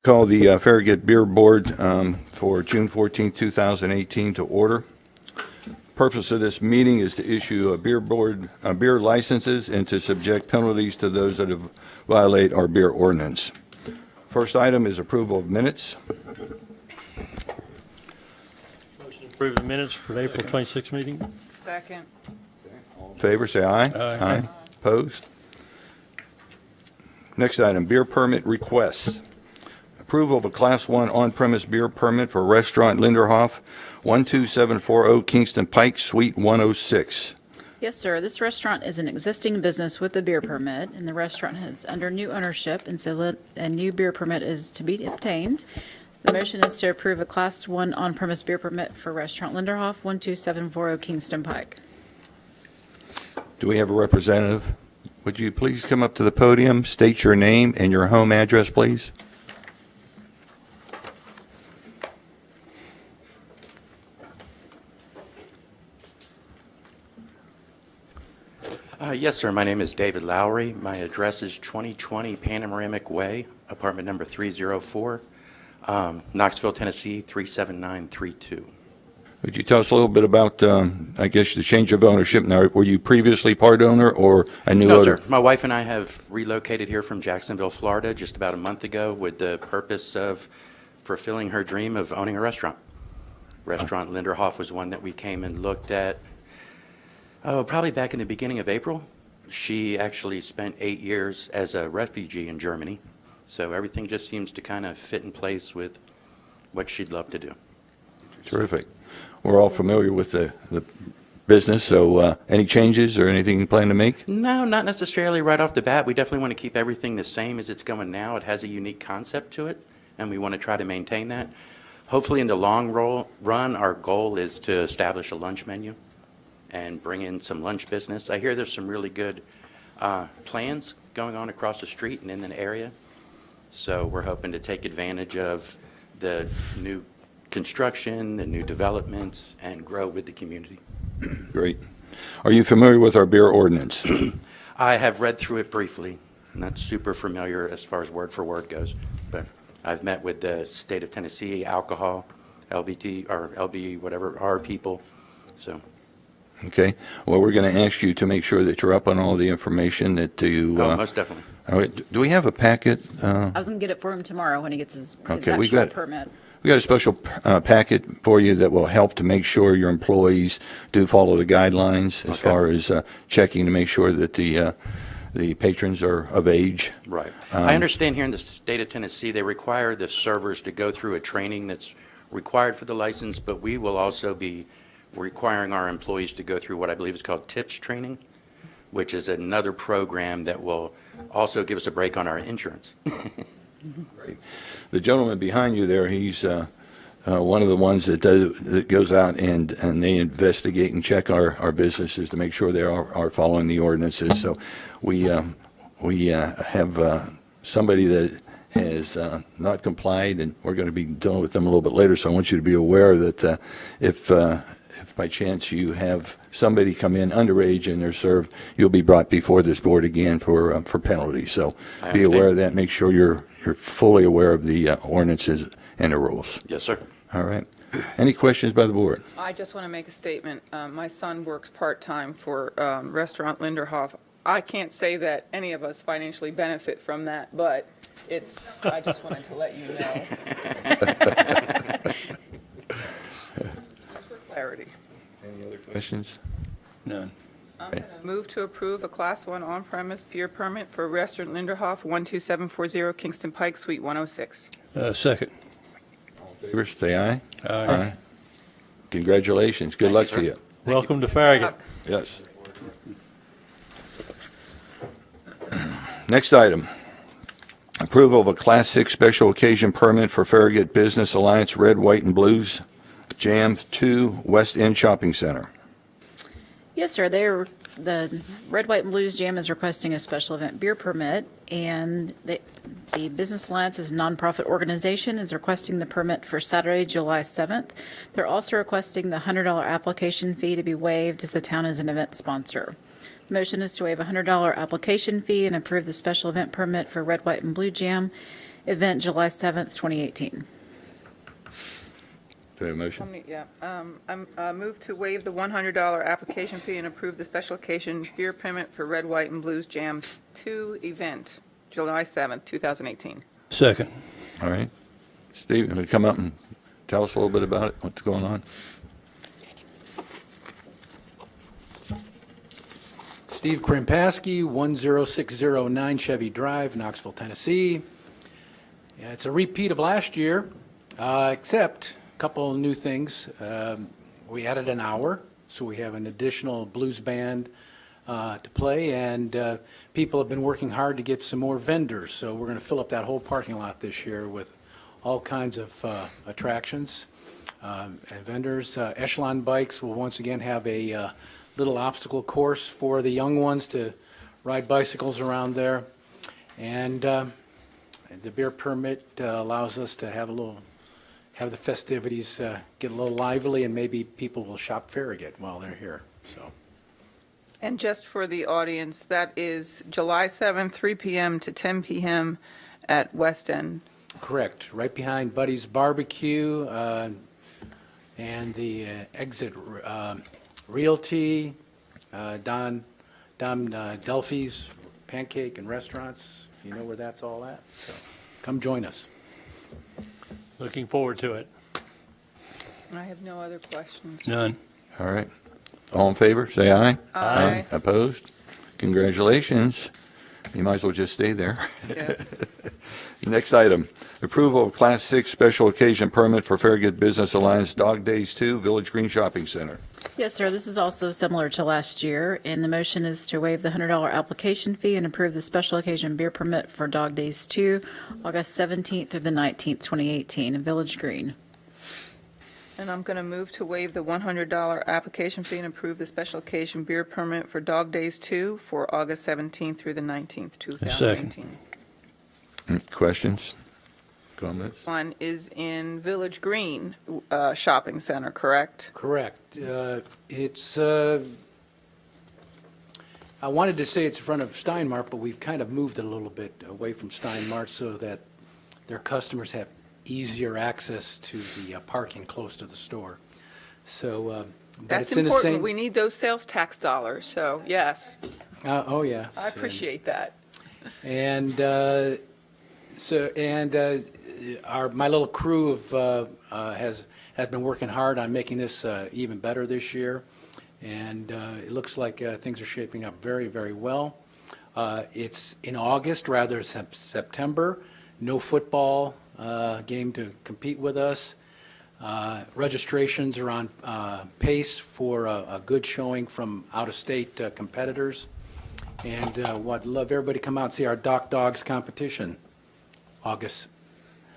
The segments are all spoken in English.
Call the Farragut Beer Board for June 14, 2018 to order. Purpose of this meeting is to issue beer licenses and to subject penalties to those that violate our beer ordinance. First item is approval of minutes. Motion to approve the minutes for the April 26th meeting. Second. All in favor, say aye. Aye. Opposed? Next item, beer permit requests. Approval of a Class 1 on-premise beer permit for Restaurant Linderhof, 12740 Kingston Pike, Suite 106. Yes, sir. This restaurant is an existing business with a beer permit, and the restaurant is under new ownership, and so a new beer permit is to be obtained. The motion is to approve a Class 1 on-premise beer permit for Restaurant Linderhof, 12740 Kingston Pike. Do we have a representative? Would you please come up to the podium, state your name and your home address, please? Yes, sir. My name is David Lowry. My address is 2020 Panoramic Way, apartment number 304, Knoxville, Tennessee, 37932. Would you tell us a little bit about, I guess, the change of ownership? Now, were you previously part owner or a new No, owner? sir. My wife and I have relocated here from Jacksonville, Florida, just about a month ago with the purpose of fulfilling her dream of owning a restaurant. Restaurant Linderhof was one that we came and looked at, probably back in the beginning of April. She actually spent 8 years as a refugee in Germany, so everything just seems to kind of fit in place with what she'd love to do. Terrific. We're all familiar with the business, so any changes or anything you plan to make? No, not necessarily right off the bat. We definitely want to keep everything the same as it's going now. It has a unique concept to it, and we want to try to maintain that. Hopefully, in the long run, our goal is to establish a lunch menu and bring in some lunch business. I hear there's some really good plans going on across the street and in the area, so we're hoping to take advantage of the new construction, the new developments, and grow with the community. Great. Are you familiar with our beer ordinance? I have read through it briefly, not super familiar as far as word for word goes, but I've met with the state of Tennessee, alcohol, LBT, or LB, whatever, our people, so. Okay. Well, we're going to ask you to make sure that you're up on all the information that you... Oh, most definitely. All right. Do we have a packet? I was going to get it for him tomorrow when he gets his Okay, we actual got- permit. We got a special packet for you that will help to make sure your employees do follow the guidelines as Okay. far as checking to make sure that the patrons are of age. Right. I understand here in the state of Tennessee, they require the servers to go through a training that's required for the license, but we will also be requiring our employees to go through what I believe is called TIPS training, which is another program that will also give us a break on our insurance. The gentleman behind you there, he's one of the ones that goes out and they investigate and check our businesses to make sure they are following the ordinances. So we have somebody that has not complied, and we're going to be dealing with them a little bit later. So I want you to be aware that if by chance you have somebody come in underage and they're served, you'll be brought before this board again for penalties. So be aware of that. Make sure you're fully aware of the ordinances and the rules. Yes, sir. All right. Any questions by the board? I just want to make a statement. My son works part-time for Restaurant Linderhof. I can't say that any of us financially benefit from that, but I just wanted to let you know. Just for clarity. Any other questions? None. I'm going to move to approve a Class 1 on-premise beer permit for Restaurant Linderhof, 12740 Kingston Pike, Suite 106. Second. Favor, say aye. Aye. Congratulations. Good luck to you. Welcome to Farragut. Yes. Next item, approval of a Class 6 special occasion permit for Farragut Business Alliance Red, White, and Blues Jam 2 West End Shopping Center. Yes, sir. The Red, White, and Blues Jam is requesting a special event beer permit, and the Business Alliance is a nonprofit organization, is requesting the permit for Saturday, July 7th. They're also requesting the $100 application fee to be waived as the town is an event sponsor. The motion is to waive a $100 application fee and approve the special event permit for Red, White, and Blue Jam event July 7th, 2018. Do we have a motion? I move to waive the $100 application fee and approve the special occasion beer permit for Red, White, and Blues Jam 2 event, July 7th, 2018. Second. All right. Steve, you want to come up and tell us a little bit about it, what's going on? Steve Krimpaski, 10609 Chevy Drive, Knoxville, Tennessee. Yeah, it's a repeat of last year, except a couple of new things. We added an hour, so we have an additional blues band to play, and people have been working hard to get some more vendors, so we're going to fill up that whole parking lot this year with all kinds of attractions and vendors. Echelon Bikes will once again have a little obstacle course for the young ones to ride bicycles around there. And the beer permit allows us to have the festivities get a little lively, and maybe people will shop Farragut while they're here, so. And just for the audience, that is July 7th, 3 p.m. to 10 p.m. at West End. Correct, right behind Buddy's Barbecue and the Exit Realty, Don Delphi's Pancake and Restaurants. You know where that's all at, so come join us. Looking forward to it. I have no other questions. None. All right. All in favor, say aye. Aye. Opposed? Congratulations. You might as well just stay there. Yes. Next item, approval of Class 6 special occasion permit for Farragut Business Alliance Dog Days 2, Village Green Shopping Center. Yes, sir. This is also similar to last year, and the motion is to waive the $100 application fee and approve the special occasion beer permit for Dog Days 2, August 17th through the 19th, 2018, in Village Green. And I'm going to move to waive the $100 application fee and approve the special occasion beer permit for Dog Days 2 for August 17th through the 19th, 2018. Questions? Comments? One is in Village Green Shopping Center, correct? Correct. It's, I wanted to say it's in front of Steinmart, but we've kind of moved it a little bit away from Steinmart so that their customers have easier access to the parking close to the store. So, but That's it's in the important. same. We need those sales tax dollars, so yes, Oh, yeah. I appreciate that. And my little crew has been working hard on making this even better this year, and it looks like things are shaping up very, very well. It's in August rather than September. No football game to compete with us. Registrations are on pace for a good showing from out-of-state competitors. And love everybody to come out and see our Doc Dogs competition, August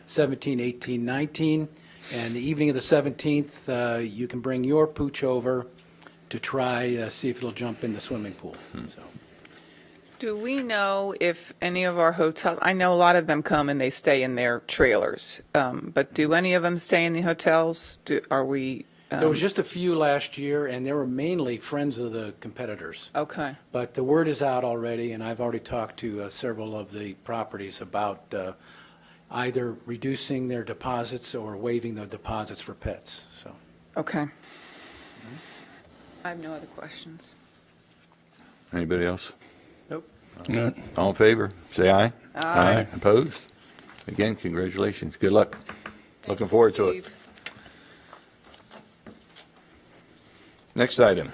17, 18, 19. And the evening of the 17th, you can bring your pooch over to try, see if it'll jump in the swimming pool. So. Do we know if any of our hotels, I know a lot of them come and they stay in their trailers, but do any of them stay in the hotels? Are we? There was just a few last year, and they were mainly friends of the competitors. Okay. But the word is out already, and I've already talked to several of the properties about either reducing their deposits or waiving the deposits for pets. So. Okay. I have no other questions. Anybody else? None. All in favor, say aye. Aye. Opposed? Again, congratulations. Good luck. Looking forward to it. Steve. Next item,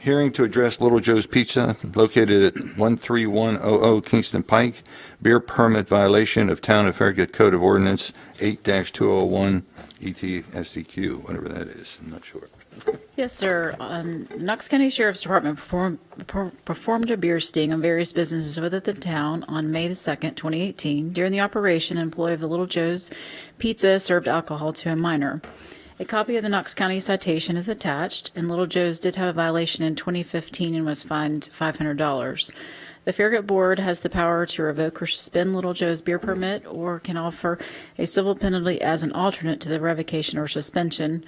hearing to address Little Joe's Pizza located at 13100 Kingston Pike, beer permit violation of Town of Farragut Code of Ordinance 8-201 ETSCQ, whatever that is, I'm not sure. Yes, sir. Knox County Sheriff's Department performed a beer sting on various businesses within the town on May the 2nd, 2018. During the operation, an employee of the Little Joe's Pizza served alcohol to a minor. A copy of the Knox County citation is attached, and Little Joe's did have a violation in 2015 and was fined $500. The Farragut Board has the power to revoke or suspend Little Joe's beer permit or can offer a civil penalty as an alternate to the revocation or suspension.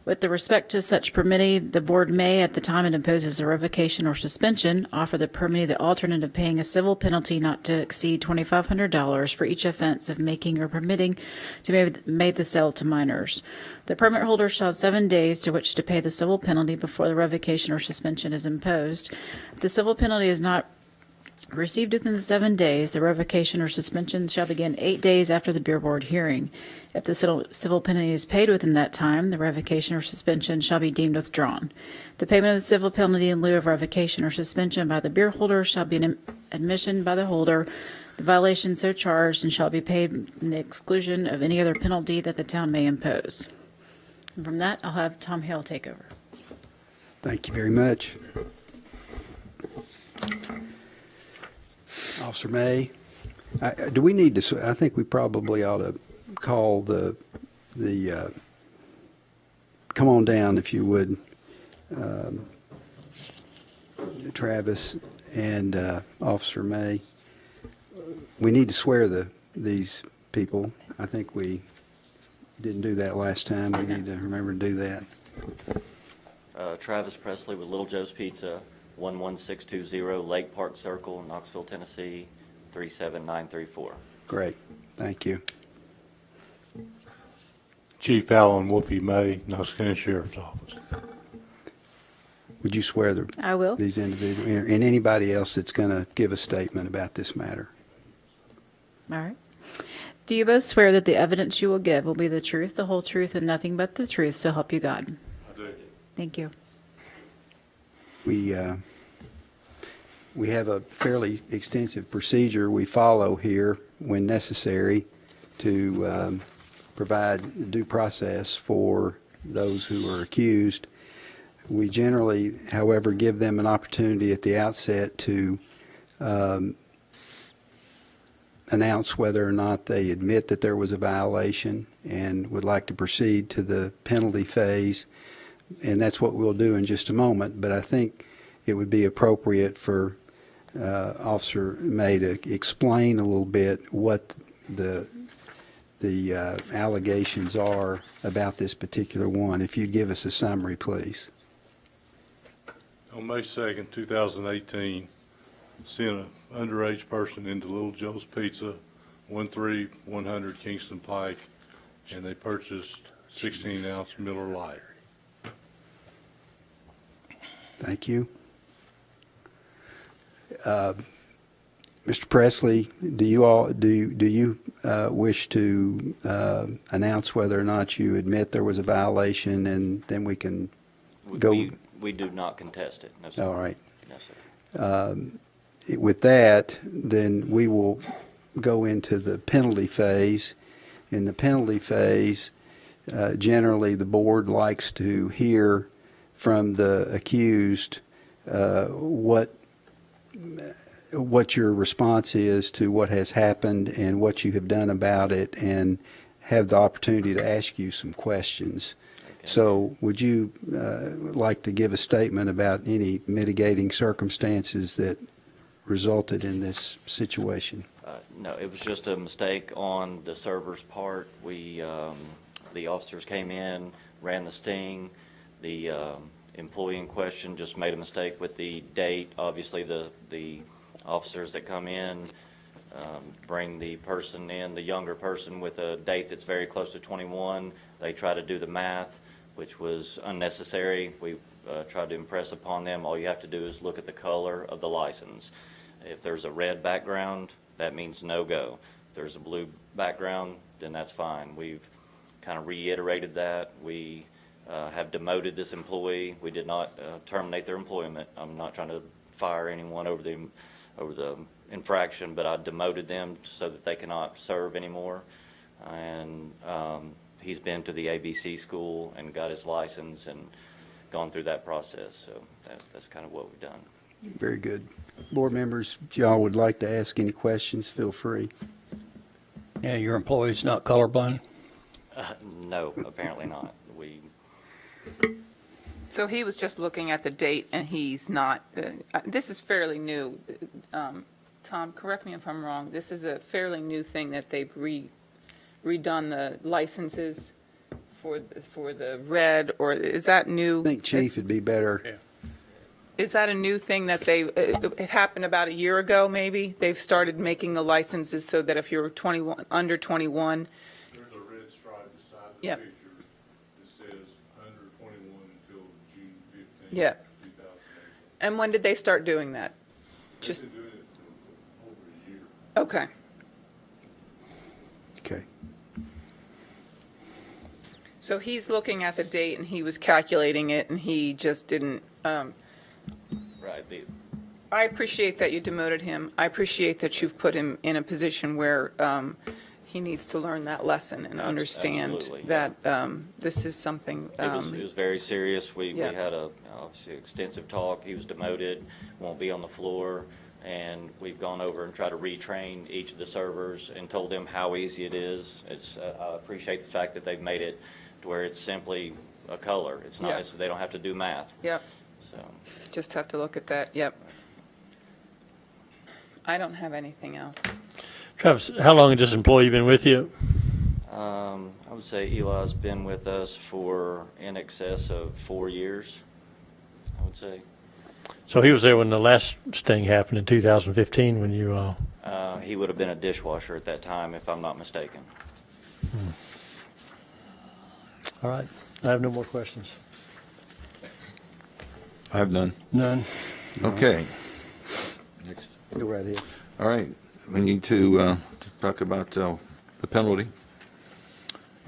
With the respect to such permittee, the board may, at the time it imposes a revocation or suspension, offer the permittee the alternative of paying a civil penalty not to exceed $2,500 for each offense of making or permitting to make the sale to minors. The permit holder shall have 7 days to which to pay the civil penalty before the revocation or suspension is imposed. If the civil penalty is not received within the 7 days, the revocation or suspension shall begin 8 days after the Beer Board hearing. If the civil penalty is paid within that time, the revocation or suspension shall be deemed withdrawn. The payment of the civil penalty in lieu of revocation or suspension by the beer holder shall be an admission by the holder, the violation so charged, and shall be paid in the exclusion of any other penalty that the town may impose. And from that, I'll have Tom Hale take over. Thank you very much. Officer May, do we need to, I think we probably ought to call the come on down if you would, Travis and Officer May. We need to swear these people. I think we didn't do that last time. We need to remember to do that. Travis Presley with Little Joe's Pizza, 11620 Lake Park Circle, Knoxville, Tennessee, 37934. Great. Thank you. Chief Allen Wolfie May, Knox County Sheriff's Office. Would you swear I will. these individuals and anybody else that's going to give a statement about this matter? All right. Do you both swear that the evidence you will give will be the truth, the whole truth, and nothing but the truth, so help you God? I do. Thank you. We have a fairly extensive procedure we follow here when necessary to provide due process for those who are accused. We generally, however, give them an opportunity at the outset to announce whether or not they admit that there was a violation and would like to proceed to the penalty phase. And that's what we'll do in just a moment. But I think it would be appropriate for Officer May to explain a little bit what the allegations are about this particular one. If you'd give us a summary, please. On May 2nd, 2018, sent an underage person into Little Joe's Pizza, 13100 Kingston Pike, and they purchased 16-ounce Miller Lite. Thank you. Mr. Presley, do you wish to announce whether or not you admit there was a violation, and then we can go? We do not contest it. No, sir. All right. No, sir. With that, then we will go into the penalty phase. In the penalty phase, generally the board likes to hear from the accused what your response is to what has happened and what you have done about it, and have the opportunity to ask you some questions. Okay. So would you like to give a statement about any mitigating circumstances that resulted in this situation? No, it was just a mistake on the server's part. We, the officers came in, ran the sting. The employee in question just made a mistake with the date. Obviously, the officers that come in bring the person in, the younger person, with a date that's very close to 21. They try to do the math, which was unnecessary. We tried to impress upon them, all you have to do is look at the color of the license. If there's a red background, that means no-go. If there's a blue background, then that's fine. We've kind of reiterated that. We have demoted this employee. We did not terminate their employment. I'm not trying to fire anyone over the infraction, but I demoted them so that they cannot serve anymore. And he's been to the ABC school and got his license and gone through that process. So that's kind of what we've done. Very good. Board members, if y'all would like to ask any questions, feel free. Yeah, your employee's not colorblind? No, apparently not. So he was just looking at the date, and he's not, this is fairly new. Tom, correct me if I'm wrong, this is a fairly new thing that they've redone the licenses for the red, or is that new? I think chief would be better. Is that a new thing that it happened about a year ago, maybe? They've started making the licenses so that if you're 21, under 21, There's a red stripe beside the Yep. picture that says under 21 until June 15, Yeah. 2008. and when did they start doing that? They've Just, been doing it for over a year. okay. Okay. So he's looking at the date and he was calculating it and he just didn't, Right, I appreciate that you demoted him. I appreciate that you've put him in a position where he needs to learn that lesson and understand absolutely, that this is something. it was very serious. We Yeah. had obviously extensive talk. He was demoted, won't be on the floor. And we've gone over and tried to retrain each of the servers and told them how easy it is. I appreciate the fact that they've made it to where it's simply a color. It's not, Yeah. they don't have to do math. Yep, So, just have to look at that, yep. I don't have anything else. Travis, how long has this employee been with you? I would say Eli's been with us for in excess of 4 years, I would say. So he was there when the last sting happened in 2015 when you, He would have been a dishwasher at that time, if I'm not mistaken. all right. I have no more questions. I have none. None. Okay. Next. Go right ahead. All right, we need to talk about the penalty.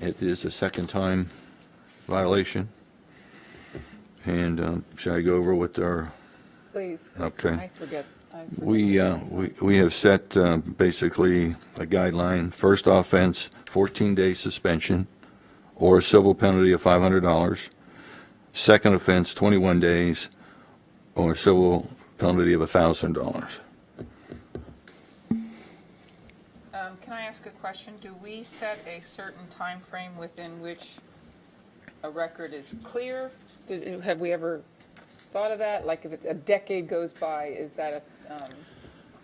It is a second-time violation. And should I go over what our, Please. 'cause Okay. I forget. we have set basically a guideline. First offense, 14-day suspension or a civil penalty of $500. Second offense, 21 days or a civil penalty of $1,000. Can I ask a question? Do we set a certain time frame within which a record is clear? Have we ever thought of that? Like if a decade goes by, is that a,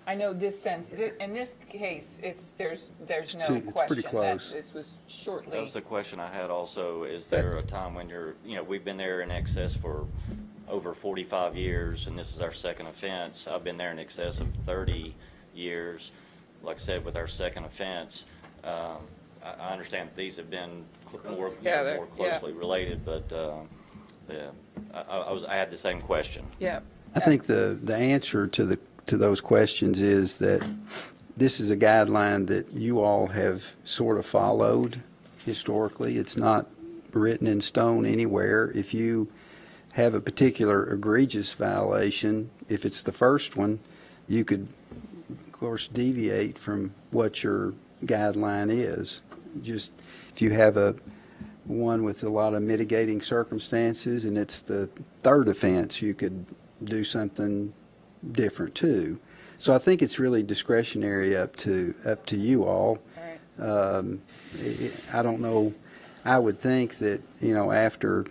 I know this sense, in this case, there's no question. It's pretty close. That this was shortly. That was the question I had also. Is there a time when we've been there in excess for over 45 years, and this is our second offense. I've been there in excess of 30 years. Like I said, with our second offense, I understand that these have been more closely related, but I had the same question. Yeah. I think the answer to those questions is that this is a guideline that you all have sort of followed historically. It's not written in stone anywhere. If you have a particular egregious violation, if it's the first one, you could, of course, deviate from what your guideline is. Just if you have one with a lot of mitigating circumstances and it's the third offense, you could do something different too. So I think it's really discretionary up to you all. All right. I don't know. I would think that, after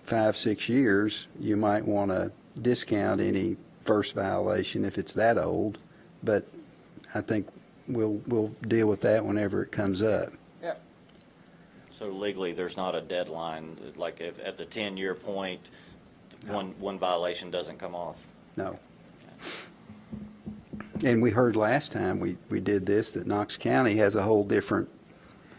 5-6 years, you might want to discount any first violation if it's that old. But I think we'll deal with that whenever it comes up. Yep. So legally, there's not a deadline, like if at the 10-year point, one violation doesn't come off? No. And we heard last time we did this that Knox County has a whole different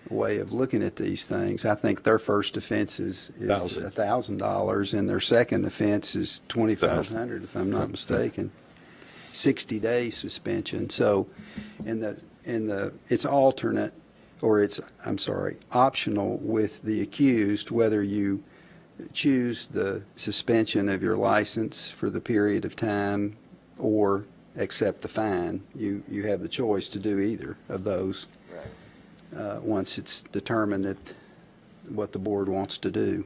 way of looking at these things. I think their first offense is $1,000 and their second offense is $2,500, if I'm not mistaken. 60-day suspension. So, it's alternate, or optional with the accused whether you choose the suspension of your license for the period of time or accept the fine. You have the choice to do either of those. Right. Once it's determined that what the board wants to do.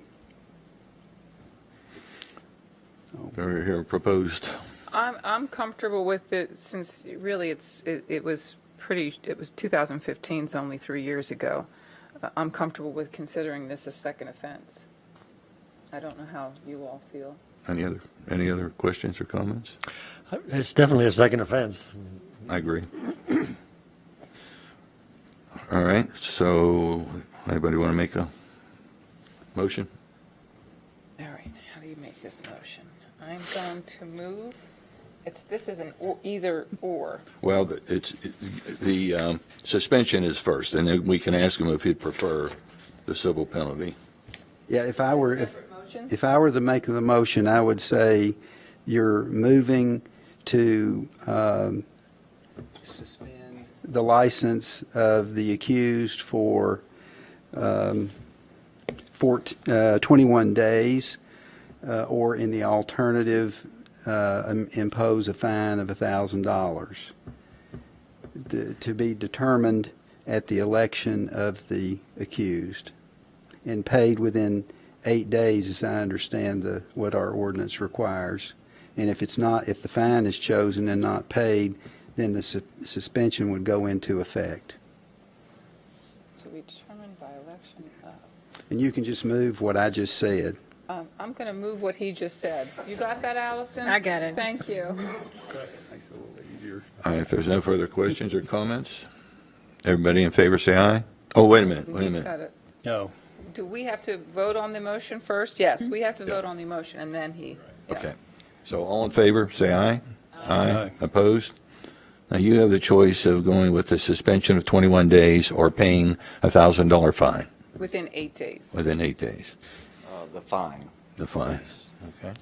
Very here proposed. I'm comfortable with it since really it was 2015, so only 3 years ago. I'm comfortable with considering this a second offense. I don't know how you all feel. Any other questions or comments? It's definitely a second offense. I agree. All right, so anybody want to make a motion? All right, how do you make this motion? I'm going to move, this is an either or. Well, the suspension is first, and then we can ask him if he'd prefer the civil penalty. Yeah, if I were Motions? to make the motion, I would say you're moving to suspend the license of the accused for 21 days, or in the alternative, impose a fine of $1,000 to be determined at the election of the accused and paid within 8 days, as I understand what our ordinance requires. And if the fine is chosen and not paid, then the suspension would go into effect. To be determined by election of. And you can just move what I just said. I'm going to move what he just said. You got that, Allison? I got it. Thank you. All right, if there's no further questions or comments, everybody in favor say aye. Oh, wait a minute, He's got it. No. Do we have to vote on the motion first? Yes, we have to vote on the motion, and then he. yeah. Okay. So all in favor, say aye. Aye. Opposed? Now you have the choice of going with the suspension of 21 days or paying a $1,000 fine Within 8 days. within 8 days. The fine. The fine. Okay.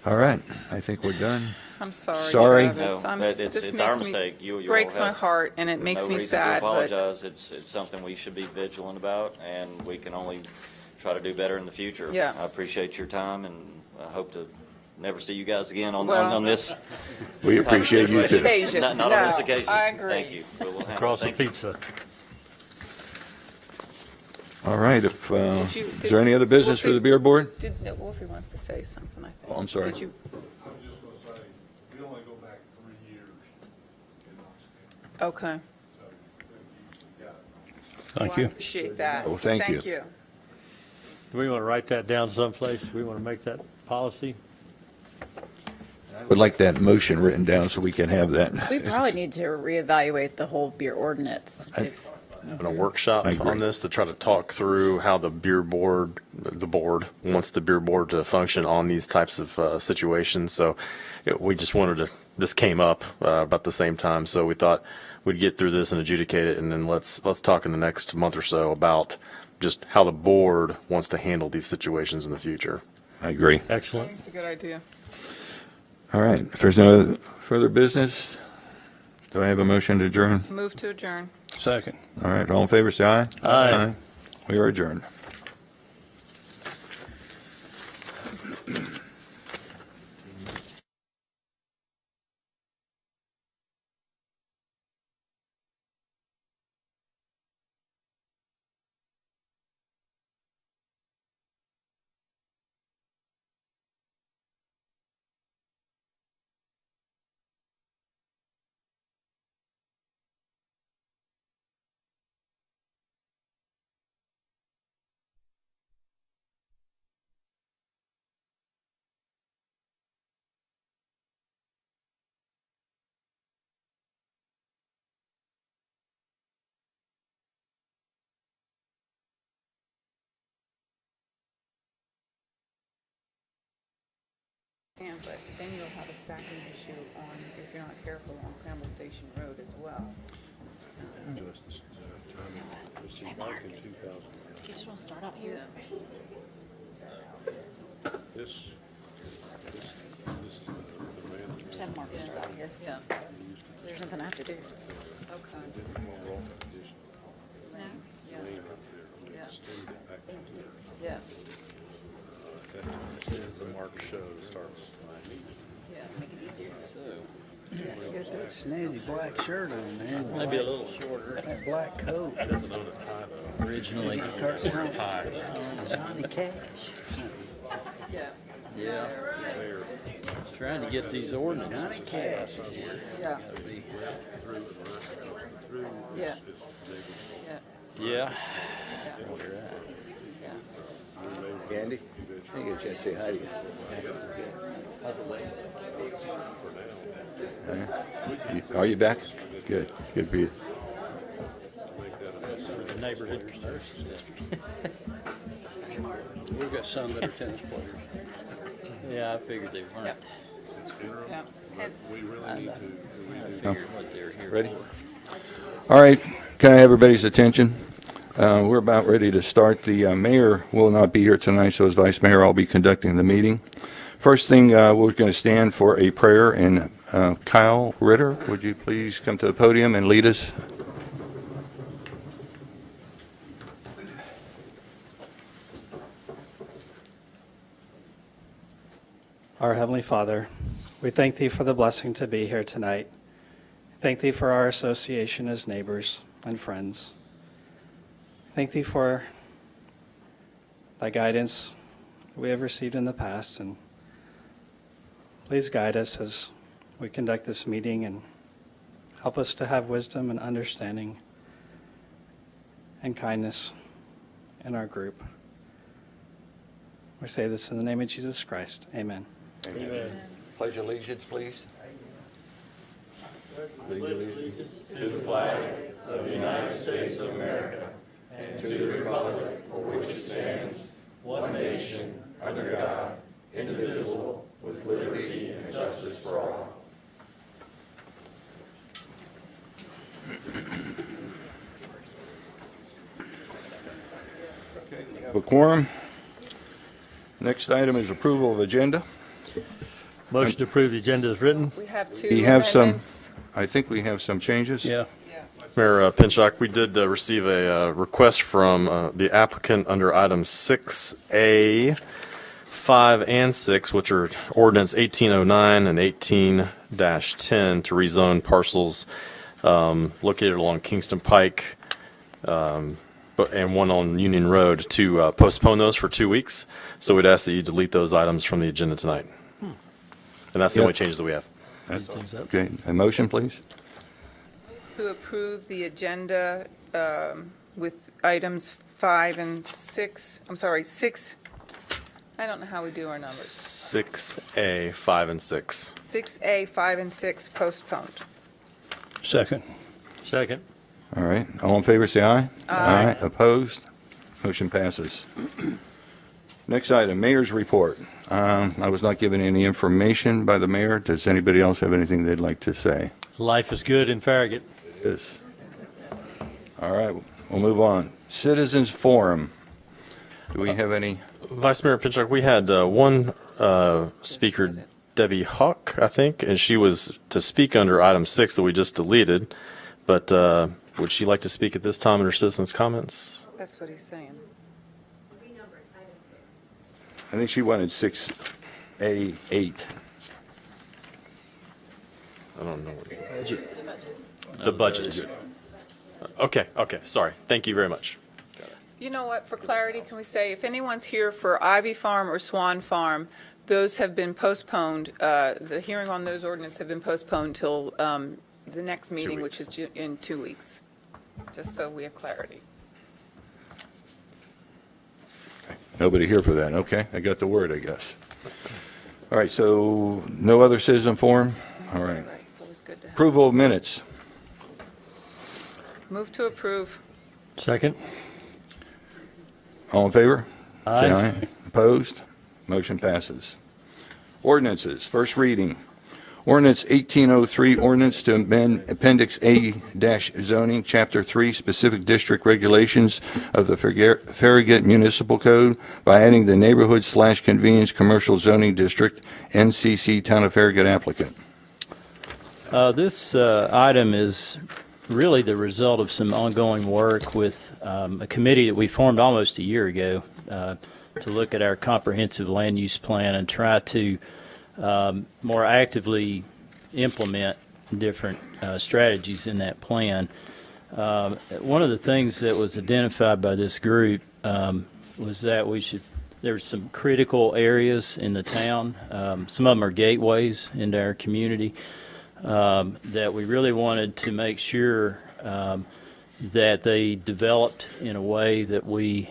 All right, I think we're done. I'm sorry, Sorry. Travis. No, This it's our makes me- mistake. You all breaks my have heart, and it makes no me reason sad, to but apologize. It's something we should be vigilant about, and we can only try to do better in the future. Yeah. I appreciate your time, and I hope to never see you guys again on Well- this. We appreciate you too. occasion. Not on this No, occasion. I agree. Thank you. We'll handle it. Across the Thank you. pizza. All right, Did is there any other business for the beer board? No, Wolfie wants to say something, I think. Oh, I'm sorry. Did you? I was just going to say, we only go back 3 years in Knox County, Okay. so we got it. Thank Well, I you. appreciate that. Oh, thank you. Thank you. Do we want to write that down someplace? Do we want to make that policy? Would like that motion written down so we can have that. We probably need to reevaluate the whole beer ordinance. Having a workshop I agree. on this to try to talk through how the board wants the beer board to function on these types of situations. So we just this came up about the same time, so we thought we'd get through this and adjudicate it, and then let's talk in the next month or so about just how the board wants to handle these situations in the future. I agree. Excellent. It's a good idea. All right, if there's no further business, do I have a motion to adjourn? Move to adjourn. Second. All right, all in favor, say aye. Aye. We are adjourned. But then you'll have a stacking issue on, if you're not careful, on Campbell Station Road as well. You just want to start out here. Just have Mark start out here. Yeah. There's nothing I have to do. Yeah. As the mark show starts. He's got that snazzy black shirt on, man. Maybe a little shorter. That black coat. Doesn't own a tie though. Originally. Johnny Cash. Yeah. Trying to get these ordinances Johnny Cash. passed here. Yeah. That'd be- Yeah. Yeah. Andy, I get a chance to say hi to you. Are you back? Good, good for you. the neighborhood. We've got some that are tennis players. Yeah, I figured they weren't. Yeah. We really I need to. figured what they were here Ready? for. All right, can I have everybody's attention? We're about ready to start. The mayor will not be here tonight, so as vice mayor, I'll be conducting the meeting. First thing, we're going to stand for a prayer, and Kyle Ritter, would you please come to the podium and lead us? Our Heavenly Father, we thank Thee for the blessing to be here tonight. Thank Thee for our association as neighbors and friends. Thank Thee for Thy guidance that we have received in the past, and please guide us as we conduct this meeting and help us to have wisdom and understanding and kindness in our group. We say this in the name of Jesus Christ. Amen. Amen. Pledge allegiance, please. Pledge allegiance to the flag of the United States of America and to the republic for which it stands, one nation, under God, indivisible, with liberty and justice for all. Okay, we have a quorum. Next item is approval of agenda. Motion to approve the agenda is written. We have two We have some, amendments. I think we have some changes. Yeah. Mayor Pinchak, we did receive a request from the applicant under items 6A, 5, and 6, which are ordinance 1809 and 18-10 to rezone parcels located along Kingston Pike and one on Union Road to postpone those for 2 weeks. So we'd ask that you delete those items from the agenda tonight. And that's the Yeah. only changes that we have. These things up. Okay, a motion, please. To approve the agenda with items 5 and 6, I'm sorry, 6, I don't know how we do our numbers. 6A, 5, and 6. 6A, 5, and 6 postponed. Second. Second. All right, all in favor, say aye. Aye. Opposed? Motion passes. Next item, mayor's report. I was not given any information by the mayor. Does anybody else have anything they'd like to say? Life is good in Farragut. Yes. All right, we'll move on. Citizens Forum. Do we have any? Vice Mayor Pinchak, we had one speaker, Debbie Hawk, I think, and she was to speak under item 6 that we just deleted. But would she like to speak at this time under citizens' comments? That's what he's saying. I think she wanted 6A8. I don't know. The budget. Okay, sorry. Thank you very much. You know what, for clarity, can we say, if anyone's here for Ivy Farm or Swan Farm, those have been postponed, the hearing on those ordinances have been postponed till the next meeting, which is in 2 weeks, just so we have clarity. Nobody here for that. Okay, I got the word, I guess. All right, so no other citizen forum? All right. It's always good to have. Approval of minutes. Move to approve. Second. All in favor? Aye. Say aye. Opposed? Motion passes. Ordinances, first reading. Ordinance 1803, ordinance to amend Appendix A-zoning, Chapter 3, specific district regulations of the Farragut Municipal Code by adding the neighborhood/convenience commercial zoning district, NCC Town of Farragut applicant. This item is really the result of some ongoing work with a committee that we formed almost a year ago to look at our comprehensive land use plan and try to more actively implement different strategies in that plan. One of the things that was identified by this group was that there's some critical areas in the town, some of them are gateways into our community, that we really wanted to make sure that they developed in a way that we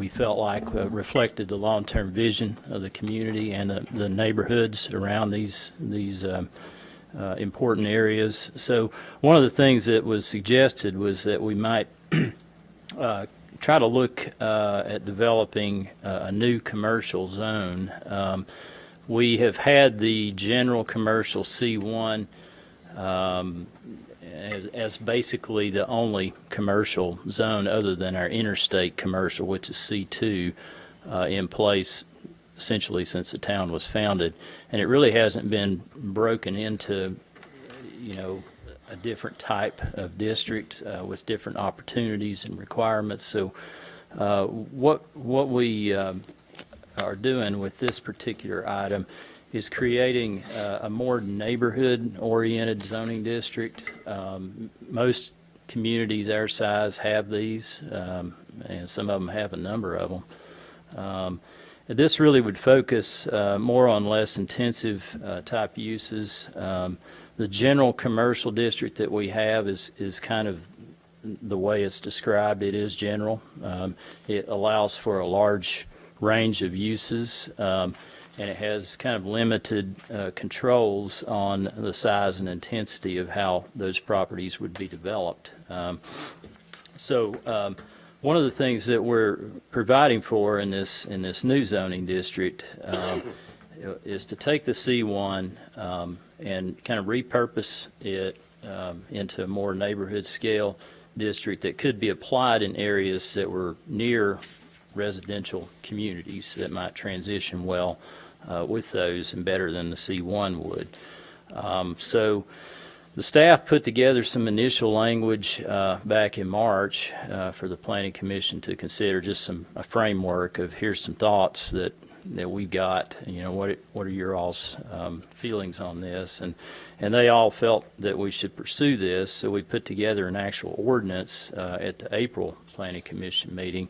felt like reflected the long-term vision of the community and the neighborhoods around these important areas. So one of the things that was suggested was that we might try to look at developing a new commercial zone. We have had the general commercial C1 as basically the only commercial zone other than our interstate commercial, which is C2, in place essentially since the town was founded. And it really hasn't been broken into, a different type of district with different opportunities and requirements. So what we are doing with this particular item is creating a more neighborhood-oriented zoning district. Most communities our size have these, and some of them have a number of them. This really would focus more on less intensive type uses. The general commercial district that we have is kind of the way it's described. It is general. It allows for a large range of uses, and it has kind of limited controls on the size and intensity of how those properties would be developed. So one of the things that we're providing for in this new zoning district is to take the C1 and kind of repurpose it into a more neighborhood scale district that could be applied in areas that were near residential communities that might transition well with those and better than the C1 would. So the staff put together some initial language back in March for the Planning Commission to consider, just a framework of here's some thoughts that we got, what are your all's feelings on this? And they all felt that we should pursue this, so we put together an actual ordinance at the April Planning Commission meeting.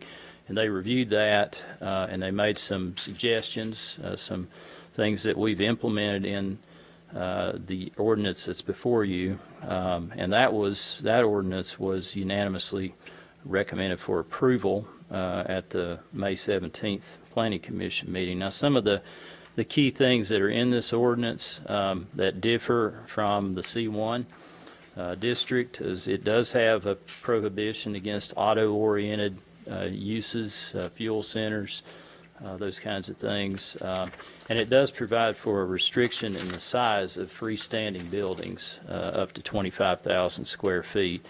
And they reviewed that, and they made some suggestions, some things that we've implemented in the ordinance that's before you. And that ordinance was unanimously recommended for approval at the May 17th Planning Commission meeting. Now, some of the key things that are in this ordinance that differ from the C1 district is it does have a prohibition against auto-oriented uses, fuel centers, those kinds of things. And it does provide for a restriction in the size of freestanding buildings up to 25,000 square feet.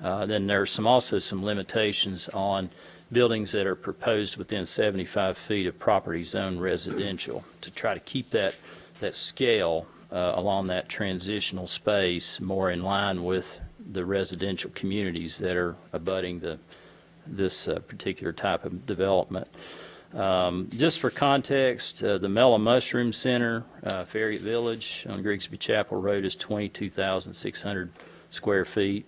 Then there's also some limitations on buildings that are proposed within 75 feet of property zone residential to try to keep that scale along that transitional space more in line with the residential communities that are abutting this particular type of development. Just for context, the Mellow Mushroom Center, Farragut Village on Grigsby Chapel Road is 22,600 square feet.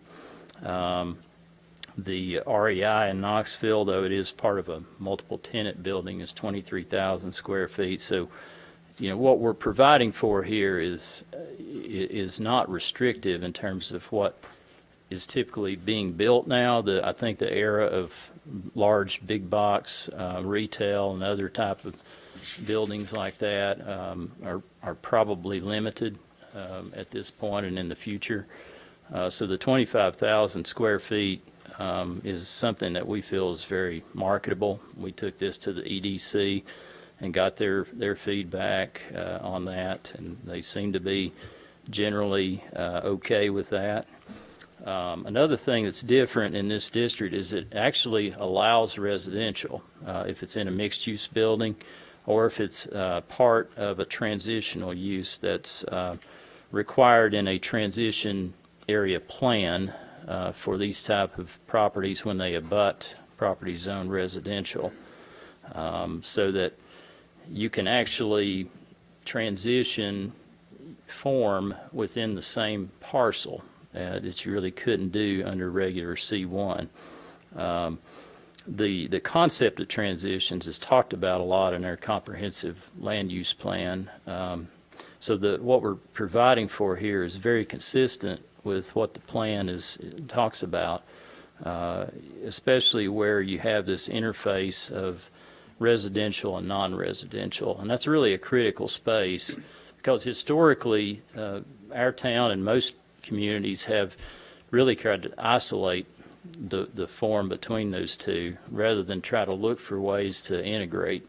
The REI in Knoxville, though it is part of a multiple tenant building, is 23,000 square feet. So, what we're providing for here is not restrictive in terms of what is typically being built now. I think the era of large big box retail and other type of buildings like that are probably limited at this point and in the future. So the 25,000 square feet is something that we feel is very marketable. We took this to the EDC and got their feedback on that, and they seem to be generally okay with that. Another thing that's different in this district is it actually allows residential if it's in a mixed-use building or if it's part of a transitional use that's required in a transition area plan for these type of properties when they abut property zone residential, so that you can actually transition form within the same parcel that you really couldn't do under regular C1. The concept of transitions is talked about a lot in our comprehensive land use plan. So what we're providing for here is very consistent with what the plan talks about, especially where you have this interface of residential and non-residential. And that's really a critical space because historically our town and most communities have really tried to isolate the form between those two, rather than try to look for ways to integrate.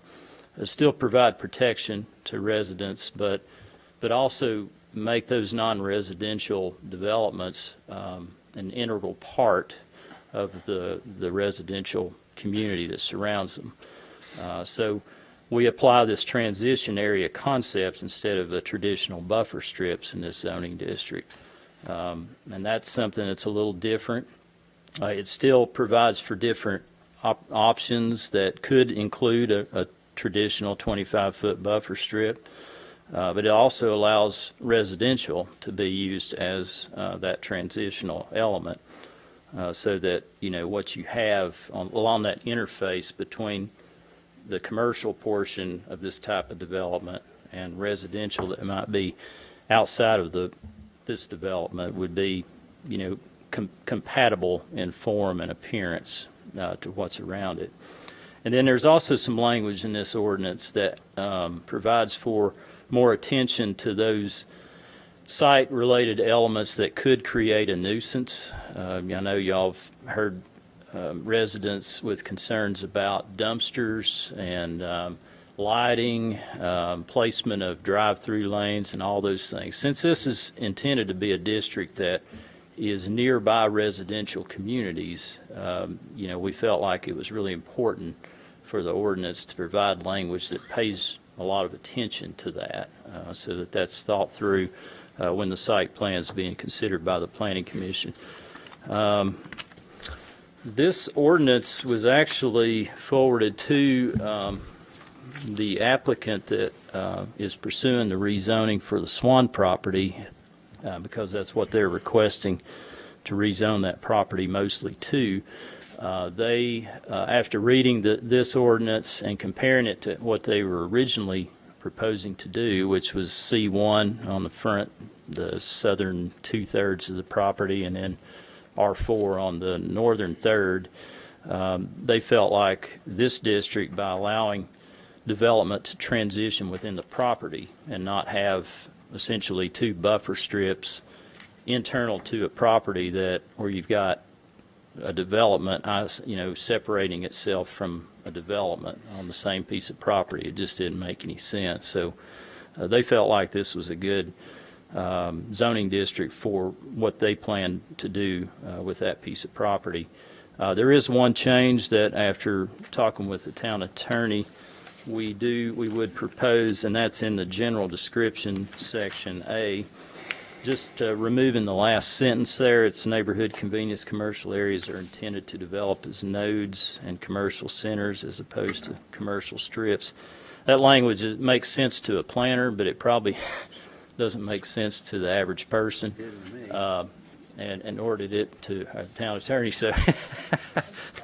Still provide protection to residents, but also make those non-residential developments an integral part of the residential community that surrounds them. So we apply this transition area concept instead of the traditional buffer strips in this zoning district. And that's something that's a little different. It still provides for different options that could include a traditional 25-foot buffer strip, but it also allows residential to be used as that transitional element, so that, you know, what you have along that interface between the commercial portion of this type of development and residential that might be outside of this development would be, you know, compatible in form and appearance to what's around it. And then there's also some language in this ordinance that provides for more attention to those site-related elements that could create a nuisance. I know y'all have heard residents with concerns about dumpsters and lighting, placement of drive-through lanes, and all those things. Since this is intended to be a district that is nearby residential communities, you know, we felt like it was really important for the ordinance to provide language that pays a lot of attention to that, so that that's thought through when the site plan is being considered by the Planning Commission. This ordinance was actually forwarded to the applicant that is pursuing the rezoning for the Swan property, because that's what they're requesting to rezone that property mostly to. They, after reading this ordinance and comparing it to what they were originally proposing to do, which was C1 on the front, the southern 2/3 of the property, and then R4 on the northern third, they felt like this district, by allowing development to transition within the property and not have essentially two buffer strips internal to a property where you've got a development, you know, separating itself from a development on the same piece of property. It just didn't make any sense. So they felt like this was a good zoning district for what they plan to do with that piece of property. There is one change that, after talking with the town attorney, we would propose, and that's in the general description, section A, just removing the last sentence there. It's neighborhood convenience commercial areas are intended to develop as nodes and commercial centers as opposed to commercial strips. That language makes sense to a planner, but it probably doesn't make sense to the average person, and nor did it to our town attorney. So I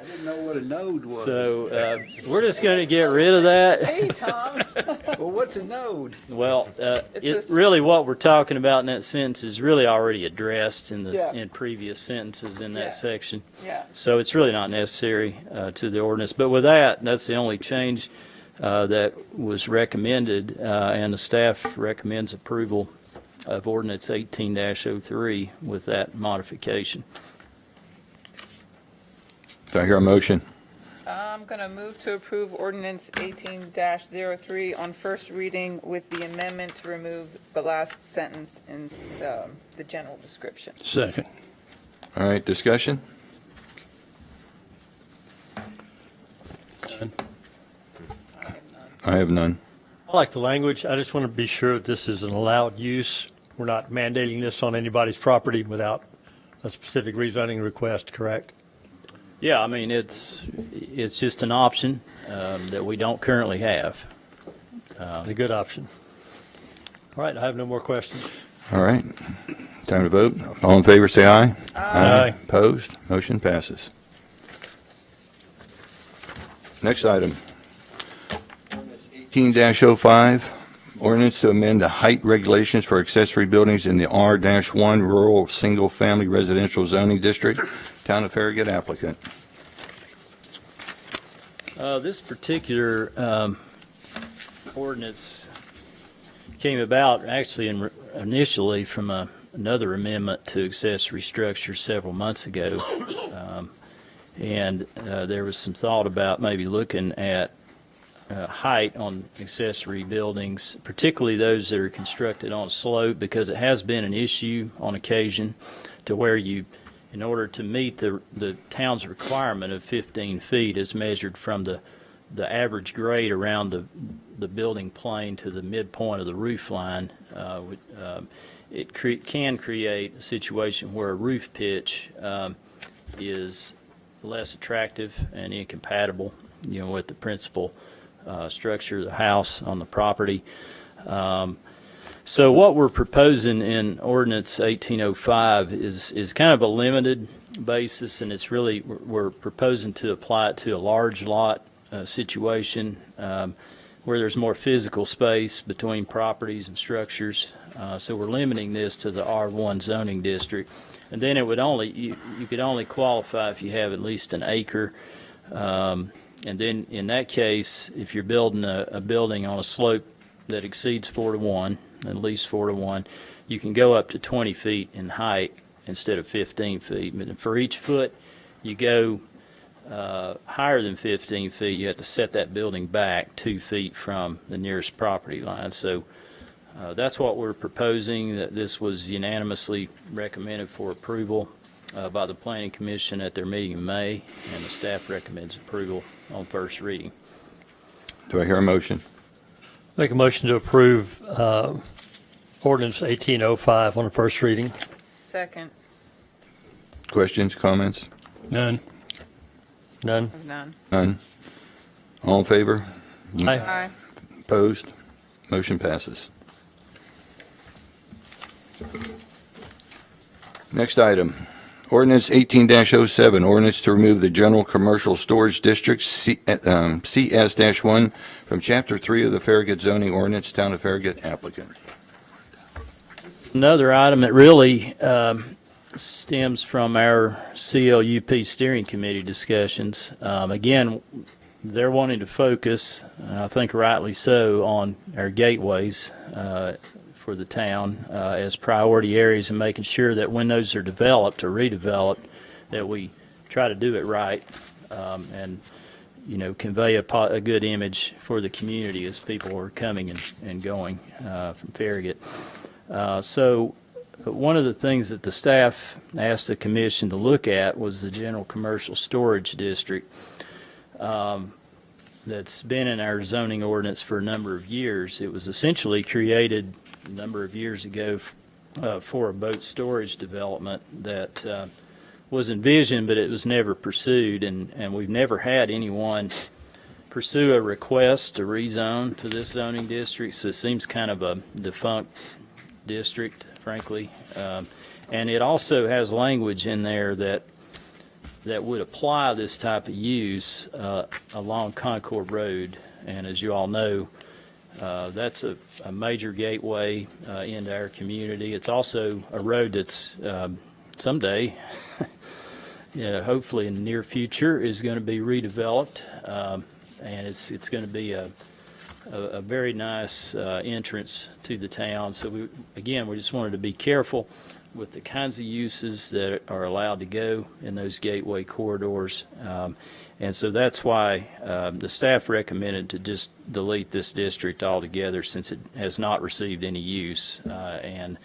didn't know what a node was. So we're just going to get rid of that. Hey, Tom. Well, what's a node? Well, really what we're talking about in that sentence is really already addressed in previous sentences in that section. Yeah. So it's really not necessary to the ordinance. But with that, that's the only change that was recommended, and the staff recommends approval of ordinance 18-03 with that modification. Do I hear a motion? I'm going to move to approve ordinance 18-03 on first reading with the amendment to remove the last sentence in the general description. Second. All right, discussion? I have none. I like the language. I just want to be sure that this is an allowed use. We're not mandating this on anybody's property without a specific rezoning request, correct? Yeah, I mean, it's just an option that we don't currently have. A good option. All right, I have no more questions. All right, time to vote. All in favor, say aye. Aye. Opposed? Motion passes. Next item. 18-05, ordinance to amend the height regulations for accessory buildings in the R-1 Rural Single Family Residential Zoning District. Town of Farragut applicant. This particular ordinance came about actually initially from another amendment to accessory structures several months ago. And there was some thought about maybe looking at height on accessory buildings, particularly those that are constructed on a slope, because it has been an issue on occasion to where you, in order to meet the town's requirement of 15 feet as measured from the average grade around the building plane to the midpoint of the roof line, it can create a situation where a roof pitch is less attractive and incompatible, with the principal structure of the house on the property. So what we're proposing in Ordinance 1805 is kind of a limited basis, and it's really, we're proposing to apply it to a large lot situation where there's more physical space between properties and structures. So we're limiting this to the R1 zoning district. And then it would only, you could only qualify if you have at least an acre. And then in that case, if you're building a building on a slope that exceeds 4:1, at least 4:1, you can go up to 20 feet in height instead of 15 feet. But for each foot you go higher than 15 feet, you have to set that building back 2 feet from the nearest property line. So that's what we're proposing. That this was unanimously recommended for approval by the Planning Commission at their meeting in May, and the staff recommends approval on first reading. Do I hear a motion? Make a motion to approve ordinance 1805 on the first reading. Second. Questions, comments? None. None. Of none. None. All in favor? Aye. Aye. Opposed? Motion passes. Next item, ordinance 18-07, ordinance to remove the general commercial storage district CS-1 from chapter 3 of the Farragut zoning ordinance. Town of Farragut applicant. Another item that really stems from our CLUP steering committee discussions. Again, they're wanting to focus, and I think rightly so, on our gateways for the town as priority areas, and making sure that when those are developed or redeveloped, that we try to do it right and convey a good image for the community as people are coming and going from Farragut. So one of the things that the staff asked the commission to look at was the general commercial storage district that's been in our zoning ordinance for a number of years. It was essentially created a number of years ago for a boat storage development that was envisioned, but it was never pursued, and we've never had anyone pursue a request to rezone to this zoning district, so it seems kind of a defunct district, frankly. And it also has language in there that would apply this type of use along Concord Road. And as you all know, that's a major gateway into our community. It's also a road that's someday, hopefully in the near future, is going to be redeveloped. And it's going to be a very nice entrance to the town. So we just wanted to be careful with the kinds of uses that are allowed to go in those gateway corridors. And so that's why the staff recommended to just delete this district altogether, since it has not received any use and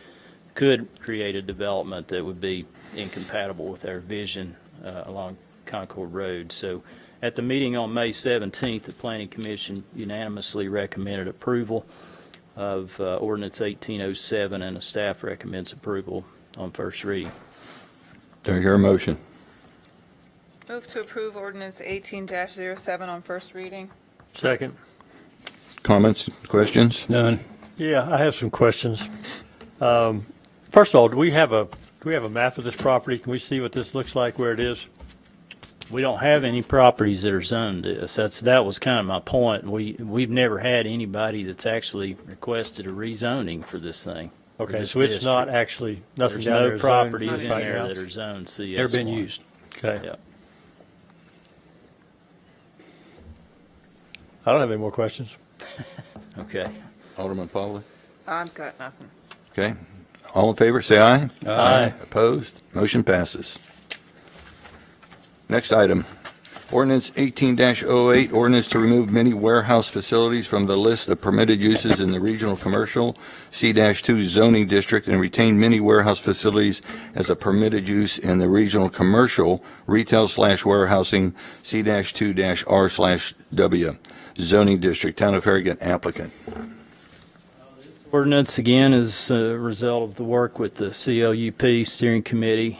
could create a development that would be incompatible with our vision along Concord Road. So at the meeting on May 17th, the Planning Commission unanimously recommended approval of Ordinance 1807, and the staff recommends approval on first reading. Do I hear a motion? Move to approve ordinance 18-07 on first reading. Second. Comments, questions? None. Yeah, I have some questions. First of all, do we have a map of this property? Can we see what this looks like, where it is? We don't have any properties that are zoned this. That was kind of my point. We've never had anybody that's actually requested a rezoning for this thing. Okay, this so it's district. not actually, nothing There's down there no is zoned properties in right there now? that are zoned CS1. Never been used. Okay. Yeah. I don't have any more questions. Okay. Alderman Pauley? I've got nothing. Okay. All in favor, say aye. Aye. Opposed? Motion passes. Next item, ordinance 18-08, ordinance to remove many warehouse facilities from the list of permitted uses in the regional commercial C-2 zoning district and retain many warehouse facilities as a permitted use in the regional commercial retail/warehousing C-2-R/W zoning district. Town of Farragut applicant. Ordinance, again, is a result of the work with the CLUP Steering Committee.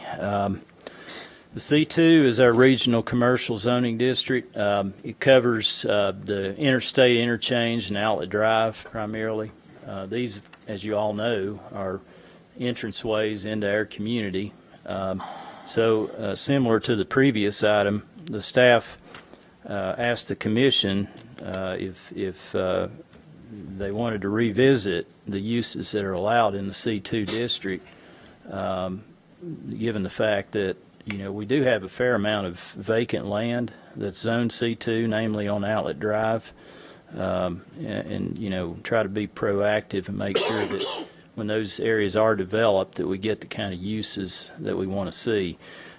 The C2 is our regional commercial zoning district. It covers the interstate interchange and Outlet Drive primarily. These, as you all know, are entranceways into our community. So similar to the previous item, the staff asked the commission if they wanted to revisit the uses that are allowed in the C2 district, given the fact that we do have a fair amount of vacant land that's zoned C2, namely on Outlet Drive, and try to be proactive and make sure that when those areas are developed that we get the kind of uses that we want to see.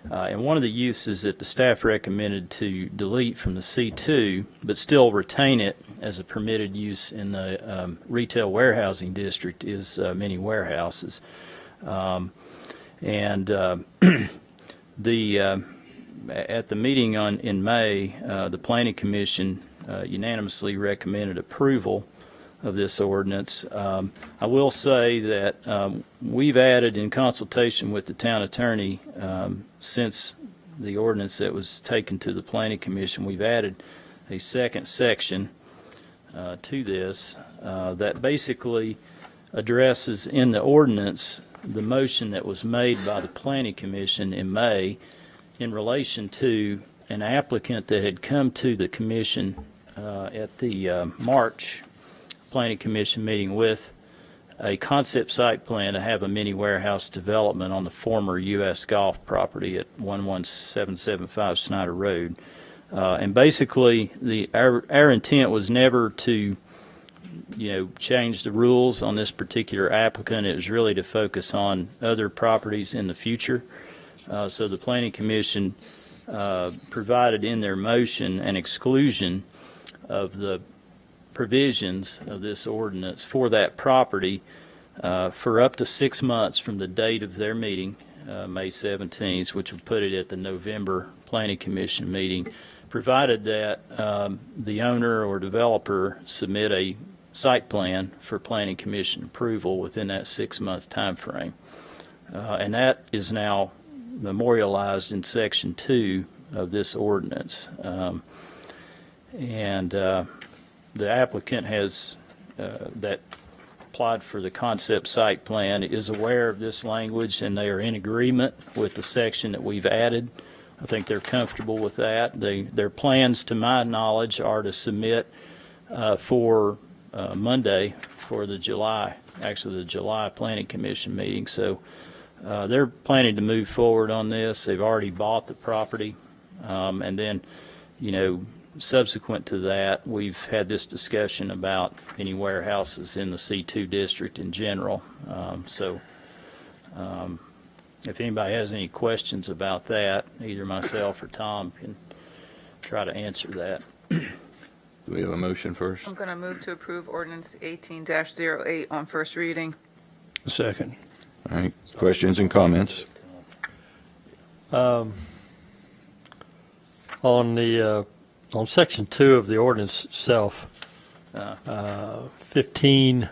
And one of the uses that the staff recommended to delete from the C2, but still retain it as a permitted use in the retail warehousing district, is many warehouses. At the meeting in May, the Planning Commission unanimously recommended approval of this ordinance. I will say that we've added, in consultation with the town attorney, since the ordinance that was taken to the Planning Commission, we've added a second section to this that basically addresses in the ordinance the motion that was made by the Planning Commission in May in relation to an applicant that had come to the commission at the March Planning Commission meeting with a concept site plan to have a mini warehouse development on the former U.S. Golf property at 11775 Snyder Road. And basically, our intent was never to change the rules on this particular applicant. It was really to focus on other properties in the future. So the Planning Commission provided in their motion an exclusion of the provisions of this ordinance for that property for up to 6 months from the date of their meeting, May 17th, which would put it at the November Planning Commission meeting, provided that the owner or developer submit a site plan for Planning Commission approval within that 6-month time frame. And that is now memorialized in Section 2 of this ordinance. The applicant has that applied for the concept site plan is aware of this language, and they are in agreement with the section that we've added. I think they're comfortable with that. Their plans, to my knowledge, are to submit for Monday for the July Planning Commission meeting. So they're planning to move forward on this. They've already bought the property. And then, subsequent to that, we've had this discussion about any warehouses in the C2 district in general. If anybody has any questions about that, either myself or Tom can try to answer that. Do we have a motion first? I'm going to move to approve ordinance 18-08 on first reading. Second. All right, questions and comments? On Section 2 of the ordinance itself, 15E,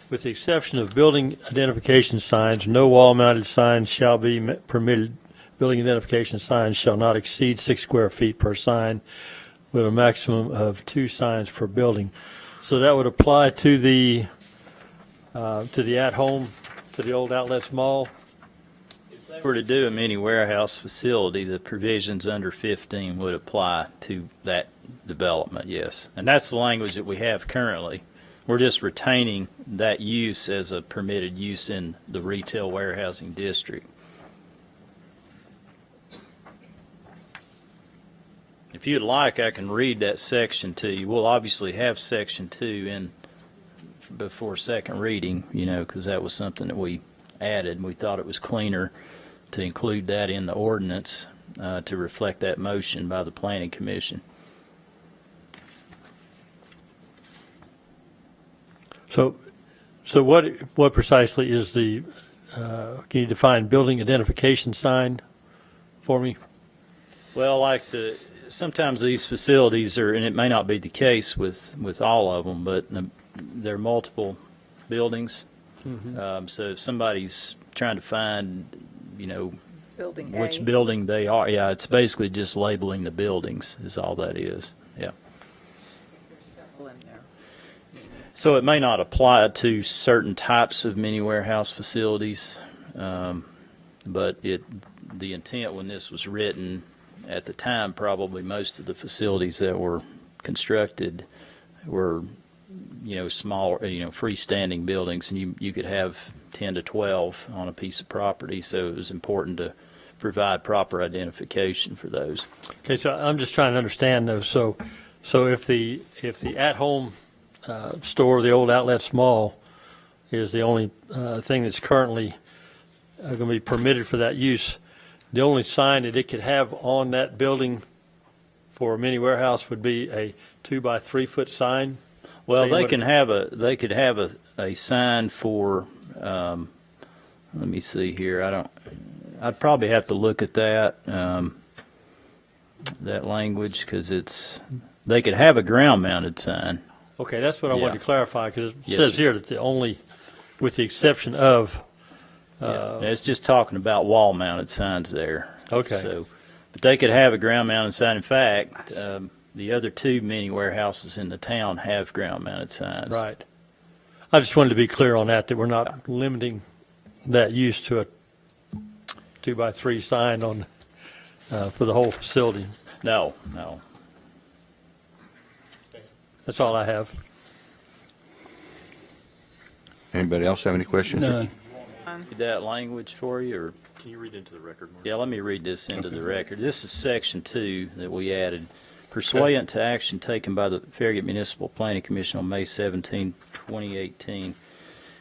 with the exception of building identification signs, no wall-mounted signs shall be permitted. Building identification signs shall not exceed 6 square feet per sign, with a maximum of 2 signs per building. So that would apply to the at-home, to the old Outlets Mall. If they were to do a mini warehouse facility, the provisions under 15 would apply to that development, yes. And that's the language that we have currently. We're just retaining that use as a permitted use in the retail warehousing district. If you'd like, I can read that section to you. We'll obviously have Section 2 in before second reading, because that was something that we added. We thought it was cleaner to include that in the ordinance to reflect that motion by the Planning Commission. So what precisely is the, can you define building identification sign for me? Well, sometimes these facilities are, and it may not be the case with all of them, but there are multiple buildings. So if somebody's trying to find, Building A. which building they are, yeah, it's basically just labeling the buildings is all that is, yeah. There's several in there. So it may not apply to certain types of mini warehouse facilities, but the intent when this was written at the time, probably most of the facilities that were constructed were, small, freestanding buildings, and you could have 10 to 12 on a piece of property, so it was important to provide proper identification for those. Okay, so I'm just trying to understand those. So if the at-home store, the old outlet mall, is the only thing that's currently going to be permitted for that use, the only sign that it could have on that building for a mini warehouse would be a 2-by-3 foot sign? Well, Say they what- could have a sign for, let me see here, I'd probably have to look at that, that language, because they could have a ground mounted sign. Okay, that's what I wanted Yeah. to clarify, because it Yes, says sir. here that the only, with the exception of, Yeah, it's just talking about wall mounted signs there. Okay. So, but they could have a ground mounted sign. In fact, the other two mini warehouses in the town have ground mounted signs. right. I just wanted to be clear on that we're not limiting that use to a 2-by-3 sign on, for the whole facility. No. That's all I have. Anybody else have any questions? None. Read that language for you, or? Can you read into the record, Mark? Yeah, let me read this into the record. This is section 2 that we added. Pursuant to action taken by the Farragut Municipal Planning Commission on May 17, 2018,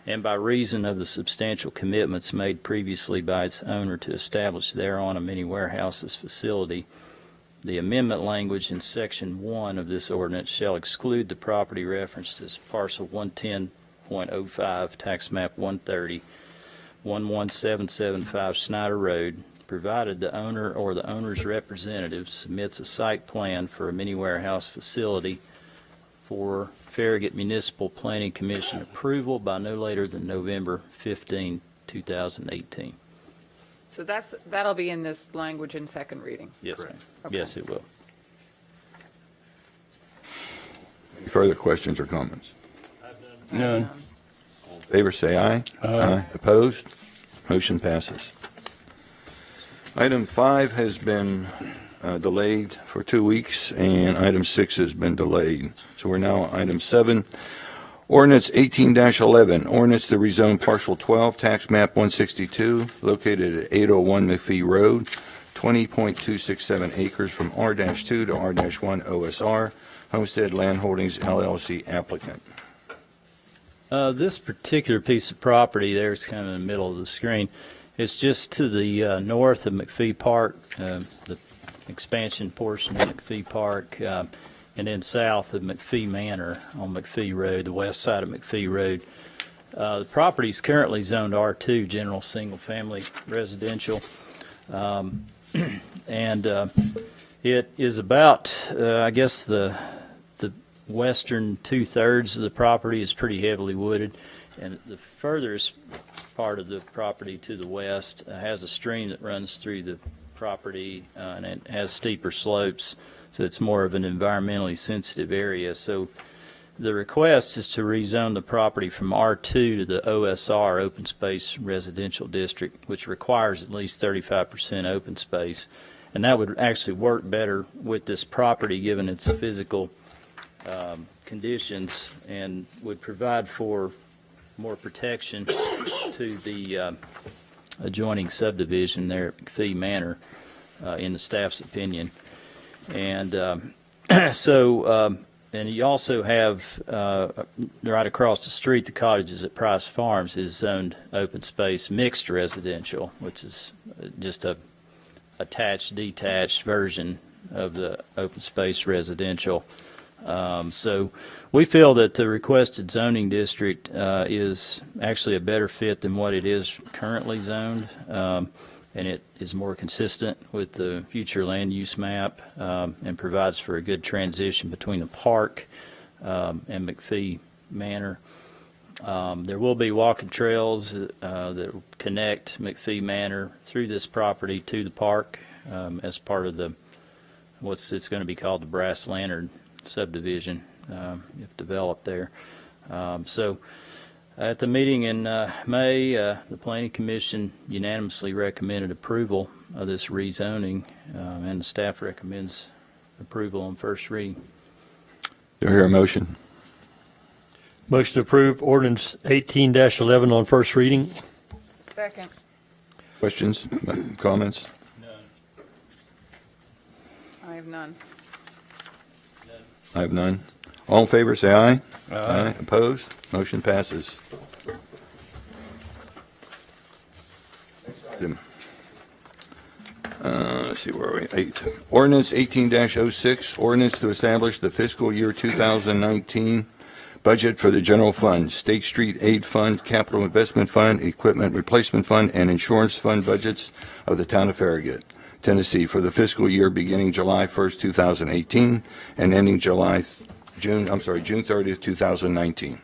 and by reason of the substantial commitments made previously by its owner to establish thereon a mini warehouses facility, the amendment language in section 1 of this ordinance shall exclude the property referenced as parcel 110.05, tax map 130, 11775 Snyder Road, provided the owner or the owner's representative submits a site plan for a mini warehouse facility for Farragut Municipal Planning Commission approval by no later than November 15, 2018. So that'll be in this language in second reading. Yes, ma'am. Okay. Yes, it will. Any further questions or comments? None. In favor, say aye. Aye. Opposed? Motion passes. Item 5 has been delayed for 2 weeks, and item 6 has been delayed. So we're now on item 7. Ordinance 18-11, ordinance to rezone parcel 12, tax map 162, located at 801 McPhee Road, 20.267 acres from R-2 to R-1 OSR, Homestead Land Holdings LLC applicant. This particular piece of property there is kind of in the middle of the screen. It's just to the north of McPhee Park, the expansion portion of McPhee Park, and then south of McPhee Manor on McPhee Road, the west side of McPhee Road. The property is currently zoned R2, general single-family residential. And it is about, I guess, the western two-thirds of the property is pretty heavily wooded, and the furthest part of the property to the west has a stream that runs through the property, and it has steeper slopes, so it's more of an environmentally sensitive area. So the request is to rezone the property from R2 to the OSR, Open Space Residential District, which requires at least 35% open space, and that would actually work better with this property given its physical conditions, and would provide for more protection to the adjoining subdivision there at McPhee Manor, in the staff's opinion. And so And you also have, right across the street, the cottages at Price Farms is zoned open space mixed residential, which is just a attached, detached version of the open space residential. So we feel that the requested zoning district is actually a better fit than what it is currently zoned, and it is more consistent with the future land use map and provides for a good transition between the park and McPhee Manor. There will be walking trails that connect McPhee Manor through this property to the park as part of the it's going to be called the Brass Lantern subdivision if developed there. So at the meeting in May, the Planning Commission unanimously recommended approval of this rezoning, and the staff recommends approval on first reading. Do I hear a motion? Motion to approve ordinance 18-11 on first reading. Second. Questions, comments? I have none. I have none. All in favor, say aye. Aye. Opposed? Motion passes. Item. Let's see, where are we? 8. Ordinance 18-06, ordinance to establish the fiscal year 2019 budget for the general fund, State Street Aid Fund, Capital Investment Fund, Equipment Replacement Fund, and Insurance Fund budgets of the town of Farragut, Tennessee, for the fiscal year beginning July 1st, 2018, and ending June 30th, 2019.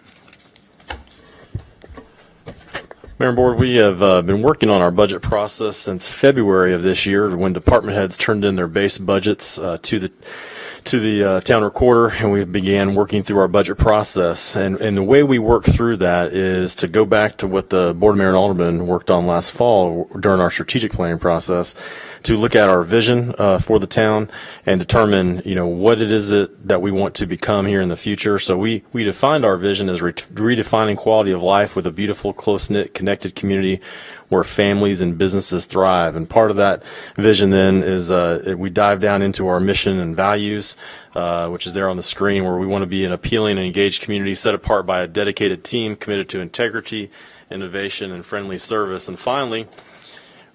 Mayor and Board, we have been working on our budget process since February of this year, when department heads turned in their base budgets to the town recorder, and we began working through our budget process. And the way we work through that is to go back to what the Board of Mayor and Aldermen worked on last fall during our strategic planning process, to look at our vision for the town and determine, what it is that we want to become here in the future. So we defined our vision as redefining quality of life with a beautiful, close-knit, connected community where families and businesses thrive. And part of that vision then is we dive down into our mission and values, which is there on the screen, where we want to be an appealing and engaged community set apart by a dedicated team committed to integrity, innovation, and friendly service. And finally,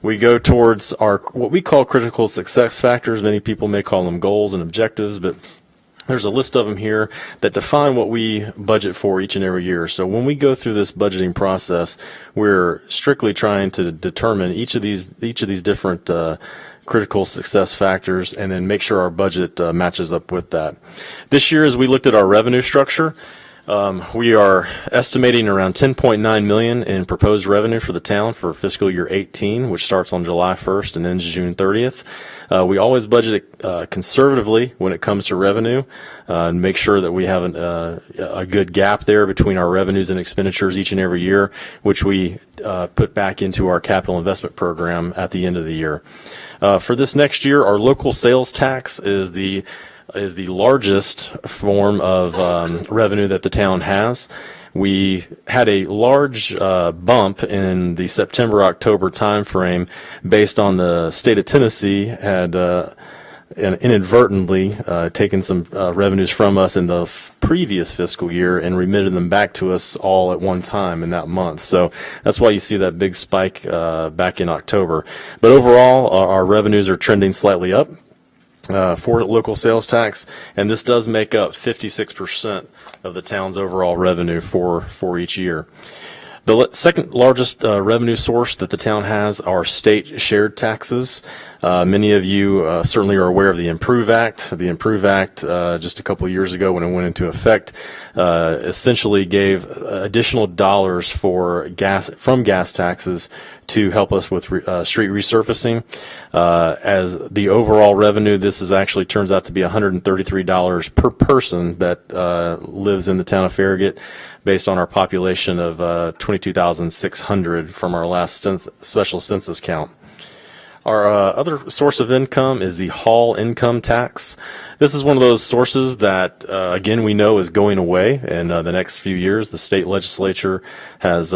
we go towards our what we call critical success factors. Many people may call them goals and objectives, but there's a list of them here that define what we budget for each and every year. So when we go through this budgeting process, we're strictly trying to determine each of these different critical success factors, and then make sure our budget matches up with that. This year, as we looked at our revenue structure, we are estimating around $10.9 million in proposed revenue for the town for fiscal year 18, which starts on July 1st and ends June 30th. We always budget conservatively when it comes to revenue, and make sure that we have a good gap there between our revenues and expenditures each and every year, which we put back into our capital investment program at the end of the year. For this next year, our local sales tax is the largest form of revenue that the town has. We had a large bump in the September-October timeframe based on the state of Tennessee had inadvertently taken some revenues from us in the previous fiscal year and remitted them back to us all at one time in that month. So that's why you see that big spike back in October. But overall, our revenues are trending slightly up for local sales tax, and this does make up 56% of the town's overall revenue for each year. The second largest revenue source that the town has are state shared taxes. Many of you certainly are aware of the Improve Act. The Improve Act, just a couple of years ago when it went into effect, essentially gave additional dollars from gas taxes to help us with street resurfacing. As the overall revenue, this is actually turns out to be $133 per person that lives in the town of Farragut, based on our population of 22,600 from our last special census count. Our other source of income is the hall income tax. This is one of those sources that, again, we know is going away in the next few years. The state legislature has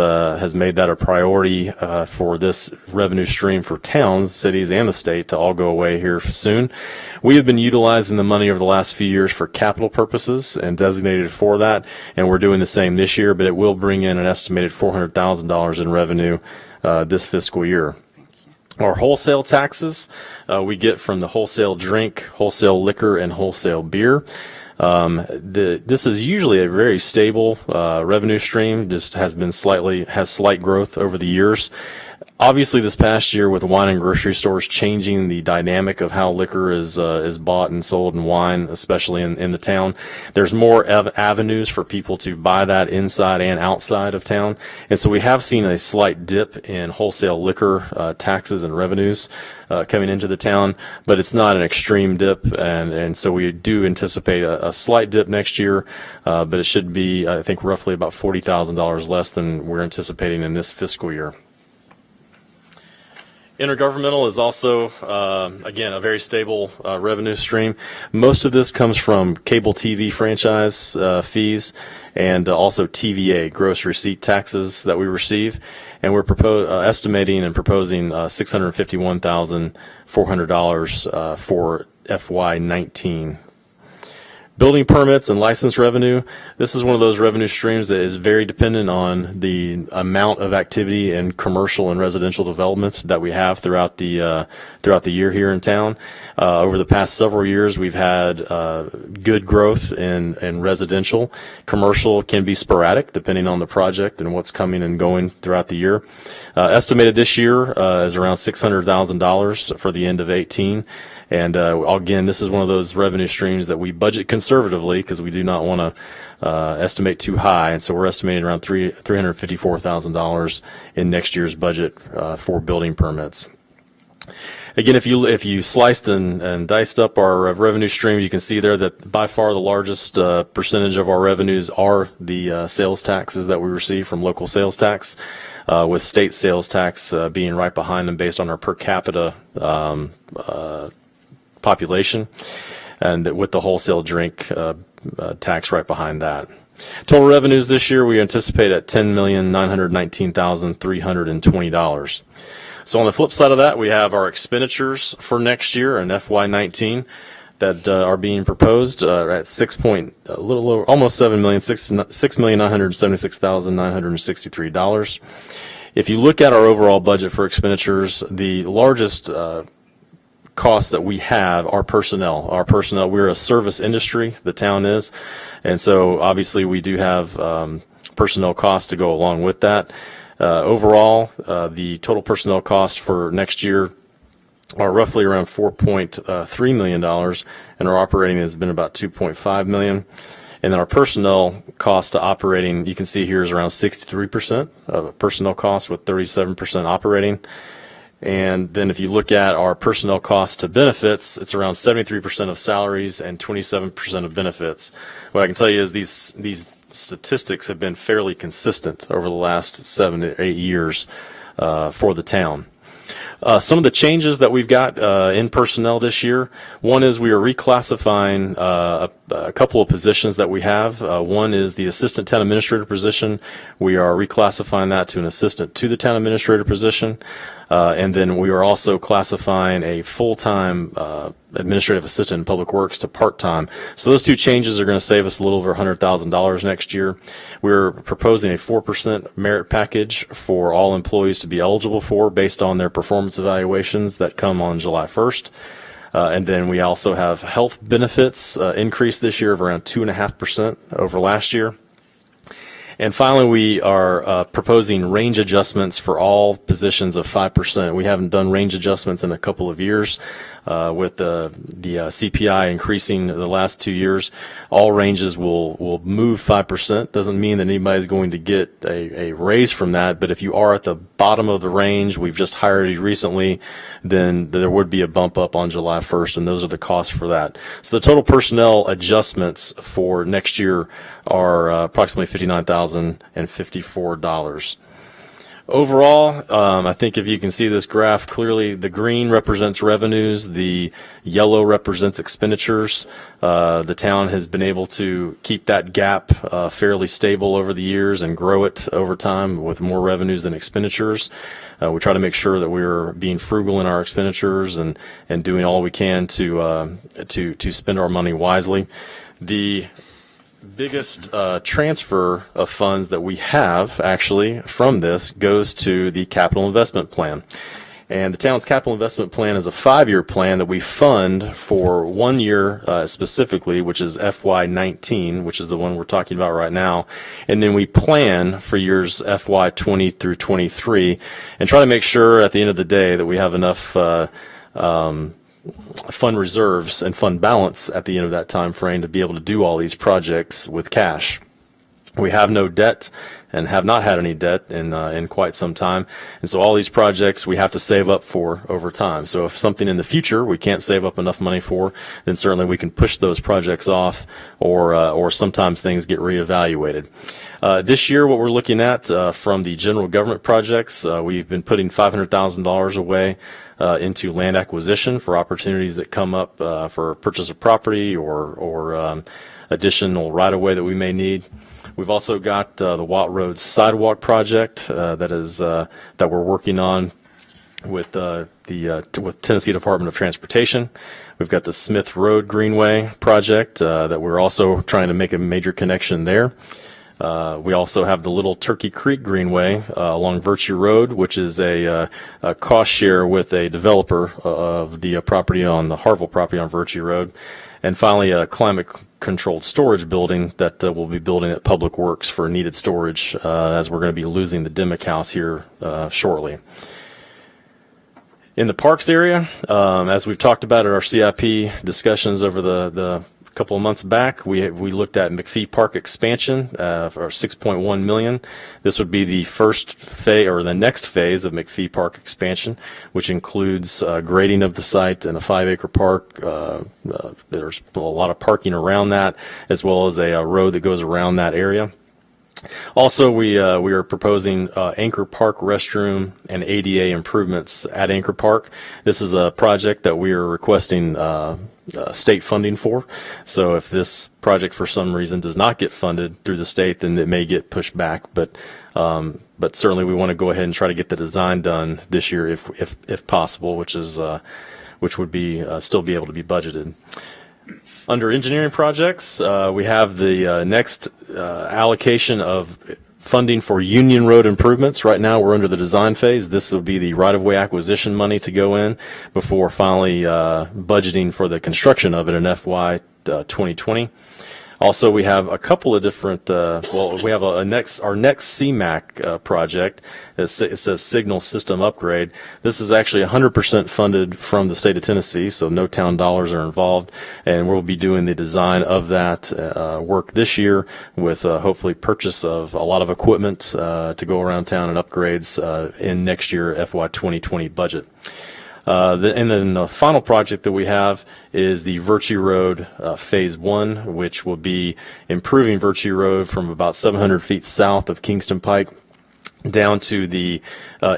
made that a priority for this revenue stream for towns, cities, and the state to all go away here soon. We have been utilizing the money over the last few years for capital purposes and designated for that, and we're doing the same this year, but it will bring in an estimated $400,000 in revenue this fiscal year. Our wholesale taxes we get from the wholesale drink, wholesale liquor, and wholesale beer. This is usually a very stable revenue stream. Just has slight growth over the years. Obviously, this past year with wine and grocery stores changing the dynamic of how liquor is bought and sold in wine, especially in the town, there's more avenues for people to buy that inside and outside of town. And so we have seen a slight dip in wholesale liquor taxes and revenues coming into the town, but it's not an extreme dip. And so we do anticipate a slight dip next year, but it should be, I think, roughly about $40,000 less than we're anticipating in this fiscal year. Intergovernmental is also, again, a very stable revenue stream. Most of this comes from cable TV franchise fees and also TVA, gross receipt taxes that we receive. And we're estimating and proposing $651,400 for FY19. Building permits and license revenue. This is one of those revenue streams that is very dependent on the amount of activity in commercial and residential development that we have throughout the year here in town. Over the past several years, we've had good growth in residential. Commercial can be sporadic depending on the project and what's coming and going throughout the year. Estimated this year is around $600,000 for the end of 18. And again, this is one of those revenue streams that we budget conservatively because we do not want to estimate too high. And so we're estimating around $354,000 in next year's budget for building permits. Again, if you sliced and diced up our revenue stream, you can see there that by far the largest percentage of our revenues are the sales taxes that we receive from local sales tax, with state sales tax being right behind them based on our per capita population, and with the wholesale drink tax right behind that. Total revenues this year we anticipate at $10,919,320. So on the flip side of that, we have our expenditures for next year in FY19 that are being proposed at almost $7 million, $6,976,963. If you look at our overall budget for expenditures, the largest costs that we have are personnel. We're a service industry, the town is, and so obviously we do have personnel costs to go along with that. Overall, the total personnel costs for next year are roughly around $4.3 million, and our operating has been about $2.5 million. And then our personnel cost to operating, you can see here, is around 63% of personnel costs with 37% operating. And then if you look at our personnel costs to benefits, it's around 73% of salaries and 27% of benefits. What I can tell you is these statistics have been fairly consistent over the last 7 to 8 years for the town. Some of the changes that we've got in personnel this year, one is we are reclassifying a couple of positions that we have. One is the assistant town administrator position. We are reclassifying that to an assistant to the town administrator position. And then we are also classifying a full-time administrative assistant in public works to part-time. So those two changes are going to save us a little over $100,000 next year. We're proposing a 4% merit package for all employees to be eligible for based on their performance evaluations that come on July 1st. And then we also have health benefits increase this year of around 2.5% over last year. And finally, we are proposing range adjustments for all positions of 5%. We haven't done range adjustments in a couple of years. With the CPI increasing the last 2 years, all ranges will move 5%. Doesn't mean that anybody's going to get a raise from that, but if you are at the bottom of the range, we've just hired you recently, then there would be a bump up on July 1st, and those are the costs for that. So the total personnel adjustments for next year are approximately $59,054. Overall, I think if you can see this graph clearly, the green represents revenues, the yellow represents expenditures. The town has been able to keep that gap fairly stable over the years and grow it over time with more revenues than expenditures. We try to make sure that we're being frugal in our expenditures and doing all we can to spend our money wisely. The biggest transfer of funds that we have actually from this goes to the capital investment plan. And the town's capital investment plan is a 5-year plan that we fund for 1 year specifically, which is FY19, which is the one we're talking about right now. And then we plan for years FY20 through 23 and try to make sure at the end of the day that we have enough fund reserves and fund balance at the end of that time frame to be able to do all these projects with cash. We have no debt and have not had any debt in quite some time. And so all these projects we have to save up for over time. So if something in the future we can't save up enough money for, then certainly we can push those projects off, or sometimes things get reevaluated. This year, what we're looking at from the general government projects, we've been putting $500,000 away into land acquisition for opportunities that come up for purchase of property or additional right-of-way that we may need. We've also got the Watt Road sidewalk project that we're working on with with Tennessee Department of Transportation. We've got the Smith Road Greenway project that we're also trying to make a major connection there. We also have the Little Turkey Creek Greenway along Virtue Road, which is a cost share with a developer of the property on the Harville property on Virtue Road. And finally, a climate-controlled storage building that we'll be building at Public Works for needed storage as we're going to be losing the Dimick House here shortly. In the parks area, as we've talked about at our CIP discussions over the couple of months back, we looked at McPhee Park expansion for $6.1 million. This would be the first phase or the next phase of McPhee Park expansion, which includes grading of the site and a 5-acre park. There's a lot of parking around that, as well as a road that goes around that area. Also, we are proposing Anchor Park restroom and ADA improvements at Anchor Park. This is a project that we are requesting state funding for. So if this project for some reason does not get funded through the state, then it may get pushed back. But certainly we want to go ahead and try to get the design done this year if possible, which would be still be able to be budgeted. Under engineering projects, we have the next allocation of funding for Union Road improvements. Right now, we're under the design phase. This will be the right-of-way acquisition money to go in before finally budgeting for the construction of it in FY 2020. Also, we have a couple of different, we have our next CMAQ project. It says Signal System Upgrade. This is actually 100% funded from the state of Tennessee, so no town dollars are involved. And we'll be doing the design of that work this year with hopefully purchase of a lot of equipment to go around town and upgrades in next year FY 2020 budget. And then the final project that we have is the Virtue Road Phase 1, which will be improving Virtue Road from about 700 feet south of Kingston Pike down to the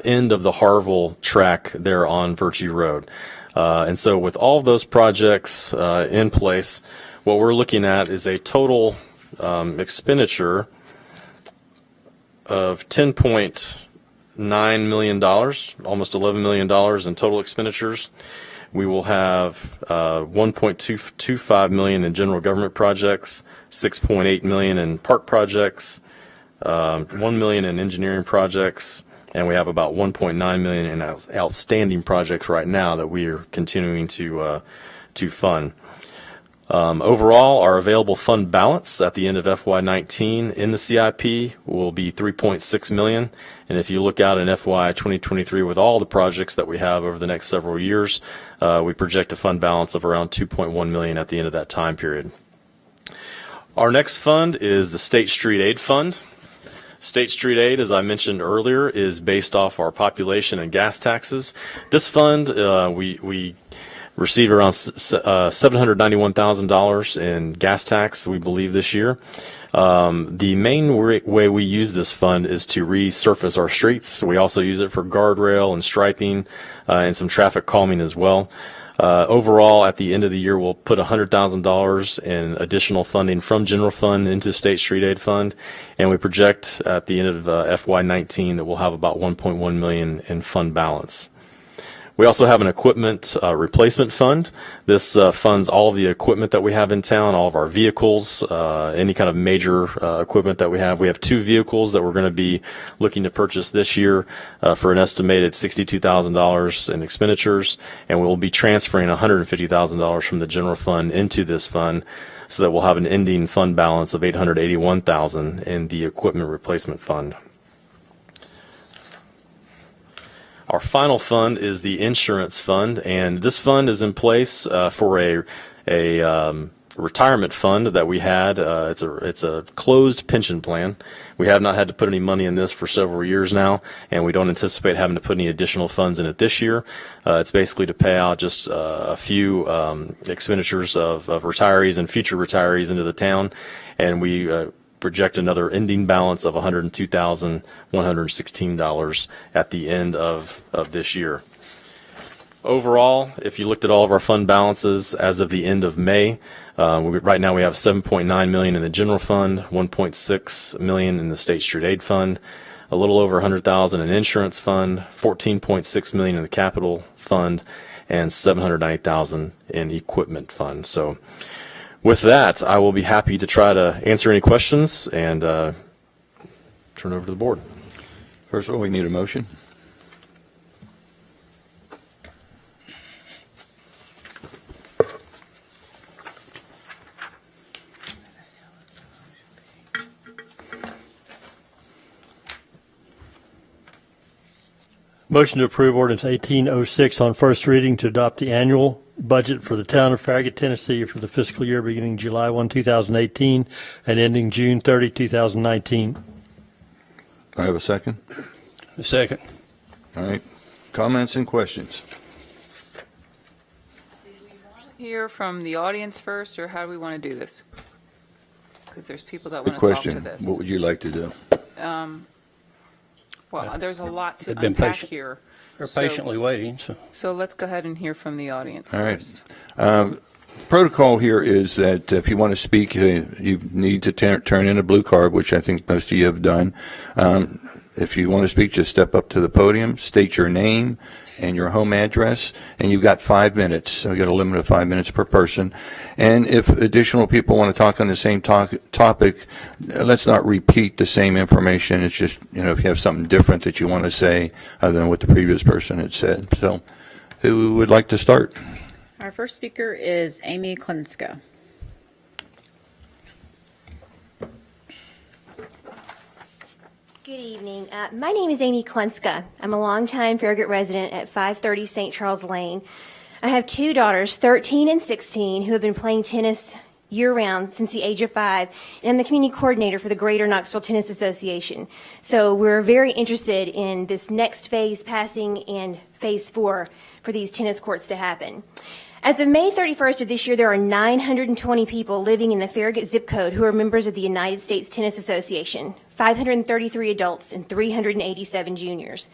end of the Harville track there on Virtue Road. And so with all of those projects in place, what we're looking at is a total expenditure of $10.9 million, almost $11 million in total expenditures. We will have $1.225 million in general government projects, $6.8 million in park projects, $1 million in engineering projects, and we have about $1.9 million in outstanding projects right now that we are continuing to fund. Overall, our available fund balance at the end of FY19 in the CIP will be $3.6 million. And if you look out in FY 2023 with all the projects that we have over the next several years, we project a fund balance of around $2.1 million at the end of that time period. Our next fund is the State Street Aid Fund. State Street Aid, as I mentioned earlier, is based off our population and gas taxes. This fund, we received around $791,000 in gas tax, we believe, this year. The main way we use this fund is to resurface our streets. We also use it for guardrail and striping and some traffic calming as well. Overall, at the end of the year, we'll put $100,000 in additional funding from general fund into state street aid fund, and we project at the end of FY19 that we'll have about $1.1 million in fund balance. We also have an equipment replacement fund. This funds all of the equipment that we have in town, all of our vehicles, any kind of major equipment that we have. We have 2 vehicles that we're going to be looking to purchase this year for an estimated $62,000 in expenditures, and we'll be transferring $150,000 from the general fund into this fund so that we'll have an ending fund balance of $881,000 in the equipment replacement fund. Our final fund is the insurance fund, and this fund is in place for a retirement fund that we had. It's a closed pension plan. We have not had to put any money in this for several years now, and we don't anticipate having to put any additional funds in it this year. It's basically to pay out just a few expenditures of retirees and future retirees into the town, and we project another ending balance of $102,116 at the end of this year. Overall, if you looked at all of our fund balances as of the end of May, right now we have $7.9 million in the general fund, $1.6 million in the state street aid fund, a little over $100,000 in insurance fund, $14.6 million in the capital fund, and $790,000 in equipment fund. So with that, I will be happy to try to answer any questions and turn over to the board. First of all, we need a motion. Motion to approve ordinance 1806 on first reading to adopt the annual budget for the town of Farragut, Tennessee for the fiscal year beginning July 1, 2018 and ending June 30, 2019. I have a second. A second. All right. Comments and questions? Hear from the audience first, or how do we want to do this? Because there's people that Good want to talk to question. this. What would you like to do? Well, there's a lot to They've been unpack patient. here. They're So- patiently waiting, so. So let's go ahead and hear from the audience All right. first. Protocol here is that if you want to speak, you need to turn in a blue card, which I think most of you have done. If you want to speak, just step up to the podium, state your name and your home address, and you've got 5 minutes. So we've got a limit of 5 minutes per person. And if additional people want to talk on the same topic, let's not repeat the same information. It's just, if you have something different that you want to say other than what the previous person had said. So who would like to start? Our first speaker is Amy Klinska. Good evening. My name is Amy Klinska. I'm a longtime Farragut resident at 530 St. Charles Lane. I have 2 daughters, 13 and 16, who have been playing tennis year-round since the age of 5, and I'm the community coordinator for the Greater Knoxville Tennis Association. So we're very interested in this next phase passing and phase 4 for these tennis courts to happen. As of May 31st of this year, there are 920 people living in the Farragut zip code who are members of the United States Tennis Association, 533 adults and 387 juniors.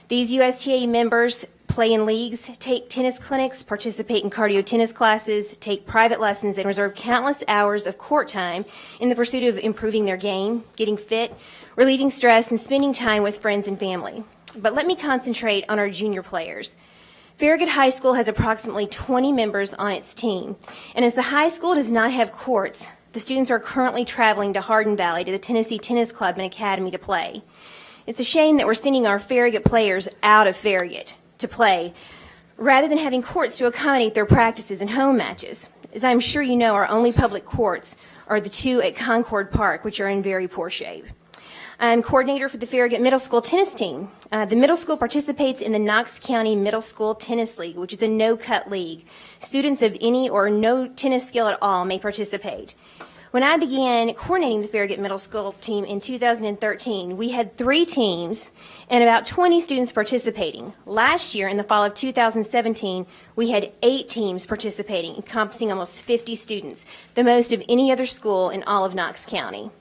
These USTA members play in leagues, take tennis clinics, participate in cardio tennis classes, take private lessons, and reserve countless hours of court time in the pursuit of improving their game, getting fit, relieving stress, and spending time with friends and family. But let me concentrate on our junior players. Farragut High School has approximately 20 members on its team, and as the high school does not have courts, the students are currently traveling to Hardin Valley to the Tennessee Tennis Club and Academy to play. It's a shame that we're sending our Farragut players out of Farragut to play rather than having courts to accommodate their practices and home matches. As I'm sure you know, our only public courts are the 2 at Concord Park, which are in very poor shape. I'm coordinator for the Farragut Middle School tennis team. The middle school participates in the Knox County Middle School Tennis League, which is a no-cut league. Students of any or no tennis skill at all may participate. When I began coordinating the Farragut Middle School team in 2013, we had 3 teams and about 20 students participating. Last year, in the fall of 2017, we had 8 teams participating, encompassing almost 50 students, the most of any other school in all of Knox County.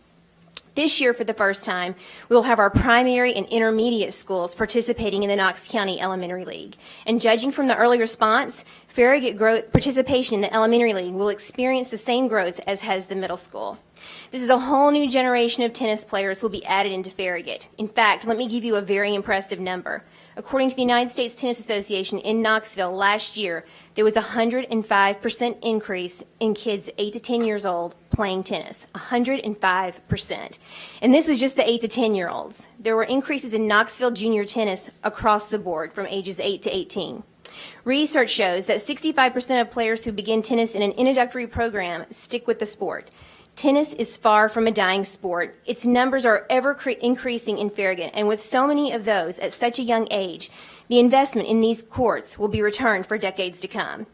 This year, for the first time, we will have our primary and intermediate schools participating in the Knox County Elementary League. And judging from the early response, Farragut participation in the Elementary League will experience the same growth as has the middle school. This is a whole new generation of tennis players who will be added into Farragut. In fact, let me give you a very impressive number. According to the United States Tennis Association in Knoxville last year, there was a 105% increase in kids 8 to 10 years old playing tennis. 105%. And this was just the 8 to 10-year-olds. There were increases in Knoxville junior tennis across the board from ages 8 to 18. Research shows that 65% of players who begin tennis in an introductory program stick with the sport. Tennis is far from a dying sport. Its numbers are ever increasing in Farragut, and with so many of those at such a young age, the investment in these courts will be returned for decades to come.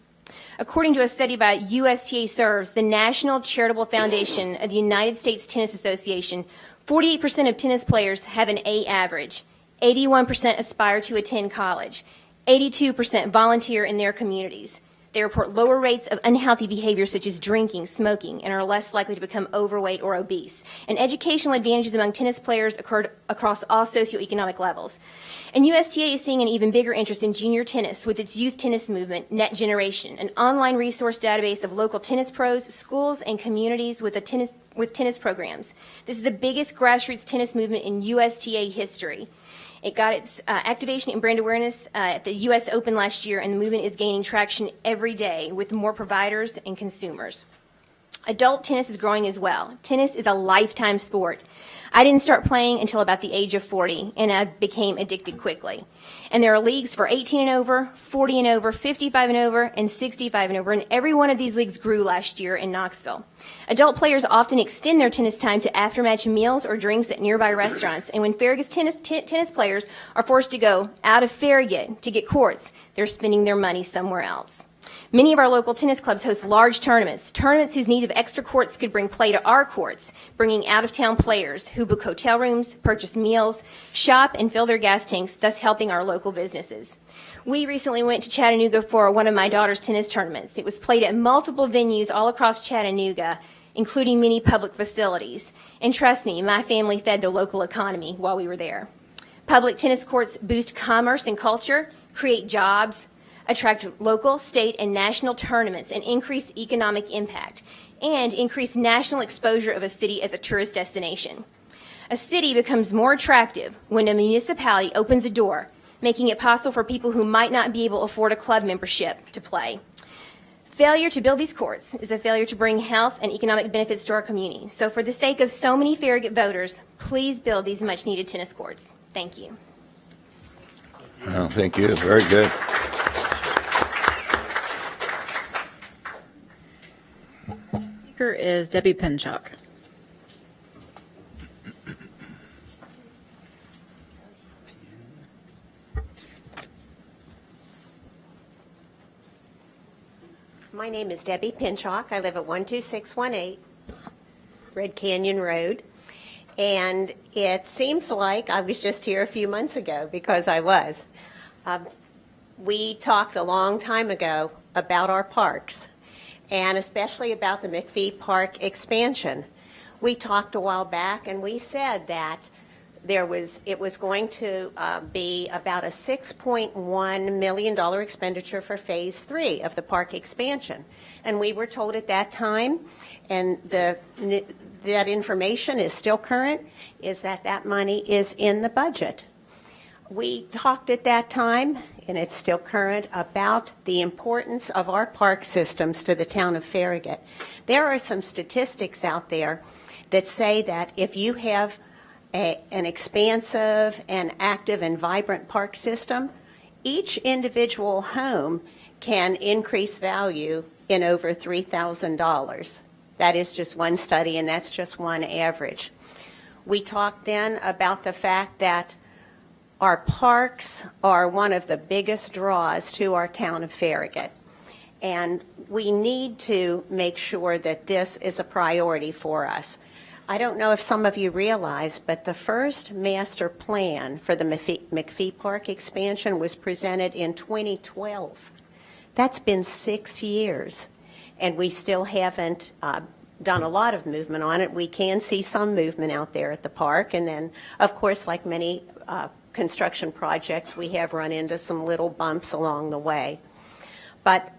According to a study by USTA Serves, the National Charitable Foundation of the United States Tennis Association, 48% of tennis players have an A average, 81% aspire to attend college, 82% volunteer in their communities. They report lower rates of unhealthy behavior such as drinking, smoking, and are less likely to become overweight or obese. And educational advantages among tennis players occurred across all socioeconomic levels. And USTA is seeing an even bigger interest in junior tennis with its youth tennis movement, Net Generation, an online resource database of local tennis pros, schools, and communities with tennis programs. This is the biggest grassroots tennis movement in USTA history. It got its activation and brand awareness at the U.S. Open last year, and the movement is gaining traction every day with more providers and consumers. Adult tennis is growing as well. Tennis is a lifetime sport. I didn't start playing until about the age of 40, and I became addicted quickly. And there are leagues for 18 and over, 40 and over, 55 and over, and 65 and over, and every one of these leagues grew last year in Knoxville. Adult players often extend their tennis time to after-match meals or drinks at nearby restaurants, and when Farragut's tennis players are forced to go out of Farragut to get courts, they're spending their money somewhere else. Many of our local tennis clubs host large tournaments whose need of extra courts could bring play to our courts, bringing out-of-town players who book hotel rooms, purchase meals, shop, and fill their gas tanks, thus helping our local businesses. We recently went to Chattanooga for one of my daughter's tennis tournaments. It was played at multiple venues all across Chattanooga, including many public facilities. And trust me, my family fed the local economy while we were there. Public tennis courts boost commerce and culture, create jobs, attract local, state, and national tournaments, and increase economic impact, and increase national exposure of a city as a tourist destination. A city becomes more attractive when a municipality opens a door, making it possible for people who might not be able to afford a club membership to play. Failure to build these courts is a failure to bring health and economic benefits to our community. So for the sake of so many Farragut voters, please build these much-needed tennis courts. Thank you. Well, thank you. Very good. Speaker is Debbie Pinchuk. My name is Debbie Pinchuk. I live at 12618 Red Canyon Road. And it seems like I was just here a few months ago, because I was. We talked a long time ago about our parks, and especially about the McPhee Park expansion. We talked a while back, and we said that it was going to be about a $6.1 million expenditure for Phase 3 of the park expansion. And we were told at that time, and that information is still current, is that money is in the budget. We talked at that time, and it's still current, about the importance of our park systems to the town of Farragut. There are some statistics out there that say that if you have an expansive and active and vibrant park system, each individual home can increase value in over $3,000. That is just one study, and that's just one average. We talked then about the fact that our parks are one of the biggest draws to our town of Farragut. And we need to make sure that this is a priority for us. I don't know if some of you realize, but the first master plan for the McPhee Park expansion was presented in 2012. That's been 6 years, and we still haven't done a lot of movement on it. We can see some movement out there at the park, and then, of course, like many construction projects, we have run into some little bumps along the way. But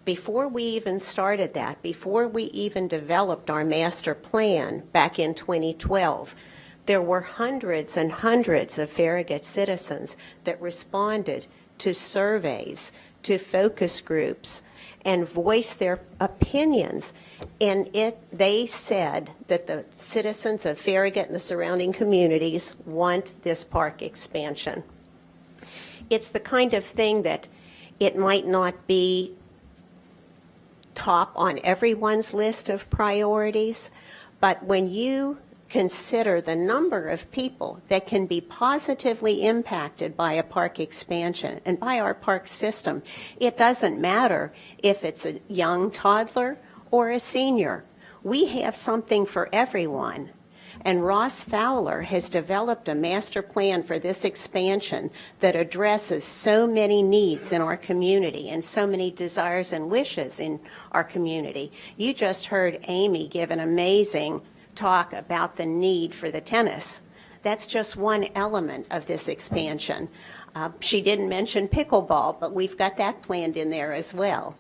before we even started that, before we even developed our master plan back in 2012, there were hundreds and hundreds of Farragut citizens that responded to surveys, to focus groups, and voiced their opinions. And they said that the citizens of Farragut and the surrounding communities want this park expansion. It's the kind of thing that it might not be top on everyone's list of priorities, but when you consider the number of people that can be positively impacted by a park expansion and by our park system, it doesn't matter if it's a young toddler or a senior. We have something for everyone. And Ross Fowler has developed a master plan for this expansion that addresses so many needs in our community and so many desires and wishes in our community. You just heard Amy give an amazing talk about the need for the tennis. That's just one element of this expansion. She didn't mention pickleball, but we've got that planned in there as well.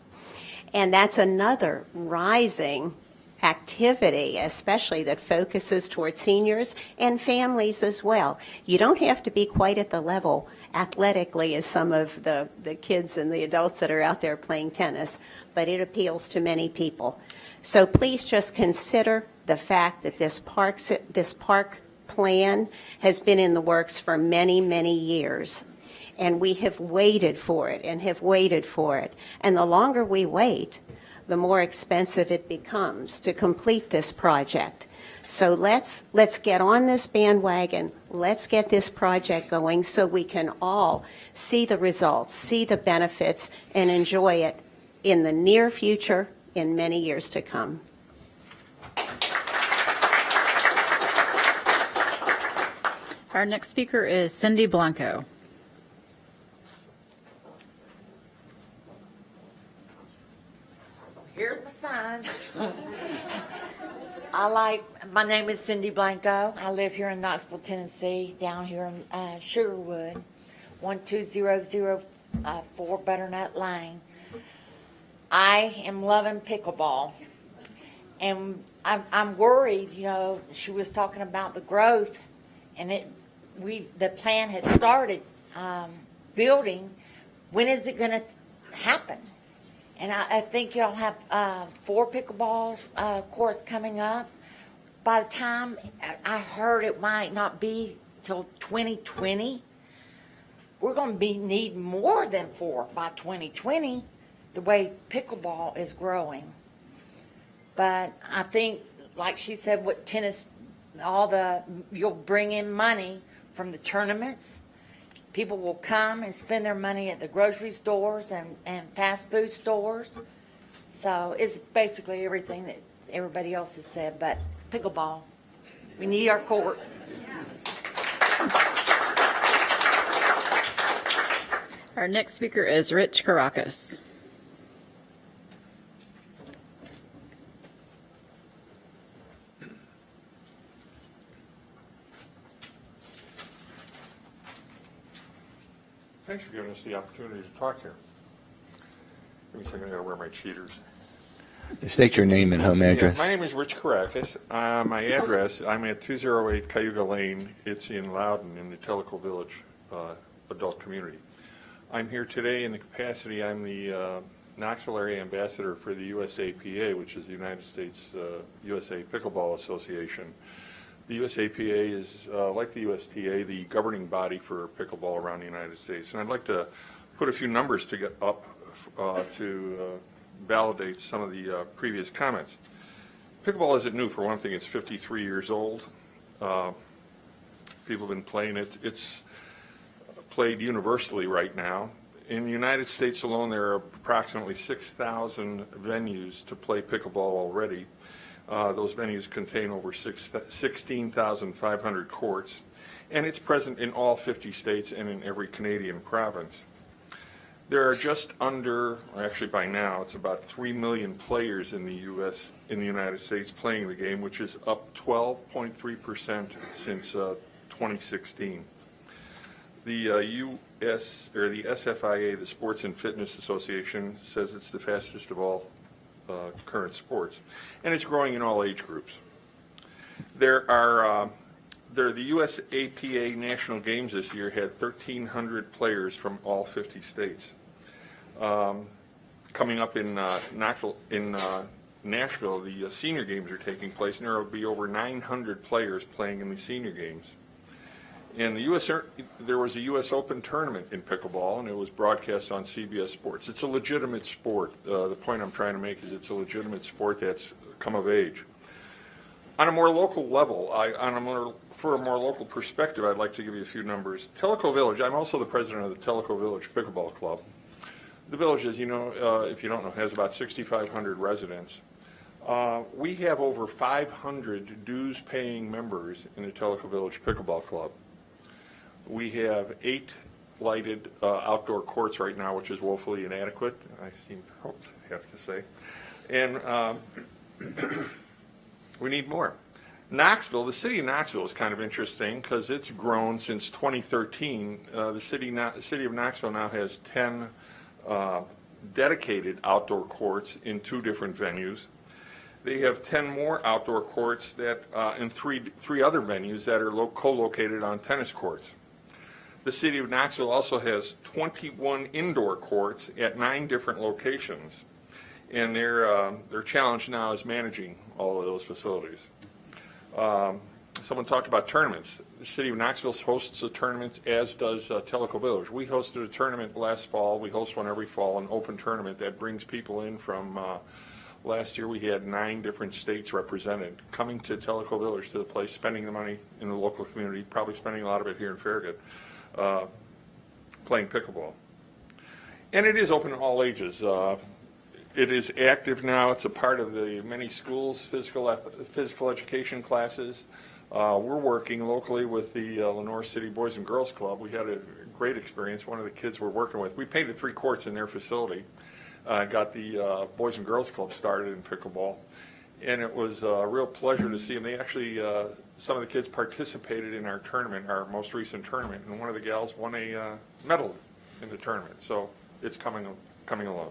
And that's another rising activity, especially that focuses towards seniors and families as well. You don't have to be quite at the level athletically as some of the kids and the adults that are out there playing tennis, but it appeals to many people. So please just consider the fact that this park plan has been in the works for many, many years. And we have waited for it and have waited for it. And the longer we wait, the more expensive it becomes to complete this project. So let's get on this bandwagon. Let's get this project going so we can all see the results, see the benefits, and enjoy it in the near future, in many years to come. Our next speaker is Cindy Blanco. Here's my sign. My name is Cindy Blanco. I live here in Knoxville, Tennessee, down here in Sugarwood, 12004 Butternut Lane. I am loving pickleball. And I'm worried, she was talking about the growth, and the plan had started building. When is it going to happen? And I think you'll have 4 pickleball courts coming up. By the time I heard it might not be till 2020, we're going to need more than 4 by 2020, the way pickleball is growing. But I think, like she said, what tennis, you'll bring in money from the tournaments. People will come and spend their money at the grocery stores and fast food stores. So it's basically everything that everybody else has said, but pickleball. We need our courts. Our next speaker is Rich Caracas. Thanks for giving us the opportunity to talk here. Give me a second, I gotta wear my cheaters. State your name and home address. My name is Rich Caracas. My address, I'm at 208 Cayuga Lane. It's in Loudon in the Tellico Village adult community. I'm here today in the capacity, I'm the Knoxville area ambassador for the USAPA, which is the United States USA Pickleball Association. The USAPA is, like the USTA, the governing body for pickleball around the United States. And I'd like to put a few numbers to get up to validate some of the previous comments. Pickleball isn't new. For one thing, it's 53 years old. People have been playing it. It's played universally right now. In the United States alone, there are approximately 6,000 venues to play pickleball already. Those venues contain over 16,500 courts, and it's present in all 50 states and in every Canadian province. There are just under, or actually by now, it's about 3 million players in the United States playing the game, which is up 12.3% since 2016. The the SFIA, the Sports and Fitness Association, says it's the fastest of all current sports, and it's growing in all age groups. The U.S. APA National Games this year had 1,300 players from all 50 states. Coming up in Nashville, the Senior Games are taking place, and there will be over 900 players playing in the Senior Games. And there was a U.S. Open tournament in pickleball, and it was broadcast on CBS Sports. It's a legitimate sport. The point I'm trying to make is it's a legitimate sport that's come of age. On a more local level, for a more local perspective, I'd like to give you a few numbers. Tellico Village, I'm also the president of the Tellico Village Pickleball Club. The village, as you know, if you don't know, has about 6,500 residents. We have over 500 dues-paying members in the Tellico Village Pickleball Club. We have 8 lighted outdoor courts right now, which is woefully inadequate, I have to say. And we need more. Knoxville, the city of Knoxville is kind of interesting because it's grown since 2013. The city of Knoxville now has 10 dedicated outdoor courts in 2 different venues. They have 10 more outdoor courts that in three other venues that are co-located on tennis courts. The city of Knoxville also has 21 indoor courts at 9 different locations, and their challenge now is managing all of those facilities. Someone talked about tournaments. The city of Knoxville hosts a tournament, as does Tellico Village. We hosted a tournament last fall. We host one every fall, an open tournament that brings people in from last year. We had 9 different states represented coming to Tellico Village to the place, spending the money in the local community, probably spending a lot of it here in Farragut, playing pickleball. And it is open to all ages. It is active now. It's a part of the many schools' physical education classes. We're working locally with the Lenore City Boys and Girls Club. We had a great experience. One of the kids we're working with, we painted 3 courts in their facility. Got the Boys and Girls Club started in pickleball, and it was a real pleasure to see them. They actually, some of the kids participated in our tournament, our most recent tournament, and one of the gals won a medal in the tournament. So it's coming along.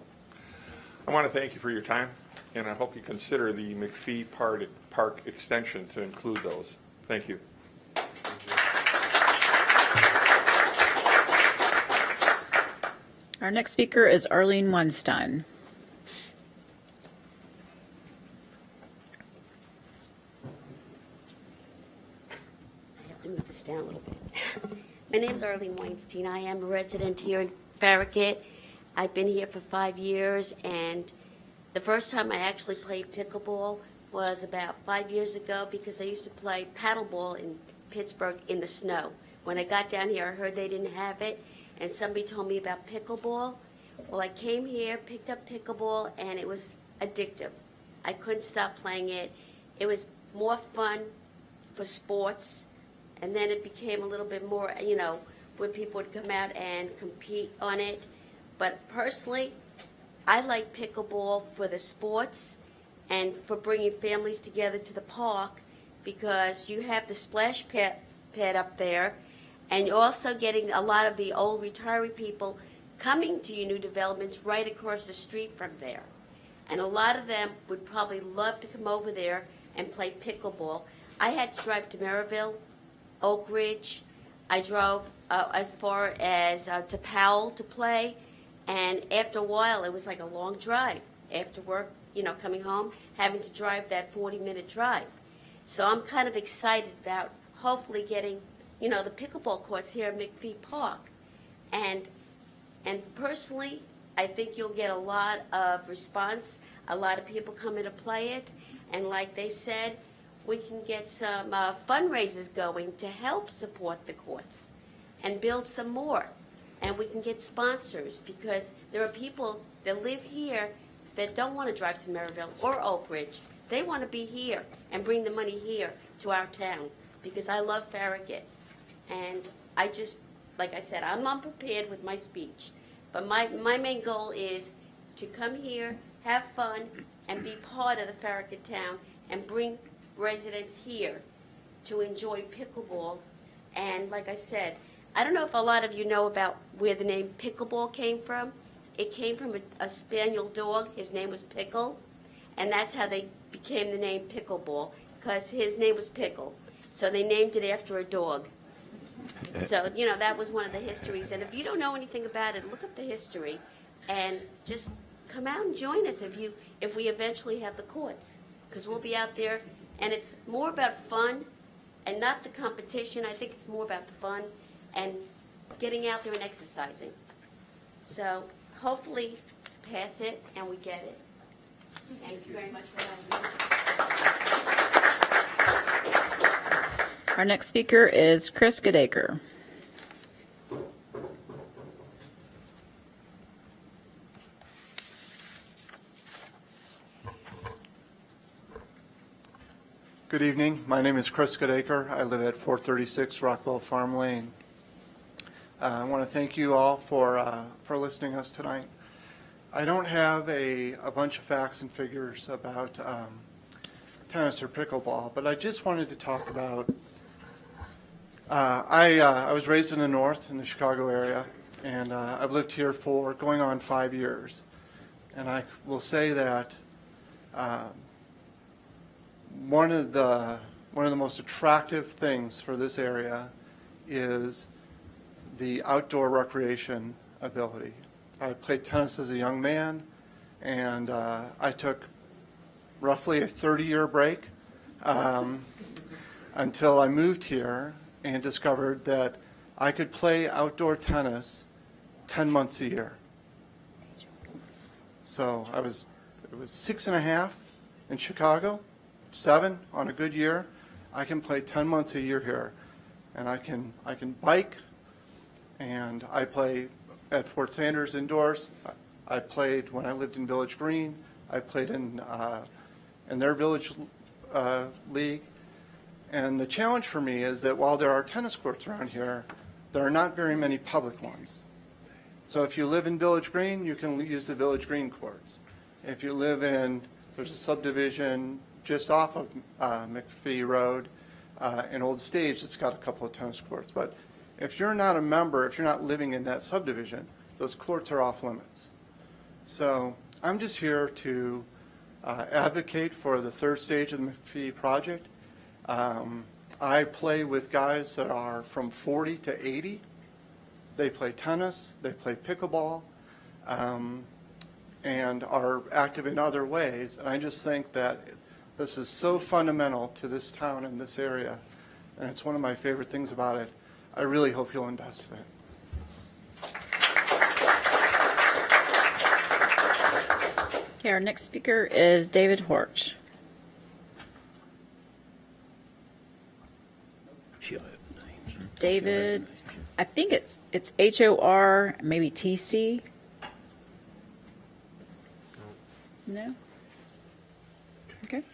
I want to thank you for your time, and I hope you consider the McPhee Park extension to include those. Thank you. Our next speaker is Arlene Weinstein. I have to move this down a little bit. My name is Arlene Weinstein. I am a resident here in Farragut. I've been here for 5 years, and the first time I actually played pickleball was about 5 years ago because I used to play paddleball in Pittsburgh in the snow. When I got down here, I heard they didn't have it, and somebody told me about pickleball. Well, I came here, picked up pickleball, and it was addictive. I couldn't stop playing it. It was more fun for sports, and then it became a little bit more, where people would come out and compete on it. But personally, I like pickleball for the sports and for bringing families together to the park because you have the splash pad up there, and you're also getting a lot of the old retiree people coming to your new developments right across the street from there. And a lot of them would probably love to come over there and play pickleball. I had to drive to Maryville, Oak Ridge. I drove as far as to Powell to play. And after a while, it was like a long drive. After work, coming home, having to drive that 40-minute drive. So I'm kind of excited about hopefully getting, the pickleball courts here at McPhee Park. And personally, I think you'll get a lot of response. A lot of people coming to play it. And like they said, we can get some fundraisers going to help support the courts and build some more. and we can get sponsors, because there are people that live here that don't want to drive to Maryville or Oak Ridge. They want to be here and bring the money here to our town, because I love Farragut. And I just, like I said, I'm unprepared with my speech, but my main goal is to come here, have fun, and be part of the Farragut town, and bring residents here to enjoy pickleball. And like I said, I don't know if a lot of you know about where the name pickleball came from. It came from a spaniel dog. His name was Pickle, and that's how they became the name pickleball, because his name was Pickle. So they named it after a dog. So, you know, that was one of the histories. And if you don't know anything about it, look up the history and just come out and join us if we eventually have the courts, because we'll be out there. And it's more about fun and not the competition. I think it's more about the fun and getting out there and exercising. So hopefully pass it and we get it. Thank you very much for having me. Our next speaker is Chris Goodacre. Good evening. My name is Chris Goodacre. I live at 436 Rockwell Farm Lane. I want to thank you all for listening to us tonight. I don't have a bunch of facts and figures about tennis or pickleball, but I just wanted to talk about. I was raised in the north, in the Chicago area, and I've lived here for going on 5 years. And I will say that one of the most attractive things for this area is the outdoor recreation ability. I played tennis as a young man, and I took roughly a 30-year break until I moved here and discovered that I could play outdoor tennis 10 months a year. So it was 6.5 in Chicago, 7 on a good year. I can play 10 months a year here, and I can bike, and I play at Fort Sanders indoors. I played when I lived in Village Green. I played in their village league. And the challenge for me is that while there are tennis courts around here, there are not very many public ones. So if you live in Village Green, you can use the Village Green courts. If you live there's a subdivision just off of McPhee Road, in Old Stage that's got a couple of tennis courts. But if you're not a member, if you're not living in that subdivision, those courts are off limits. So I'm just here to advocate for the third stage of the McPhee project. I play with guys that are from 40 to 80. They play tennis, they play pickleball, and are active in other ways. And I just think that this is so fundamental to this town and this area, and it's one of my favorite things about it. I really hope you'll invest in it. Okay, our next speaker is David Horch. David, I think it's H-O-R, maybe T-C. No? Okay.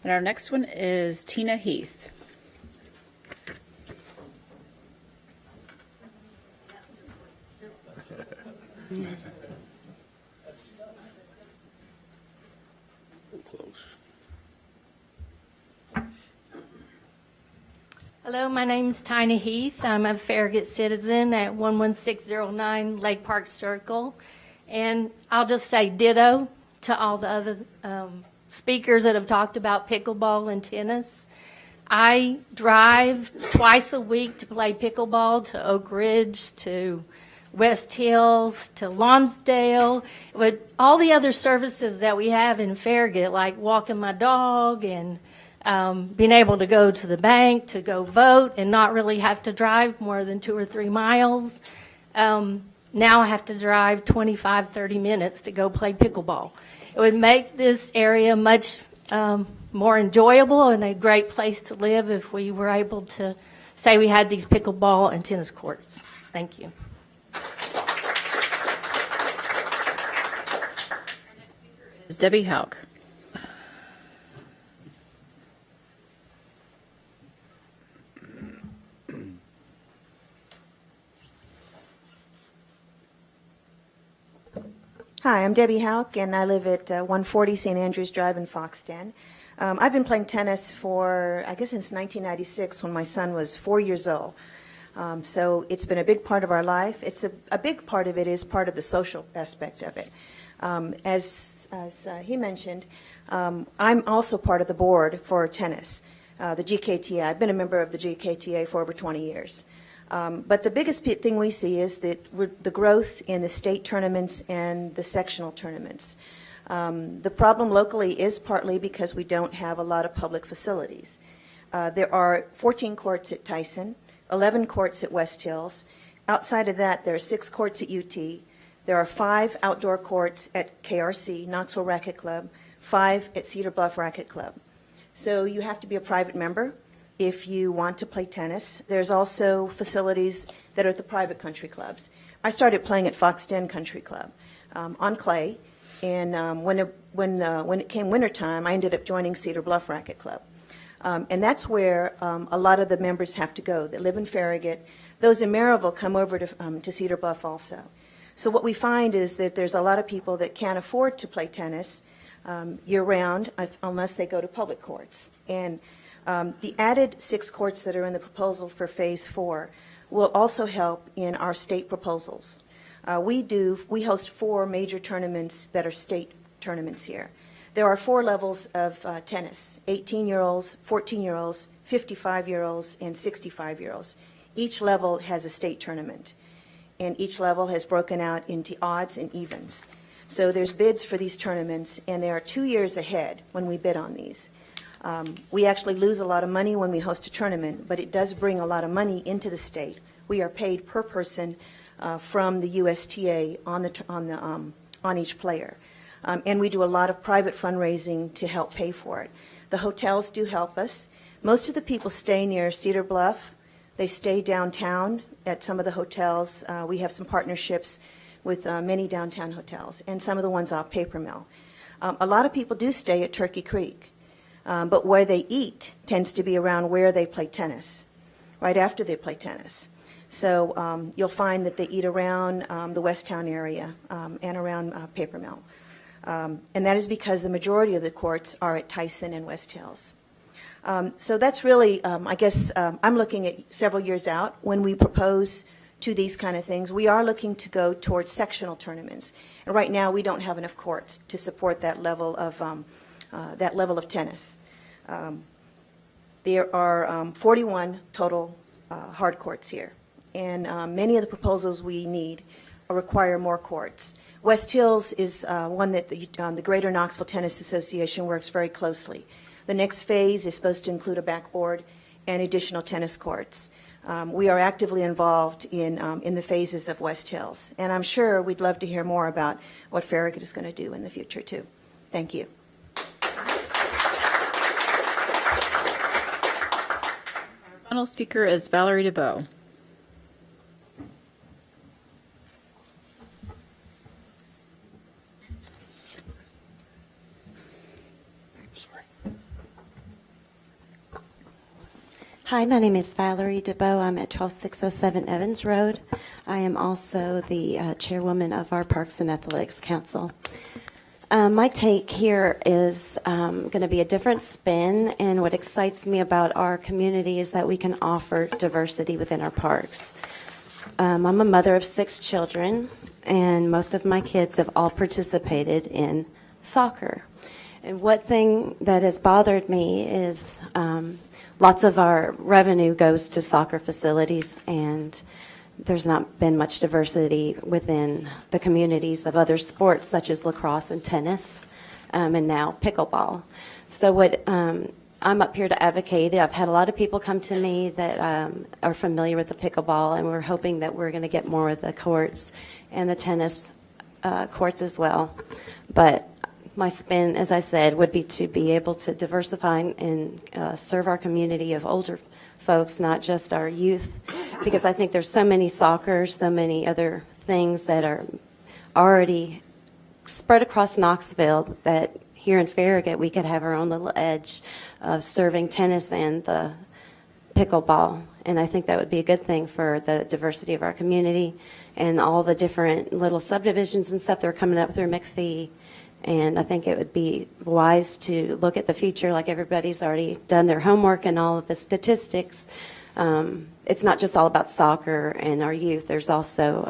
And our next one is Tina Heath. Hello, my name's Tina Heath. I'm a Farragut citizen at 11609 Lake Park Circle. And I'll just say ditto to all the other speakers that have talked about pickleball and tennis. I drive twice a week to play pickleball to Oak Ridge, to West Hills, to Lonsdale, with all the other services that we have in Farragut, like walking my dog and being able to go to the bank to go vote and not really have to drive more than 2 or 3 miles. Now I have to drive 25, 30 minutes to go play pickleball. It would make this area much more enjoyable and a great place to live if we were able to say we had these pickleball and tennis courts. Thank you. Is Debbie Hauk. Hi, I'm Debbie Hauk, and I live at 140 St. Andrews Drive in Foxton. I've been playing tennis for, I guess, since 1996 when my son was 4 years old. So it's been a big part of our life. It's a big part of it is part of the social aspect of it. As he mentioned, I'm also part of the board for tennis, the GKTA. I've been a member of the GKTA for over 20 years. But the biggest thing we see is that the growth in the state tournaments and the sectional tournaments. The problem locally is partly because we don't have a lot of public facilities. There are 14 courts at Tyson, 11 courts at West Hills. Outside of that, there are 6 courts at UT. There are 5 outdoor courts at KRC, Knoxville Racquet Club, 5 at Cedar Bluff Racquet Club. So you have to be a private member if you want to play tennis. There's also facilities that are at the private country clubs. I started playing at Foxton Country Club on clay, and when it came wintertime, I ended up joining Cedar Bluff Racquet Club. And that's where a lot of the members have to go that live in Farragut. Those in Maryville come over to Cedar Bluff also. So what we find is that there's a lot of people that can't afford to play tennis year-round unless they go to public courts. And the added 6 courts that are in the proposal for Phase 4 will also help in our state proposals. We host 4 major tournaments that are state tournaments here. There are 4 levels of tennis, 18-year-olds, 14-year-olds, 55-year-olds, and 65-year-olds. Each level has a state tournament, and each level has broken out into odds and evens. So there's bids for these tournaments, and they are 2 years ahead when we bid on these. We actually lose a lot of money when we host a tournament, but it does bring a lot of money into the state. We are paid per person from the USTA on each player. And we do a lot of private fundraising to help pay for it. The hotels do help us. Most of the people stay near Cedar Bluff. They stay downtown at some of the hotels. We have some partnerships with many downtown hotels, and some of the ones off Paper Mill. A lot of people do stay at Turkey Creek. But where they eat tends to be around where they play tennis, right after they play tennis. So you'll find that they eat around the Westtown area and around Paper Mill. And that is because the majority of the courts are at Tyson and West Hills. So that's really, I guess, I'm looking at several years out when we propose to these kind of things. We are looking to go towards sectional tournaments. And right now, we don't have enough courts to support that level of tennis. There are 41 total hard courts here, and many of the proposals we need require more courts. West Hills is one that the Greater Knoxville Tennis Association works very closely. The next phase is supposed to include a backboard and additional tennis courts. We are actively involved in the phases of West Hills, and I'm sure we'd love to hear more about what Farragut is going to do in the future, too. Thank you. Final speaker is Valerie DeBow. Hi, my name is Valerie DeBow. I'm at 12607 Evans Road. I am also the chairwoman of our Parks and Athletics Council. My take here is going to be a different spin, and what excites me about our community is that we can offer diversity within our parks. I'm a mother of 6 children, and most of my kids have all participated in soccer. And one thing that has bothered me is lots of our revenue goes to soccer facilities, and there's not been much diversity within the communities of other sports such as lacrosse and tennis, and now pickleball. So what I'm up here to advocate, I've had a lot of people come to me that are familiar with the pickleball, and we're hoping that we're going to get more of the courts and the tennis courts as well. But my spin, as I said, would be to be able to diversify and serve our community of older folks, not just our youth because I think there's so many soccer, so many other things that are already spread across Knoxville that here in Farragut we could have our own little edge of serving tennis and the pickleball. And I think that would be a good thing for the diversity of our community and all the different little subdivisions and stuff that are coming up through McPhee. And I think it would be wise to look at the future, like everybody's already done their homework and all of the statistics. It's not just all about soccer and our youth. There's also,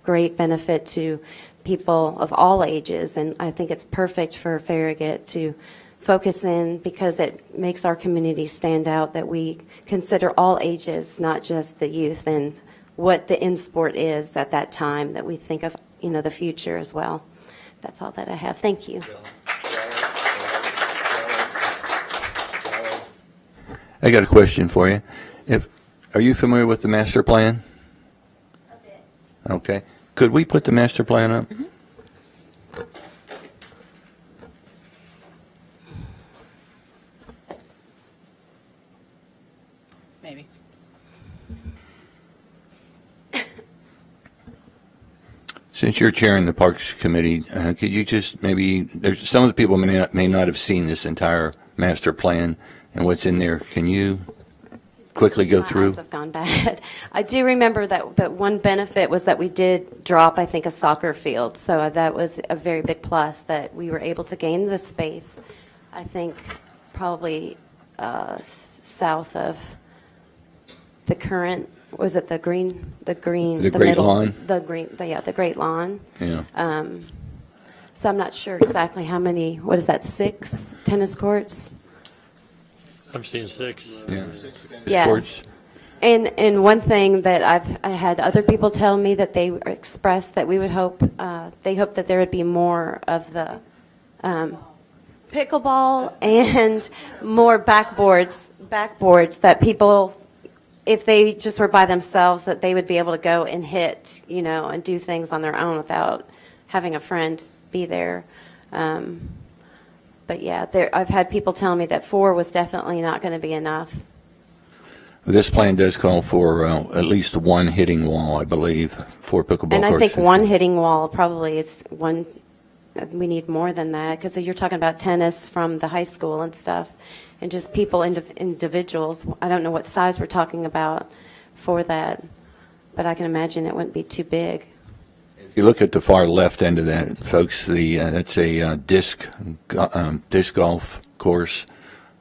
great benefit to people of all ages. And I think it's perfect for Farragut to focus in, because it makes our community stand out, that we consider all ages, not just the youth, and what the in sport is at that time, that we think of, the future as well. That's all that I have. Thank you. I got a question for you. Are you familiar with the master plan? A bit. Okay. Could we put the master plan up? Maybe. Since you're chairing the Parks Committee, could you just there's some of the people may not have seen this entire master plan and what's in there. Can you quickly go through? My eyes have gone bad. I do remember that one benefit was that we did drop, I think, a soccer field. So that was a very big plus, that we were able to gain the space, I think, probably south of the current, was it the Great middle, Lawn? the Great Lawn. Yeah. So I'm not sure exactly how many, what is that, 6 tennis courts? I'm seeing 6. Yeah. Yes. Courts. And one thing that I had other people tell me that they expressed that we would hope, they hope that there would be more of the pickleball and more backboards that people, if they just were by themselves, that they would be able to go and hit, and do things on their own without having a friend be there. But yeah, I've had people tell me that 4 was definitely not going to be enough. This plan does call for at least one hitting wall, I believe, for pickleball courts. And I think one hitting wall probably is one. We need more than that, because you're talking about tennis from the high school and stuff, and just people, individuals. I don't know what size we're talking about for that, but I can imagine it wouldn't be too big. If you look at the far left end of that, folks, that's a disc golf course,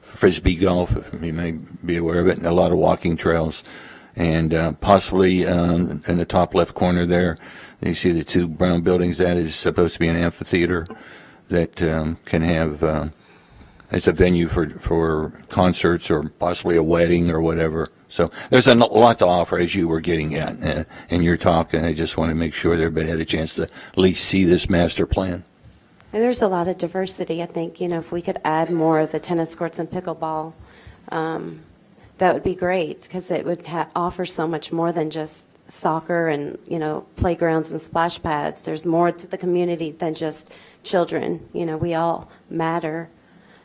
frisbee golf. You may be aware of it, and a lot of walking trails, and possibly in the top left corner there, you see the 2 brown buildings. That is supposed to be an amphitheater that can have. It's a venue for concerts or possibly a wedding or whatever. So there's a lot to offer, as you were getting at in your talk, and I just want to make sure everybody had a chance to at least see this master plan. And there's a lot of diversity. I think, if we could add more of the tennis courts and pickleball, that would be great, because it would offer so much more than just soccer and, playgrounds and splash pads. There's more to the community than just children. We all matter.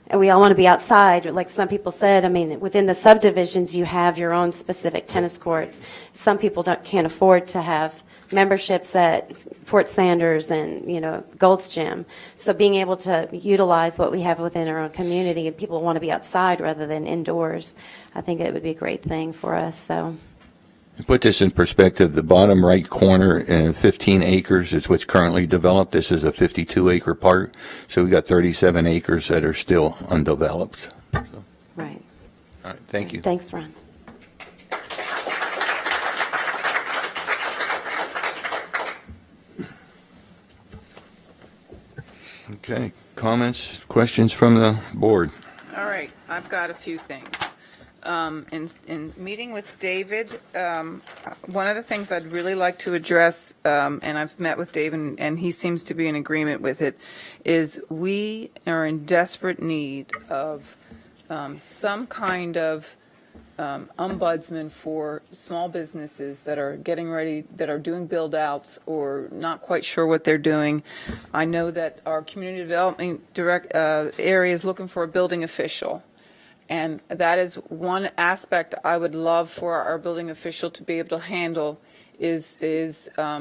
And we all want to be outside, like some people said. I mean, within the subdivisions, you have your own specific tennis courts. Some people can't afford to have memberships at Fort Sanders and, Gold's Gym. So being able to utilize what we have within our own community, and people want to be outside rather than indoors, I think it would be a great thing for us. So. To put this in perspective, the bottom right corner, 15 acres is what's currently developed. This is a 52-acre park, so we've got 37 acres that are still undeveloped. So. Right. All right, thank you. Thanks, Ron. Okay, comments, questions from the board? All right, I've got a few things. In meeting with David, one of the things I'd really like to address, and I've met with David, and he seems to be in agreement with it, is we are in desperate need of some kind of ombudsman for small businesses that are getting ready, that are doing build-outs or not quite sure what they're doing. I know that our community development area is looking for a building official. And that is one aspect I would love for our building official to be able to handle is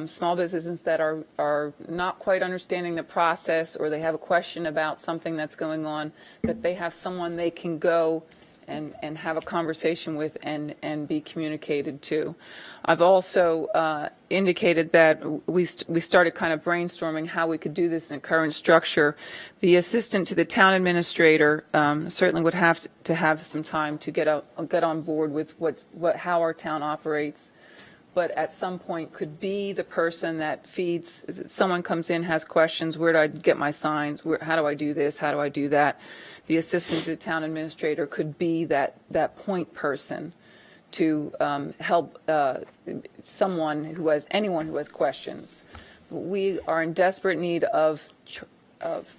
small businesses that are not quite understanding the process, or they have a question about something that's going on, that they have someone they can go and have a conversation with and be communicated to. I've also indicated that we started kind of brainstorming how we could do this in a current structure. The assistant to the town administrator certainly would have to have some time to get on board with how our town operates, but at some point could be the person that feeds. Someone comes in, has questions, where do I get my signs, how do I do this, how do I do that? The assistant to the town administrator could be that point person to help anyone who has questions. We are in desperate need of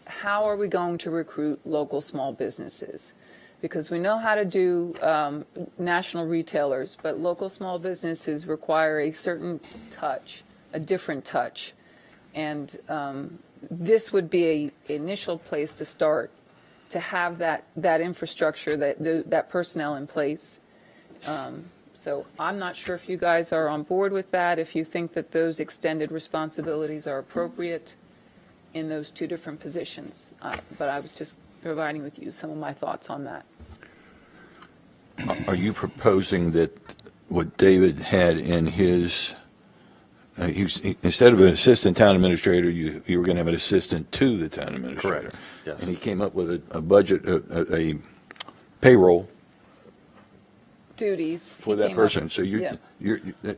how are we going to recruit local small businesses, because we know how to do national retailers, but local small businesses require a certain touch, a different touch, and this would be an initial place to start, to have that infrastructure, that personnel in place. So I'm not sure if you guys are on board with that, if you think that those extended responsibilities are appropriate in those two different positions. But I was just providing with you some of my thoughts on that. Are you proposing that what David had in his, instead of an assistant town administrator, you were going to have an assistant to the town administrator? Correct, yes. And he came up with a budget, a payroll Duties. for that person. So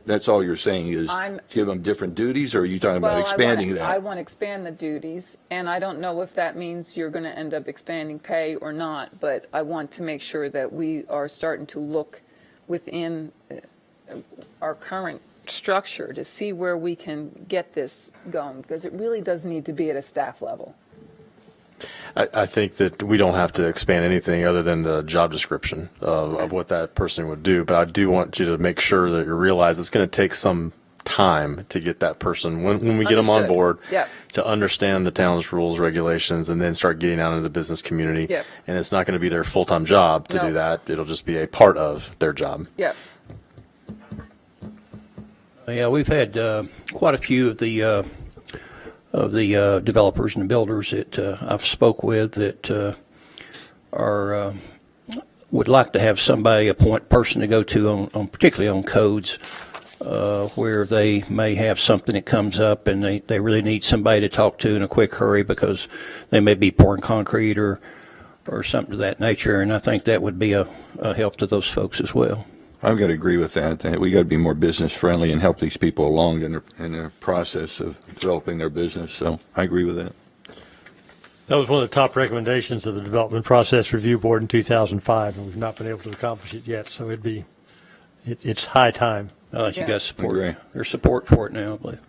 that's all you're saying is give them different duties, or are you talking about expanding that? I want to expand the duties, and I don't know if that means you're going to end up expanding pay or not, but I want to make sure that we are starting to look within our current structure to see where we can get this going, because it really does need to be at a staff level. I think that we don't have to expand anything other than the job description of what that person would do. But I do want you to make sure that you realize it's going to take some time to get that person, when we get them on board, to understand the town's rules, regulations, and then start getting out into the business community. Yep. And it's not going to be their full-time job to do that. It'll just be a part of their job. Yep. Yeah, we've had quite a few of the developers and builders that I've spoke with that would like to have somebody, a point person to go to on particularly on codes, where they may have something that comes up and they really need somebody to talk to in a quick hurry because they may be pouring concrete or something of that nature. And I think that would be a help to those folks as well. I've got to agree with that. We got to be more business friendly and help these people along in their process of developing their business. So I agree with that. That was one of the top recommendations of the Development Process Review Board in 2005, and we've not been able to accomplish it yet. So it's high time. You guys support their support for it now, I believe.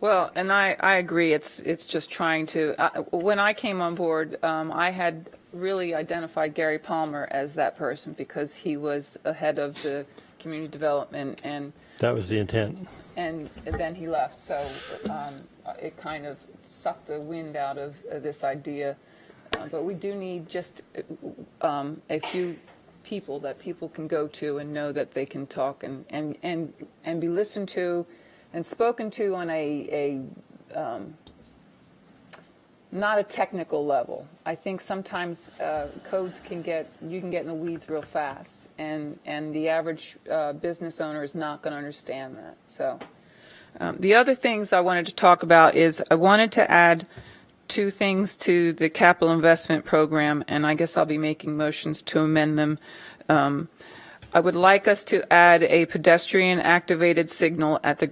Well, and I agree. It's just trying to. When I came on board, I had really identified Gary Palmer as that person because he was ahead of the community development, and that was the intent. And then he left, so it kind of sucked the wind out of this idea. But we do need just a few people that people can go to and know that they can talk and be listened to and spoken to on a not a technical level. I think sometimes codes you can get in the weeds real fast, and the average business owner is not going to understand that. So the other things I wanted to talk about is I wanted to add two things to the capital investment program, and I guess I'll be making motions to amend them. I would like us to add a pedestrian activated signal at the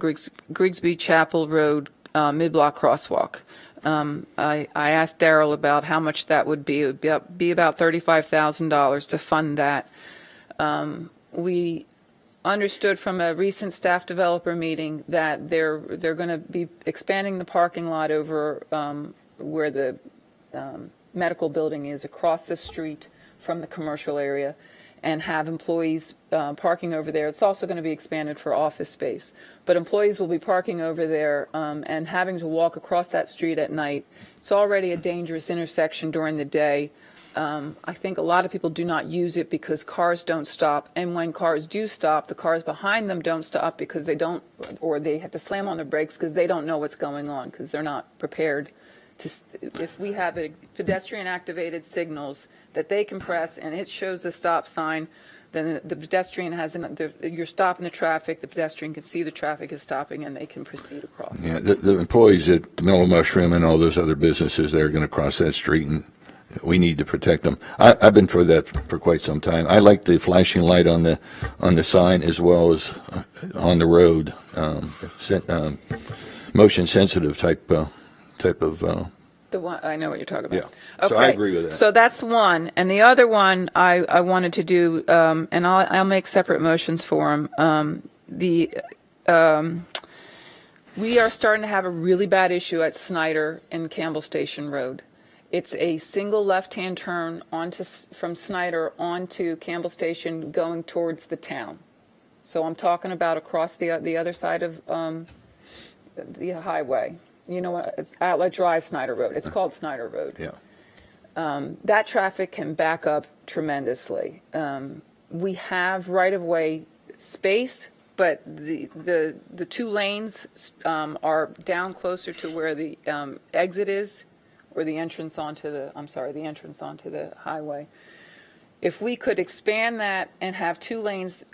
Grigsby Chapel Road mid-block crosswalk. I asked Darrell about how much that would be. It would be about $35,000 to fund that. We understood from a recent staff developer meeting that they're going to be expanding the parking lot over where the medical building is, across the street from the commercial area, and have employees parking over there. It's also going to be expanded for office space. But employees will be parking over there and having to walk across that street at night. It's already a dangerous intersection during the day. I think a lot of people do not use it because cars don't stop. And when cars do stop, the cars behind them don't stop because they don't, or they have to slam on their brakes because they don't know what's going on because they're not prepared to. If we have a pedestrian activated signals that they can press and it shows the stop sign, then the pedestrian you're stopping the traffic, the pedestrian can see the traffic is stopping and they can proceed across. Yeah, the employees at the Mellow Mushroom and all those other businesses, they're going to cross that street, and we need to protect them. I've been for that for quite some time. I like the flashing light on the sign as well as on the road, motion sensitive type of. The one, I know what you're talking about. Yeah. Okay. So I agree with that. So that's one. And the other one I wanted to do, and I'll make separate motions for them. We are starting to have a really bad issue at Snyder and Campbell Station Road. It's a single left-hand turn from Snyder onto Campbell Station going towards the town. So I'm talking about across the other side of the highway. You know what? It's Outlet Drive, Snyder Road. It's called Snyder Road. Yeah. That traffic can back up tremendously. We have right-of-way space, but the two lanes are down closer to where the exit is, or the entrance onto the highway. If we could expand that and have two lanes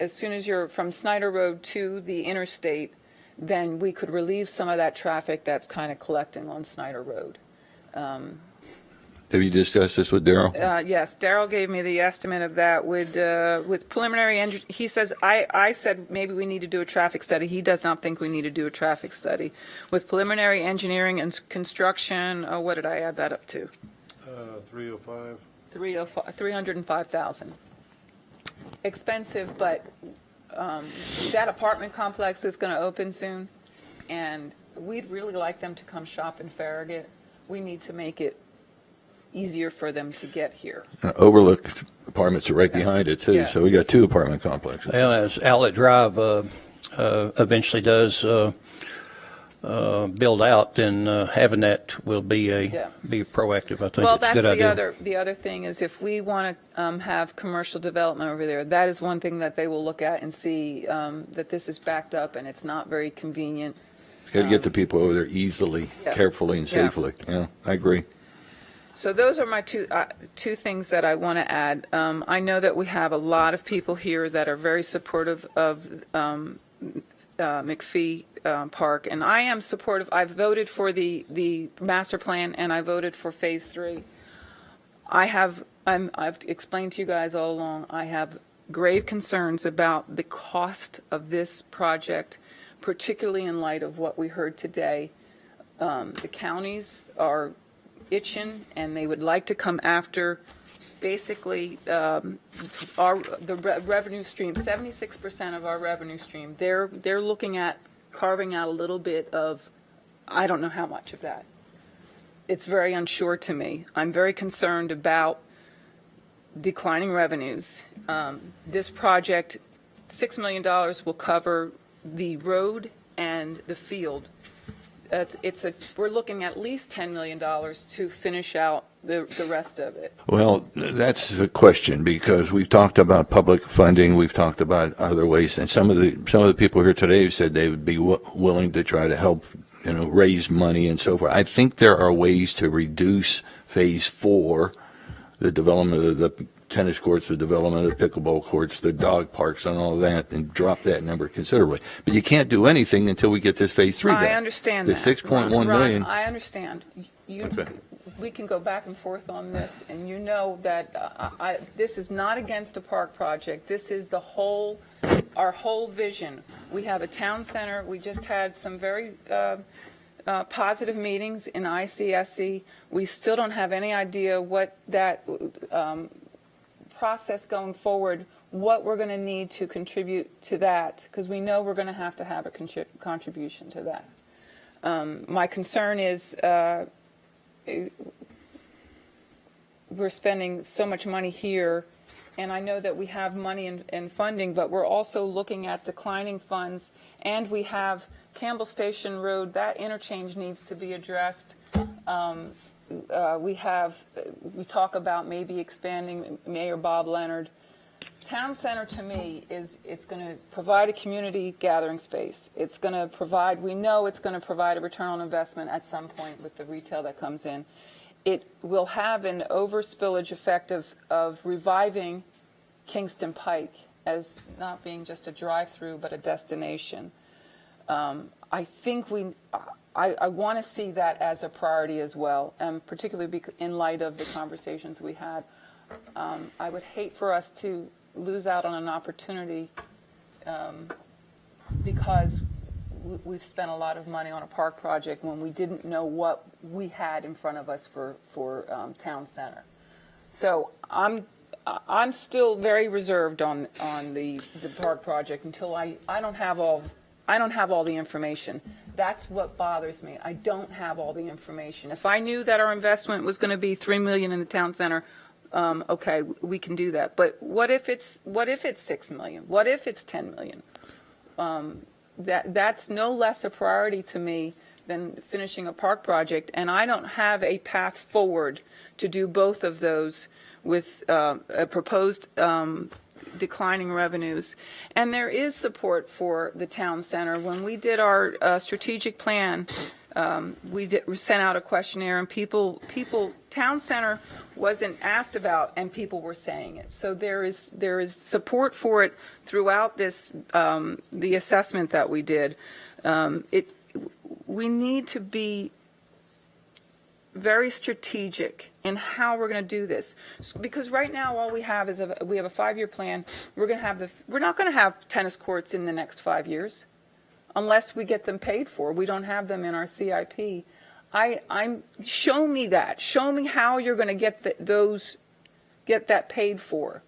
as soon as you're from Snyder Road to the interstate, then we could relieve some of that traffic that's kind of collecting on Snyder Road. Have you discussed this with Darrell? Yes, Darrell gave me the estimate of that with preliminary. He says I said maybe we need to do a traffic study. He does not think we need to do a traffic study. With preliminary engineering and construction, what did I add that up to? 305. 305,000. Expensive, but that apartment complex is going to open soon, and we'd really like them to come shop in Farragut. We need to make it easier for them to get here. Overlook apartments are right behind it, too, Yeah. so we got two apartment complexes. Well, as Outlet Drive eventually does build out, then having that will be proactive. I think Well, it's a that's good idea. the other thing is if we want to have commercial development over there, that is one thing that they will look at and see that this is backed up and it's not very convenient. Got to get the people over there easily, Yeah. carefully, and Yeah. safely. Yeah, I agree. So those are my two things that I want to add. I know that we have a lot of people here that are very supportive of McPhee Park, and I am supportive. I've voted for the master plan, and I voted for Phase 3. I've explained to you guys all along, I have grave concerns about the cost of this project, particularly in light of what we heard today. The counties are itching, and they would like to come after basically the revenue stream. 76% of our revenue stream. They're looking at carving out a little bit of, I don't know how much of that. It's very unsure to me. I'm very concerned about declining revenues. This project, $6 million will cover the road and the field. We're looking at least $10 million to finish out the rest of it. Well, that's the question, because we've talked about public funding, we've talked about other ways, and some of the people here today said they would be willing to try to help, raise money and so forth. I think there are ways to reduce Phase 4, the development of the tennis courts, the development of pickleball courts, the dog parks, and all that, and drop that number considerably. But you can't do anything until we get this Phase 3 done. I understand the that. The 6.1 million. I understand. Okay. We can go back and forth on this, and you know that this is not against a park project. This is our whole vision. We have a town center. We just had some very positive meetings in ICSC. We still don't have any idea what that process going forward, what we're going to need to contribute to that, because we know we're going to have a contribution to that. My concern is we're spending so much money here, and I know that we have money in funding, but we're also looking at declining funds, and we have Campbell Station Road, that interchange needs to be addressed. we talk about maybe expanding. Mayor Bob Leonard. Town center to me it's going to provide a community gathering space. It's going to provide, we know it's going to provide a return on investment at some point with the retail that comes in. It will have an overspillage effect of reviving Kingston Pike as not being just a drive-through but a destination. I think I want to see that as a priority as well, particularly in light of the conversations we had. I would hate for us to lose out on an opportunity because we've spent a lot of money on a park project when we didn't know what we had in front of us for town center. So I'm still very reserved on the park project until I don't have all the information. That's what bothers me. I don't have all the information. If I knew that our investment was going to be $3 million in the town center, okay, we can do that. But what if it's $6 million? What if it's $10 million? That's no less a priority to me than finishing a park project, and I don't have a path forward to do both of those with a proposed declining revenues. And there is support for the town center. When we did our strategic plan, we sent out a questionnaire, and town center wasn't asked about, and people were saying it. So there is support for it throughout this the assessment that we did. We need to be very strategic in how we're going to do this, because right now all we have is we have a 5-year plan. We're not going to have tennis courts in the next 5 years. Unless we get them paid for. We don't have them in our CIP. Show me that. Show me how you're going to get that paid for.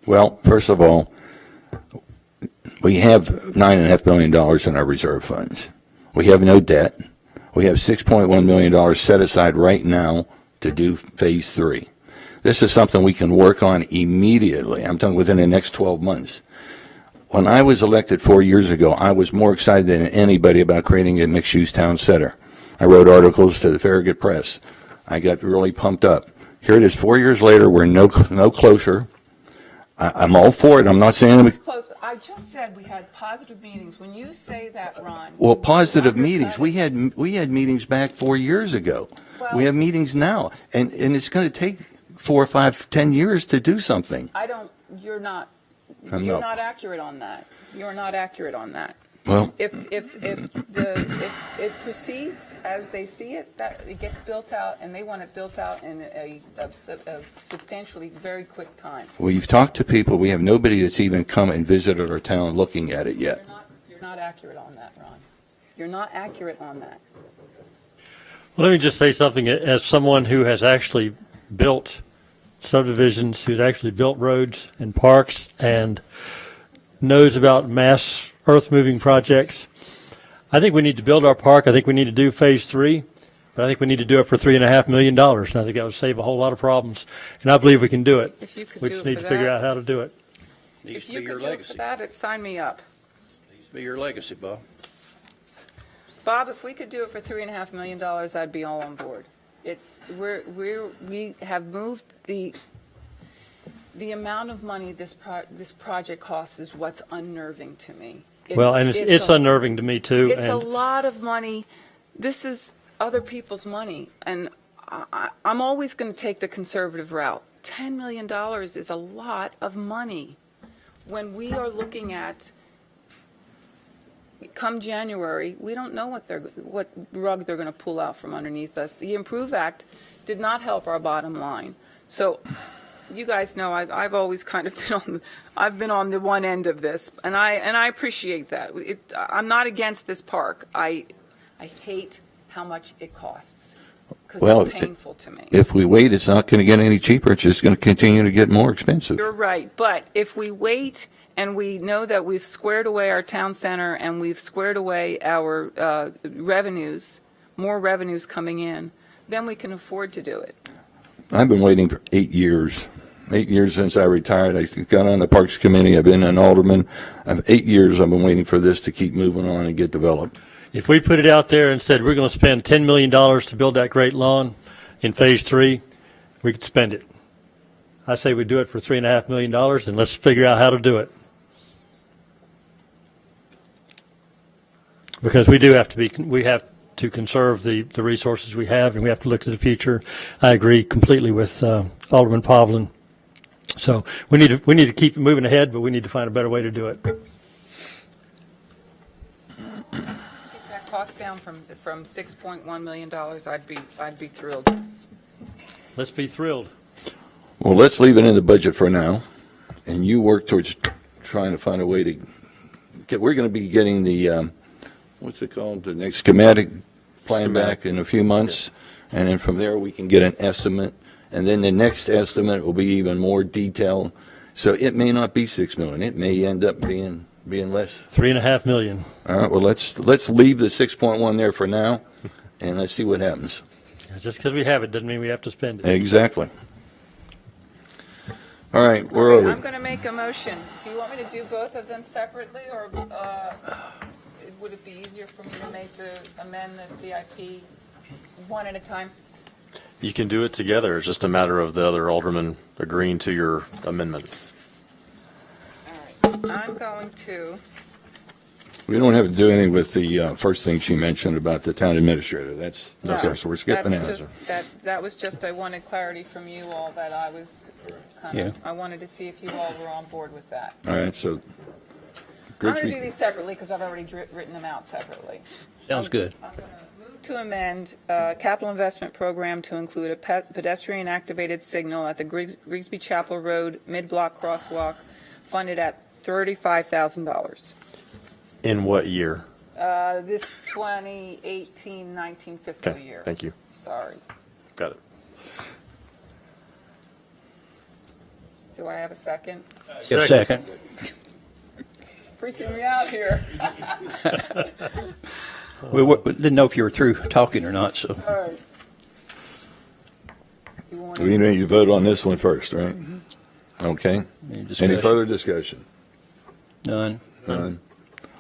Well, first of all, we have $9.5 billion in our reserve funds. We have no debt. We have $6.1 million set aside right now to do phase 3. This is something we can work on immediately. I'm talking within the next 12 months. When I was elected 4 years ago, I was more excited than anybody about creating a mixed-use town center. I wrote articles to the Farragut Press. I got really pumped up. Here it is 4 years later. We're no closer. I'm all for it. I'm not saying... I just said we had positive meetings. When you say that, Ron... Well, positive meetings. We had meetings back 4 years ago. Well, we have meetings now. And it's going to take 4, 5, 10 years to do something. You're not accurate on that. You're not accurate on that. Well, if it proceeds as they see it, that it gets built out, and they want it built out in a substantially very quick time. Well, you've talked to people. We have nobody that's even come and visited our town looking at it yet. You're not accurate on that, Ron. You're not accurate on that. Well, let me just say something. As someone who has actually built subdivisions, who's actually built roads and parks and knows about mass earth-moving projects, I think we need to build our park. I think we need to do phase 3, but I think we need to do it for $3.5 million. And I think that would save a whole lot of problems. And I believe we can do it. We just need to figure out how to do it. Needs If to you be could your do it legacy. for that, sign me up. Needs to be your legacy, Bob. Bob, if we could do it for $3.5 million, I'd be all on board. We have moved the amount of money this project costs is what's unnerving to me. It's unnerving to me too. It's a lot of money. This is other people's money, and I'm always going to take the conservative route. $10 million is a lot of money when we are looking at. Come January, we don't know what rug they're going to pull out from underneath us. The Improve Act did not help our bottom line. So, you guys know I've always kind of been on the one end of this, and I appreciate that. I'm not against this park. I hate how much it costs because it's painful to me. If we wait, it's not going to get any cheaper. It's just going to continue to get more expensive. You're right, but if we wait. And we know that we've squared away our town center and we've squared away our revenues, more revenues coming in, then we can afford to do it. I've been waiting for 8 years. 8 years since I retired. I got on the Parks Committee. I've been an alderman. 8 years I've been waiting for this to keep moving on and get developed. If we put it out there and said we're going to spend $10 million to build that great lawn, in Phase 3, we could spend it. I say we do it for $3.5 million, and let's figure out how to do it. Because we have to conserve the resources we have, and we have to look to the future. I agree completely with Alderman Pavlin. So we need to keep moving ahead, but we need to find a better way to do it. Get that cost down from $6.1 million, I'd be thrilled. Let's be thrilled. Well, let's leave it in the budget for now, and you work towards trying to find a way to get, we're going to be getting the, what's it called, the next schematic plan back in a few months, and then from there we can get an estimate, and then the next estimate will be even more detailed. So it may not be 6 million, it may end up being less. $3.5 million. All right, well, let's leave the 6.1 there for now, and let's see what happens. Just because we have it doesn't mean we have to spend it. Exactly. All right, where are we? I'm going to make a motion. Do you want me to do both of them separately, or would it be easier for me to amend the CIP one at a time? You can do it together. It's just a matter of the other alderman agreeing to your amendment. All right. I'm going to. We don't have to do anything with the first thing she mentioned about the town administrator. That's, No, okay, so we're skipping that's that. that was just, I wanted clarity from you all that I was I wanted to see if you all were on board with that. All right, so. I'm going to do these separately because I've already written them out separately. Sounds good. I'm going to move to amend capital investment program to include a pedestrian activated signal at the Grigsby Chapel Road mid-block crosswalk funded at $35,000. In what year? This 2018-19 fiscal Okay, year. thank you. Sorry. Got it. Do I have a second? Second. Freaking me out here. We didn't know if you were through talking or not, so. All right. We need to vote on this one first, right? Okay. Any further discussion? None. None.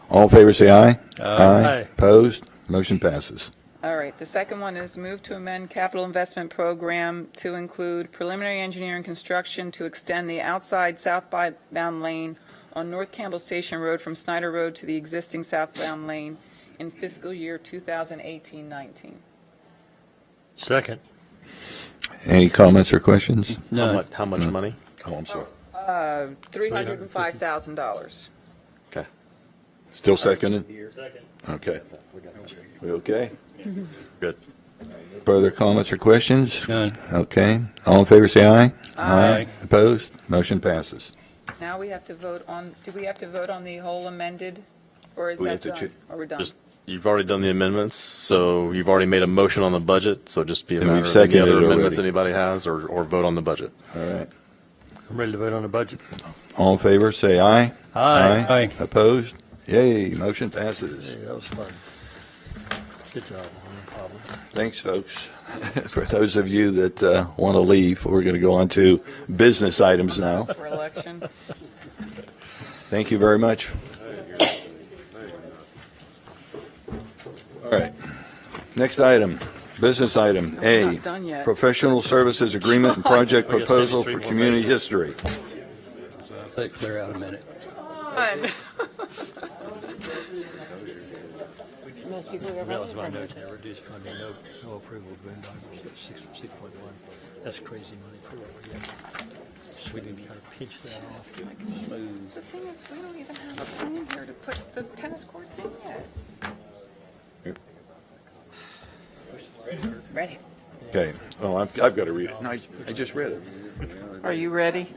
All in favor, say aye. Aye. Opposed? Motion passes. All right, the second one is move to amend capital investment program to include preliminary engineering construction to extend the outside southbound lane on North Campbell Station Road from Snyder Road to the existing southbound lane in fiscal year 2018-19. Second. Any comments or questions? None. How much money? Oh, I'm sorry. $305,000. Okay. Still seconded? Second. Okay. We okay? Good. Further comments or questions? None. Okay. All in favor, say aye. Aye. Opposed? Motion passes. Now we have to vote on, do we have to vote on the whole amended, or is We that have to done? Are we done? Just, you've already done the amendments, so you've already made a motion on the budget, so just be a And matter we've of any seconded other it amendments already. anybody has, or vote on the budget. All right. I'm ready to vote on the budget. All in favor, say aye. Aye. Aye. Opposed? Yay, motion passes. Hey, that was fun. Good job. No problem. Thanks, folks. For those of you that want to leave, we're going to go on to business items now. For election. Thank you very much. All right. Next item, business item A, not done yet. professional services agreement and project proposal for community history. Let it clear out a minute. Fun. Most people have That was my note there, reduced funding, no approval of boom doctors, that's 6.1. That's crazy money for what we get. So we need to kind of pinch that off. Smooth. The thing is, we don't even have a plan here to put the tennis courts in yet. Ready. Okay, oh, I've got to read it. I just read it. Are you ready?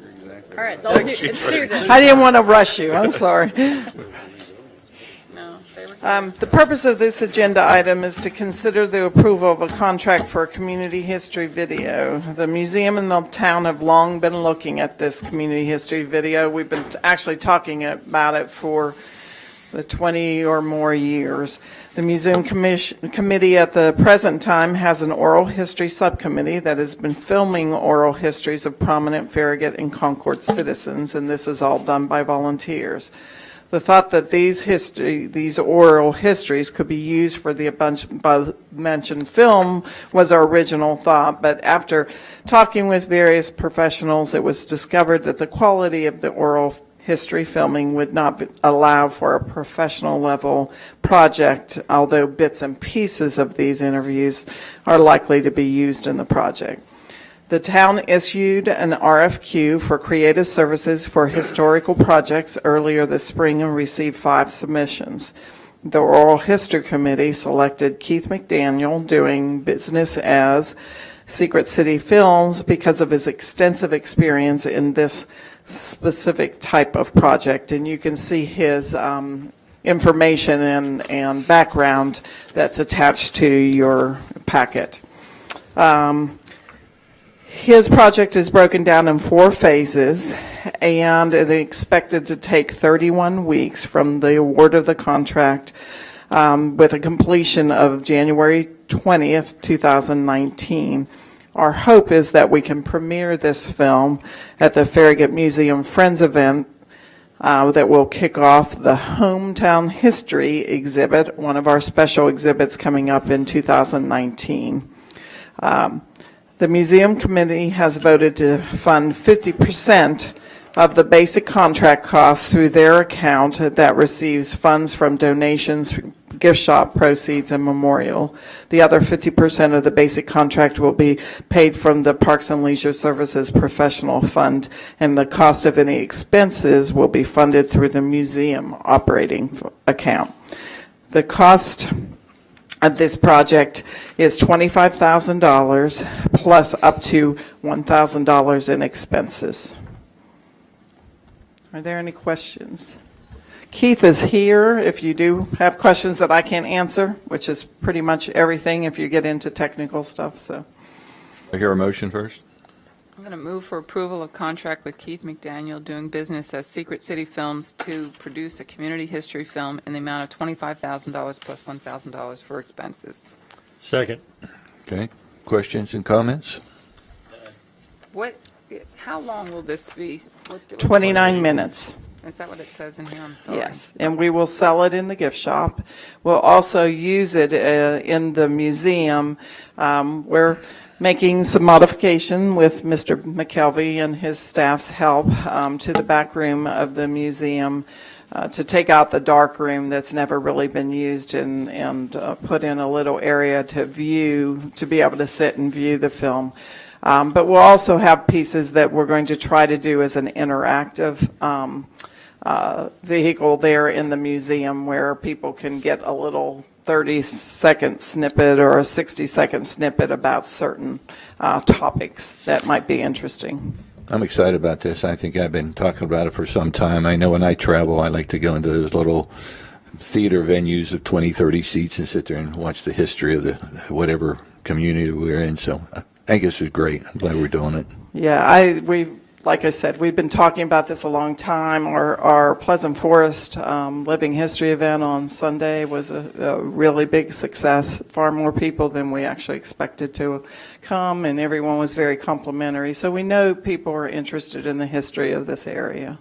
All right, so let's do this. I didn't want to rush you. I'm sorry. No, they were. The purpose of this agenda item is to consider the approval of a contract for a community history video. The museum and the town have long been looking at this community history video. We've been actually talking about it for the 20 or more years. The museum committee at the present time has an oral history subcommittee that has been filming oral histories of prominent Farragut and Concord citizens, and this is all done by volunteers. The thought that these oral histories could be used for the above-mentioned film was our original thought, but after talking with various professionals, it was discovered that the quality of the oral history filming would not allow for a professional level project, although bits and pieces of these interviews are likely to be used in the project. The town issued an RFQ for creative services for historical projects earlier this spring and received 5 submissions. The Oral History Committee selected Keith McDaniel, doing business as Secret City Films, because of his extensive experience in this specific type of project. And you can see his information and background that's attached to your packet. His project is broken down in 4 phases, and it is expected to take 31 weeks from the award of the contract, with a completion of January 20th, 2019. Our hope is that we can premiere this film at the Farragut Museum Friends event that will kick off the Hometown History exhibit, one of our special exhibits coming up in 2019. The museum committee has voted to fund 50% of the basic contract costs through their account that receives funds from donations, gift shop proceeds, and memorial. The other 50% of the basic contract will be paid from the Parks and Leisure Services Professional Fund, and the cost of any expenses will be funded through the museum operating account. The cost of this project is $25,000 plus up to $1,000 in expenses. Are there any questions? Keith is here if you do have questions that I can't answer, which is pretty much everything if you get into technical stuff. So, I hear a motion first. I'm going to move for approval of contract with Keith McDaniel, doing business as Secret City Films, to produce a community history film in the amount of $25,000 plus $1,000 for expenses. Second. Okay. Questions and comments? How long will this be? 29 minutes. Is that what it says in here? I'm sorry. Yes, and we will sell it in the gift shop. We'll also use it in the museum. We're making some modification with Mr. McKelvey and his staff's help to the back room of the museum to take out the dark room that's never really been used and put in a little area to view, to be able to sit and view the film. But we'll also have pieces that we're going to try to do as an interactive vehicle there in the museum, where people can get a little 30-second snippet or a 60-second snippet about certain topics that might be interesting. I'm excited about this. I think I've been talking about it for some time. I know when I travel, I like to go into those little theater venues of 20, 30 seats and sit there and watch the history of the whatever community we're in. So I think this is great. I'm glad we're doing it. Yeah, like I said, we've been talking about this a long time. Our Pleasant Forest Living History event on Sunday was a really big success. Far more people than we actually expected to come, and everyone was very complimentary. So we know people are interested in the history of this area.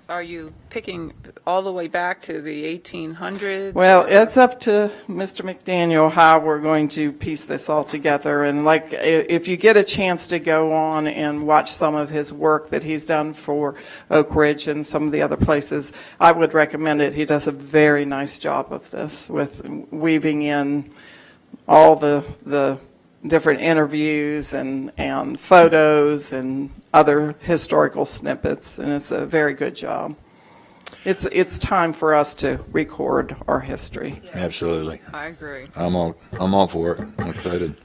Are you picking all the way back to the 1800s? Well, it's up to Mr. McDaniel how we're going to piece this all together. And like, if you get a chance to go on and watch some of his work that he's done for Oak Ridge and some of the other places, I would recommend it. He does a very nice job of this, with weaving in all the different interviews and photos and other historical snippets, and it's a very good job. It's time for us to record our history. Absolutely. I agree. I'm all for it. I'm excited.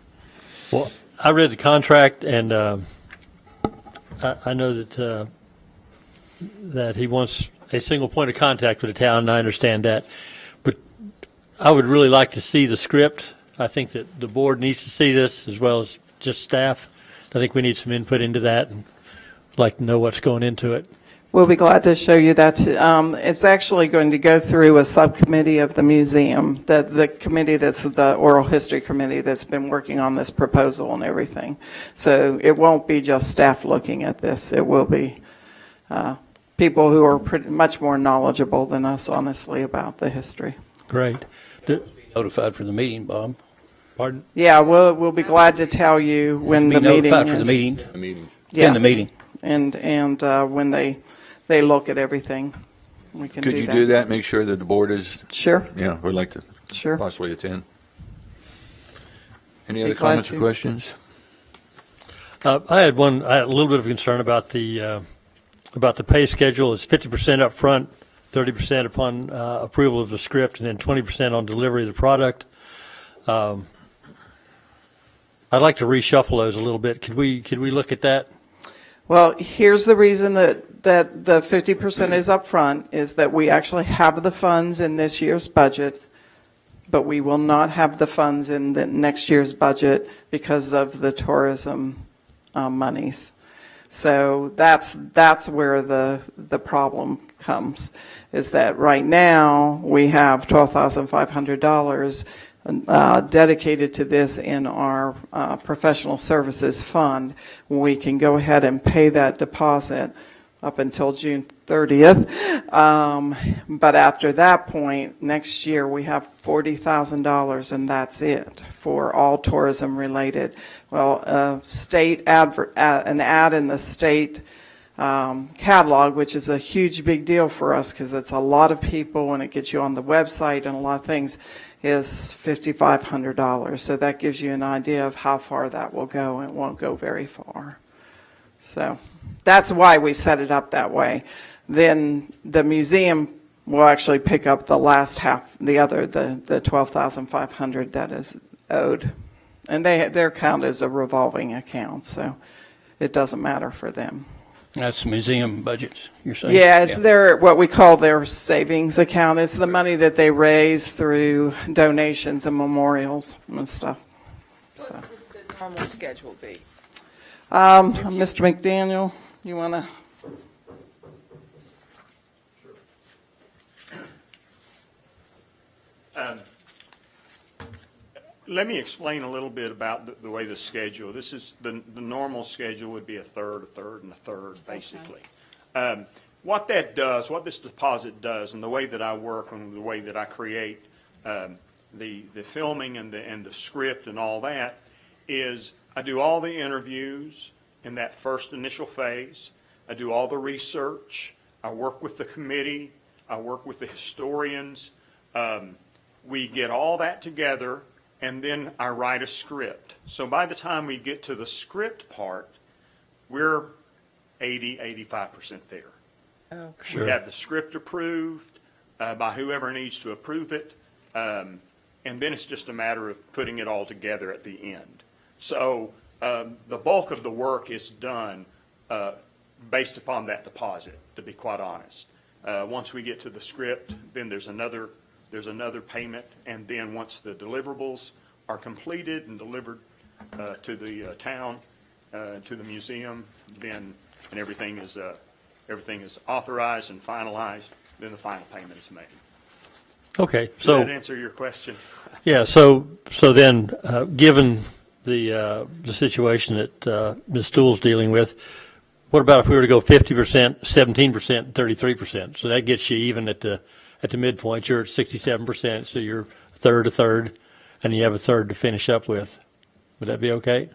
Well, I read the contract, and I know that he wants a single point of contact with the town, and I understand that. But I would really like to see the script. I think that the board needs to see this, as well as just staff. I think we need some input into that, and I'd like to know what's going into it. We'll be glad to show you that. It's actually going to go through a subcommittee of the museum, the committee that's the Oral History Committee that's been working on this proposal and everything. So it won't be just staff looking at this. It will be people who are much more knowledgeable than us, honestly, about the history. Great. Notified for the meeting, Bob. Pardon? Yeah, we'll be glad to tell you when Be the meeting notified for is. the meeting. The meeting. Yeah. Attend the meeting. And when they look at everything, we can do that. Could you do that? Make sure that the board is. Sure. Yeah, we'd like to Sure. possibly attend. Any Be other glad comments or to. questions? I had a little bit of concern about the pay schedule. It's 50% up front, 30% upon approval of the script, and then 20% on delivery of the product. I'd like to reshuffle those a little bit. Could we look at that? Well, here's the reason that the 50% is up front, is that we actually have the funds in this year's budget, but we will not have the funds in the next year's budget because of the tourism monies. So that's where the problem comes, is that right now we have $12,500 dedicated to this in our professional services fund. We can go ahead and pay that deposit up until June 30th. But after that point, next year, we have $40,000, and that's it for all tourism related. Well, an ad in the state catalog, which is a huge big deal for us because it's a lot of people and it gets you on the website and a lot of things, is $5,500. So that gives you an idea of how far that will go, and it won't go very far. So that's why we set it up that way. Then the museum will actually pick up the last half, the $12,500 that is owed. And their account is a revolving account, so it doesn't matter for them. That's museum budgets, you're saying? Yeah, it's their, what we call their savings account. It's the money that they raise through donations and memorials and stuff. So, What would the normal schedule be? Mr. McDaniel, you want to? Let me explain a little bit about the way the schedule. This is the normal schedule would be a third, and a third, basically. What that does, what this deposit does, and the way that I work and the way that I create the filming and the script and all that, is I do all the interviews in that first initial phase. I do all the research. I work with the committee. I work with the historians. We get all that together, and then I write a script. So by the time we get to the script part, we're 85% there. Okay. Sure. We have the script approved by whoever needs to approve it, and then it's just a matter of putting it all together at the end. So the bulk of the work is done based upon that deposit, to be quite honest. Once we get to the script, then there's another payment, and then once the deliverables are completed and delivered to the town, to the museum, then and everything is authorized and finalized, then the final payment is made. Okay, Does so that answer your question? yeah, so then, given the situation that Ms. Stool's dealing with, what about if we were to go 50%, 17%, and 33%? So that gets you even at the midpoint. You're at 67%, so you're a third, and you have a third to finish up with. Would that be okay?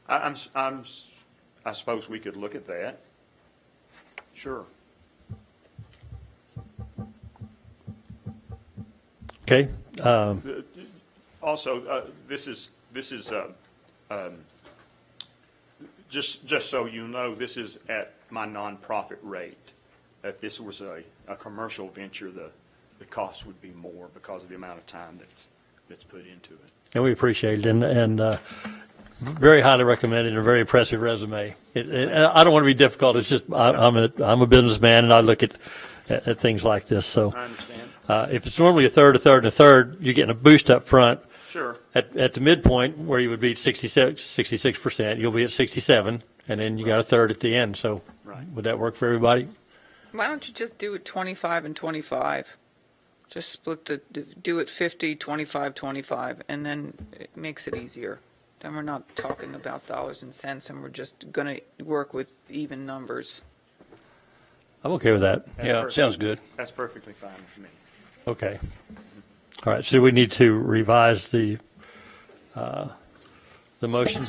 I suppose we could look at that. Sure. Okay. Also, this is just so you know, this is at my nonprofit rate. If this was a commercial venture, the cost would be more because of the amount of time that's put into it. And we appreciate it, and very highly recommended, and a very impressive resume. I don't want to be difficult. It's just I'm a businessman, and I look at things like this. So I understand. If it's normally a third, and a third, you're getting a boost up front. Sure. At the midpoint, where you would be at 66%, you'll be at 67, and then you got a third at the end. So would that work for everybody? Why don't you just do it 25 and 25? Just split do it 50, 25, 25, and then it makes it easier. Then we're not talking about dollars and cents, and we're just going to work with even numbers. I'm okay with that. Yeah, sounds good. That's perfectly fine with me. Okay. All right, so we need to revise the motion.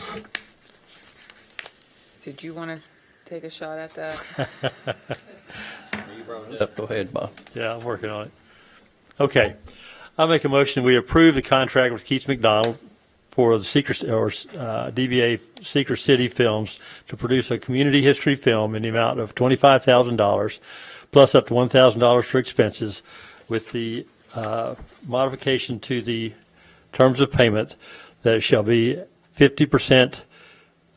Did you want to take a shot at that? Go ahead, Bob. Yeah, I'm working on it. Okay. I'll make a motion, we approve the contract with Keats McDonald for the DBA Secret City Films to produce a community history film in the amount of $25,000 plus up to $1,000 for expenses with the modification to the terms of payment that it shall be 50%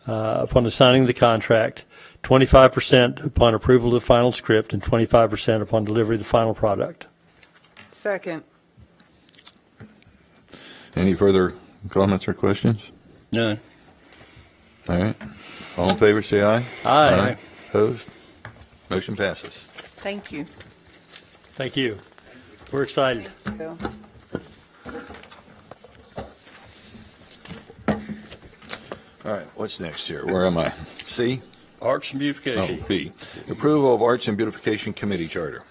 upon the signing of the contract, 25% upon approval of the final script, and 25% upon delivery of the final product. Second. Any further comments or questions? None. All right. All in favor, say aye. Aye. Opposed? Motion passes. Thank you. Thank you. We're excited. Bill. All right, what's next here? Where am I? C? Arts and Beautification. Oh, B. Approval of Arts and Beautification Committee Charter.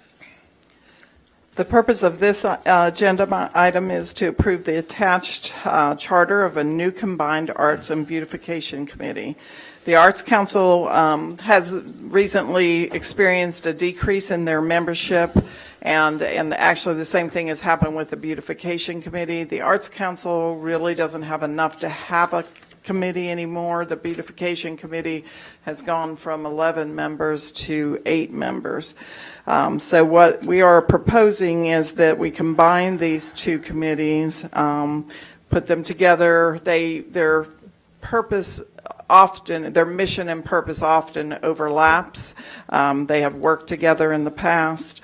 The purpose of this agenda item is to approve the attached charter of a new combined Arts and Beautification Committee. The Arts Council has recently experienced a decrease in their membership, and actually the same thing has happened with the Beautification Committee. The Arts Council really doesn't have enough to have a committee anymore. The Beautification Committee has gone from 11 members to 8 members. So what we are proposing is that we combine these two committees, put them together. Their purpose often, their mission and purpose often overlaps. They have worked together in the past.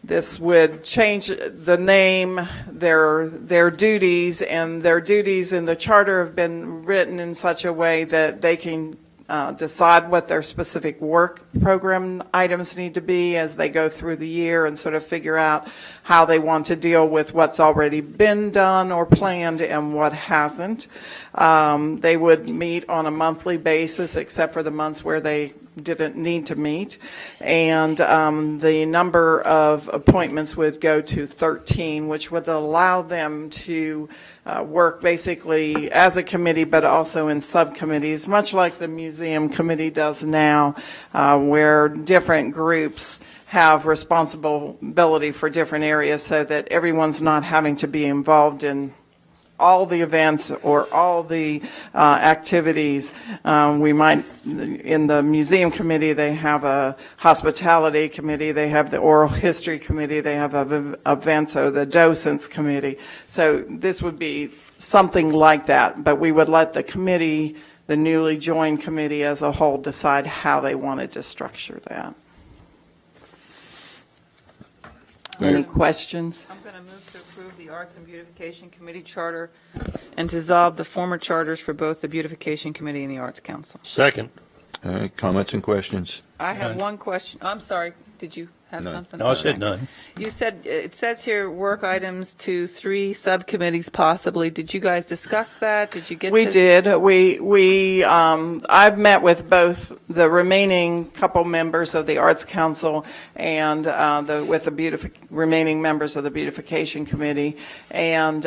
This would change the name, their duties, and their duties in the charter have been written in such a way that they can decide what their specific work program items need to be as they go through the year and sort of figure out how they want to deal with what's already been done or planned and what hasn't. They would meet on a monthly basis except for the months where they didn't need to meet, and the number of appointments would go to 13, which would allow them to work basically as a committee but also in subcommittees, much like the museum committee does now, where different groups have responsibility for different areas so that everyone's not having to be involved in all the events or all the activities. We might, in the museum committee, they have a hospitality committee, they have the oral history committee, they have events or the docents committee. So this would be something like that, but we would let the committee, the newly joined committee as a whole, decide how they wanted to structure that. Any questions? I'm going to move to approve the Arts and Beautification Committee Charter and dissolve the former charters for both the Beautification Committee and the Arts Council. Second. All right, comments and questions? I have one question. I'm sorry. Did you have None. something? No, I said none. You said, it says here, work items to 3 subcommittees possibly. Did you guys discuss that? Did you get We to? did. I've met with both the remaining couple members of the Arts Council and with the remaining members of the Beautification Committee, and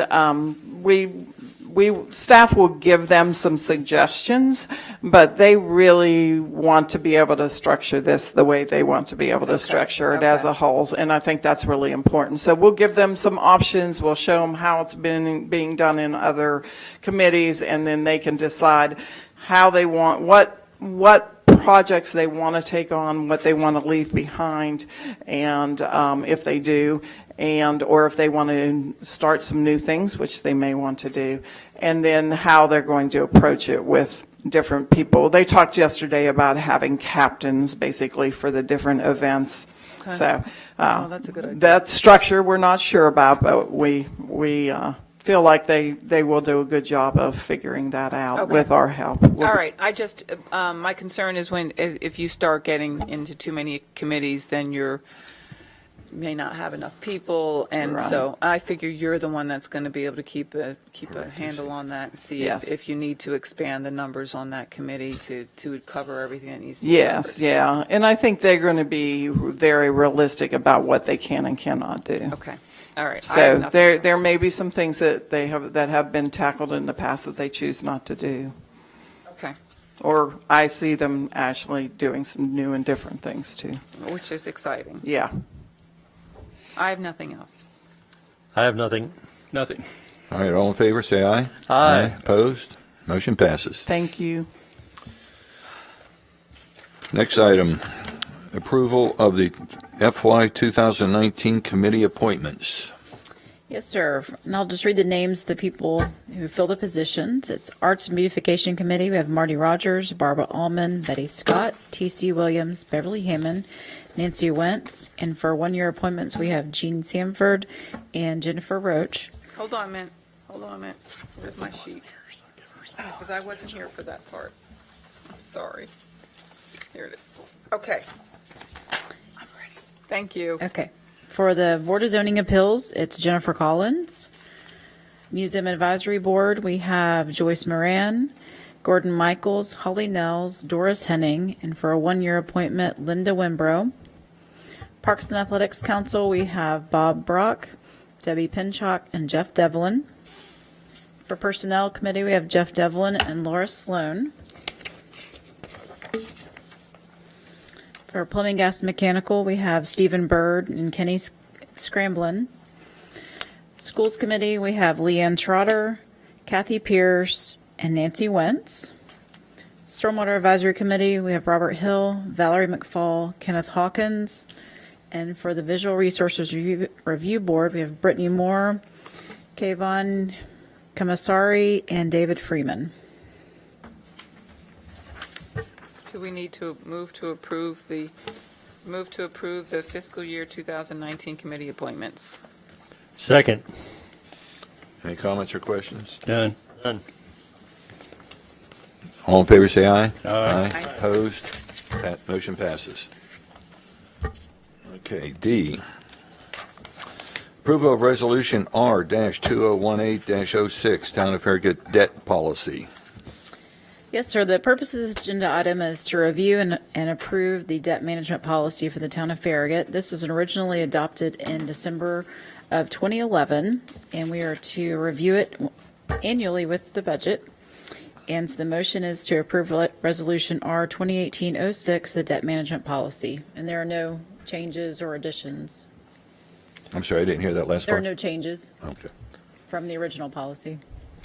staff will give them some suggestions, but they really want to be able to structure this the way they want to be able to structure it as a whole, and I think that's really important. So we'll give them some options, we'll show them how it's been being done in other committees, and then they can decide how they want, what projects they want to take on, what they want to leave behind, and if they do, or if they want to start some new things, which they may want to do, and then how they're going to approach it with different people. They talked yesterday about having captains, basically, for the different events. Okay. So that's a good idea. that structure we're not sure about, but we feel like they will do a good job of figuring that out Okay. with our help. All right. I just, my concern is if you start getting into too many committees, then you're may not have enough people, and so I figure you're the one that's going to be able to keep a handle on that and see Yes. if you need to expand the numbers on that committee to cover everything that needs to be Yes, covered. yeah. And I think they're going to be very realistic about what they can and cannot do. Okay, all right. I have So nothing there may be some things that that have been tackled in the past that they choose not to do. Okay, Or I see them actually doing some new and different things too. which is exciting. Yeah. I have nothing else. I have nothing. Nothing. All right, all in favor, say aye. Aye. Opposed? Motion passes. Thank you. Next item, approval of the FY 2019 committee appointments. Yes, sir. And I'll just read the names of the people who fill the positions. It's Arts and Beautification Committee. We have Marty Rogers, Barbara Allman, Betty Scott, T.C. Williams, Beverly Hammond, Nancy Wentz. And for one-year appointments, we have Jean Samford and Jennifer Roach. Hold on a minute. Where's my sheet? Because I wasn't here for that part. I'm sorry. Here it is. Okay. I'm ready. Thank you. Okay. For the Board of Zoning Appeals, it's Jennifer Collins. Museum Advisory Board, we have Joyce Moran, Gordon Michaels, Holly Nels, Doris Henning, and for a one-year appointment, Linda Wimbrow. Parks and Athletics Council, we have Bob Brock, Debbie Pinchot, and Jeff Devlin. For Personnel Committee, we have Jeff Devlin and Laura Sloan. For Plumbing, Gas, and Mechanical, we have Stephen Bird and Kenny Scramblin. Schools Committee, we have Leanne Trotter, Kathy Pierce, and Nancy Wentz. Stormwater Advisory Committee, we have Robert Hill, Valerie McFall, Kenneth Hawkins. And for the Visual Resources Review Board, we have Brittany Moore, Kayvon Kamasari, and David Freeman. Do we need to move to approve the fiscal year 2019 committee appointments? Second. Any comments or questions? None. None. All in favor, say aye. Aye. Opposed? That motion passes. Okay, D. Approval of Resolution R-2018-06, Town of Farragut Debt Policy. Yes, sir. The purpose of this agenda item is to review and approve the debt management policy for the town of Farragut. This was originally adopted in December of 2011, and we are to review it annually with the budget. And so the motion is to approve Resolution R 2018-06, the debt management policy. And there are no changes or additions. I'm sorry, I didn't hear that last There are part. no changes Okay. from the original policy.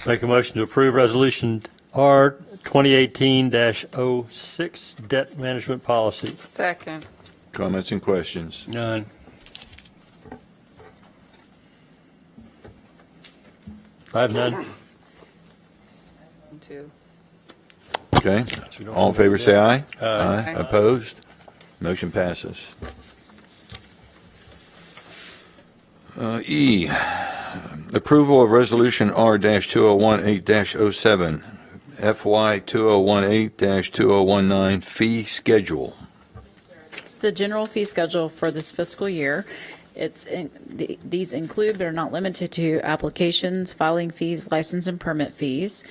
Make a motion to approve Resolution R 2018-06, debt management policy. Second. Comments and questions? None. I have none. Two. Okay. All in favor, say aye. Aye. Opposed? Motion passes. E, approval of Resolution R-2018-07, FY 2018-2019 fee schedule. The general fee schedule for this fiscal year, these include but are not limited to applications, filing fees, license and permit fees.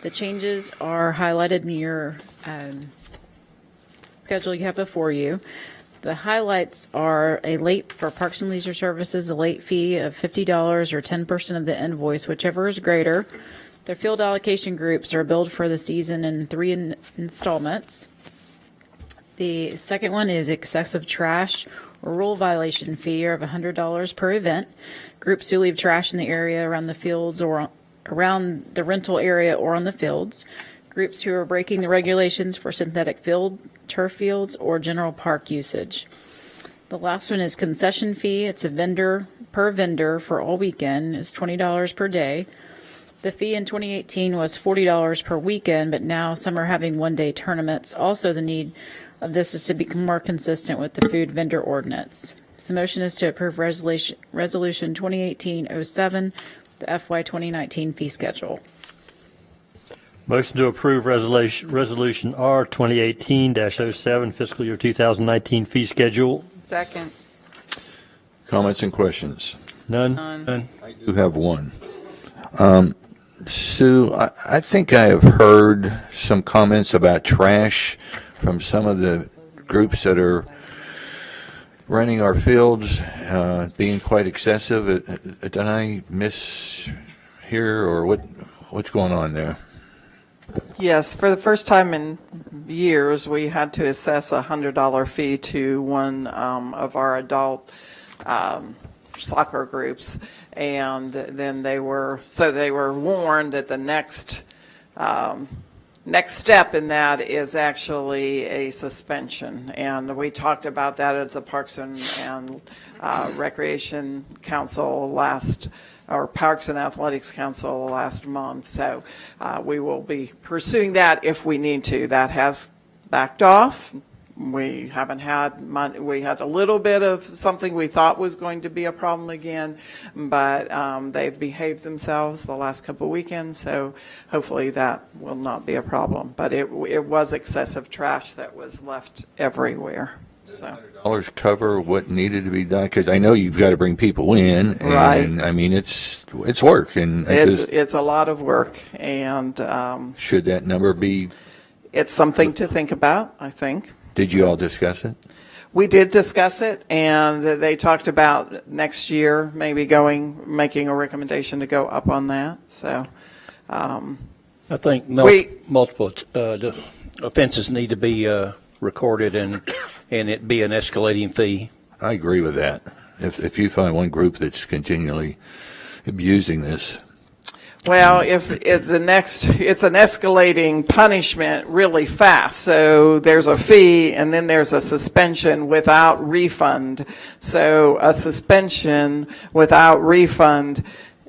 The changes are highlighted in your schedule you have before you. The highlights are for Parks and Leisure Services, a late fee of $50 or 10% of the invoice, whichever is greater. Their field allocation groups are billed for the season in 3 installments. The second one is excessive trash or rule violation fee of $100 per event. Groups who leave trash in the area around the fields or around the rental area or on the fields. Groups who are breaking the regulations for synthetic field, turf fields, or general park usage. The last one is concession fee. It's a vendor for all weekend. It's $20 per day. The fee in 2018 was $40 per weekend, but now some are having one-day tournaments. Also, the need of this is to become more consistent with the food vendor ordinance. So the motion is to approve Resolution 2018-07, the FY 2019 fee schedule. Motion to approve Resolution R 2018-07, fiscal year 2019 fee schedule. Second. Comments and questions? None? None. I do have one. Sue, I think I have heard some comments about trash from some of the groups that are running our fields being quite excessive. Did I miss here, or what's going on there? Yes, for the first time in years, we had to assess a $100 fee to one of our adult soccer groups, and then they were warned that the next step in that is actually a suspension, and we talked about that at the Parks and Recreation Council Parks and Athletics Council last month. So we will be pursuing that if we need to. That has backed off. We haven't had money. We had a little bit of something we thought was going to be a problem again, but they've behaved themselves the last couple of weekends, so hopefully that will not be a problem. But it was excessive trash that was left everywhere. So. Dollars cover what needed to be done? Because I know you've got to bring people in, and Right. I mean it's work, and It's a lot of work, and should that number be? it's something to think about, I think. Did you all discuss it? We did discuss it, and they talked about next year maybe making a recommendation to go up on that. So, I think We- multiple offenses need to be recorded and it be an escalating fee. I agree with that. If you find one group that's continually abusing this, well, it's an escalating punishment really fast. So there's a fee, and then there's a suspension without refund. So a suspension without refund.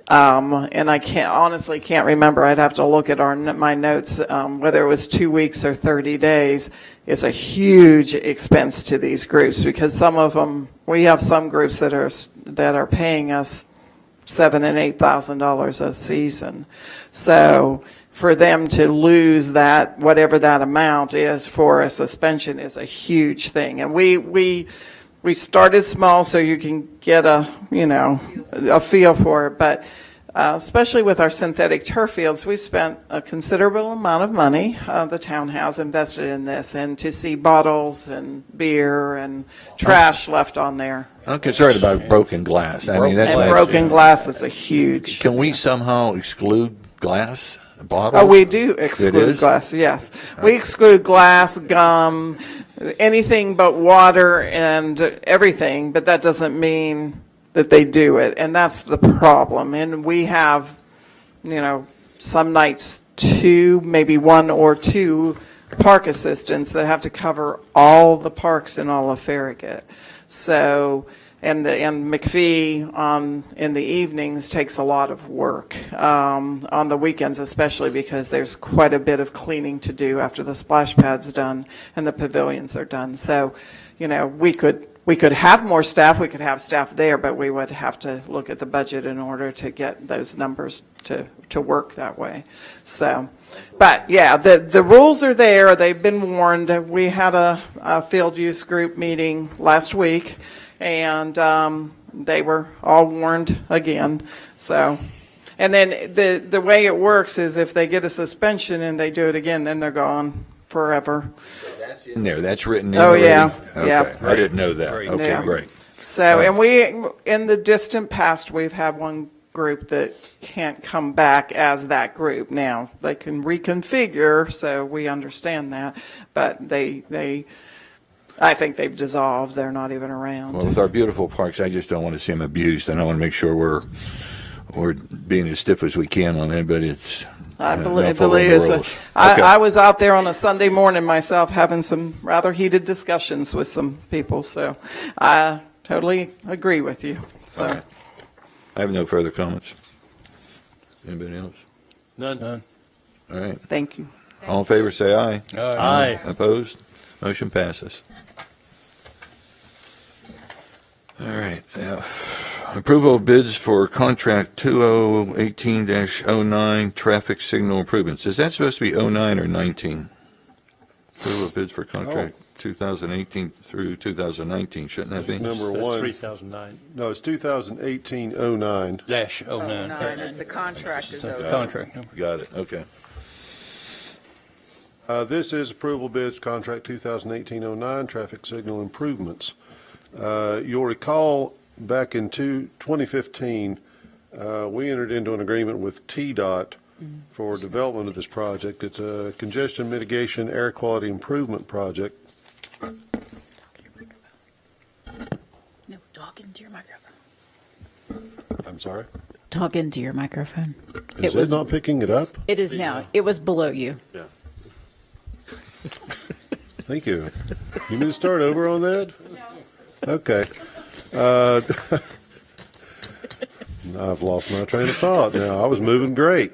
And I honestly can't remember. I'd have to look at my notes, whether it was 2 weeks or 30 days. Is a huge expense to these groups, because some of them, we have some groups that are paying us $7,000 and $8,000 a season. So for them to lose that, whatever that amount is for a suspension, is a huge thing. And we started small so you can get a feel for it, but especially with our synthetic turf fields, we spent a considerable amount of money. The town has invested in this, and to see bottles and beer and trash left on there. I'm concerned about broken glass. I mean, that's And broken glass is a huge. Can we somehow exclude glass bottles? Oh, we do It exclude is? glass, yes. We exclude glass, gum, anything but water and everything, but that doesn't mean that they do it, and that's the problem. And we have, some nights maybe one or two park assistants that have to cover all the parks in all of Farragut. So, and McPhee in the evenings takes a lot of work, on the weekends especially, because there's quite a bit of cleaning to do after the splash pad's done and the pavilions are done. So, we could have more staff, we could have staff there, but we would have to look at the budget in order to get those numbers to work that way. So, but yeah, the rules are there, they've been warned. We had a field use group meeting last week, and they were all warned again. So, and then the way it works is if they get a suspension and they do it again, then they're gone forever. That's in there. That's written in Oh, already? yeah, Okay. yeah. I didn't know that. Okay, Yeah. great. So, and we, in the distant past, we've had one group that can't come back as that group. Now, they can reconfigure, so we understand that, but I think they've dissolved. They're not even around. Well, with our beautiful parks, I just don't want to see them abused, and I want to make sure we're being as stiff as we can on anybody that's I not believe following the it's rules. Okay. I was out there on a Sunday morning myself having some rather heated discussions with some people, so I totally agree with you. So. All right. I have no further comments. Anybody else? None? All right. Thank you. All in favor, say aye. Aye. Opposed? Motion passes. All right. Approval of bids for contract 2018-09 traffic signal improvements. Is that supposed to be 09 or 19? Approval of bids for contract 2018 through 2019, shouldn't that be? Number That's one. 3009. No, it's 2018-09. Dash 09. 09 is the contract is over. Contract number. Got it, okay. This is approval bids, contract 2018-09, traffic signal improvements. You'll recall back in 2015, we entered into an agreement with TDOT for development of this project. It's a congestion mitigation air quality improvement project. No, talk into your microphone. I'm sorry? Talk into your microphone. Is it not picking it up? It is now. It was below you. Yeah. Thank you. You need to start over on that? Okay. I've lost my train of thought now. I was moving great.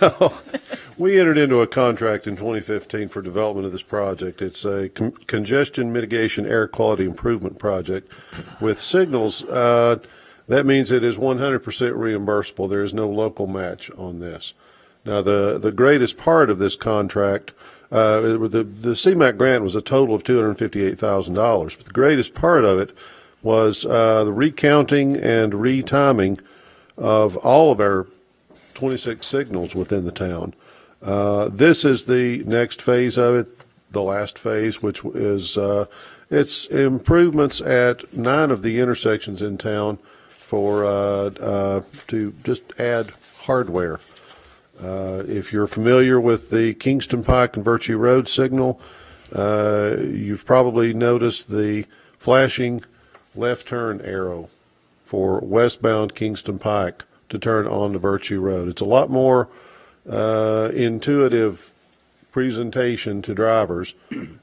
No. We entered into a contract in 2015 for development of this project. It's a congestion mitigation air quality improvement project with signals. That means it is 100% reimbursable. There is no local match on this. Now, the greatest part of this contract, the CMAQ grant was a total of $258,000, but the greatest part of it was the recounting and retiming of all of our 26 signals within the town. This is the next phase of it, the last phase, which is it's improvements at 9 of the intersections in town for to just add hardware. If you're familiar with the Kingston Pike and Virtue Road signal, you've probably noticed the flashing left turn arrow for westbound Kingston Pike to turn onto Virtue Road. It's a lot more intuitive presentation to drivers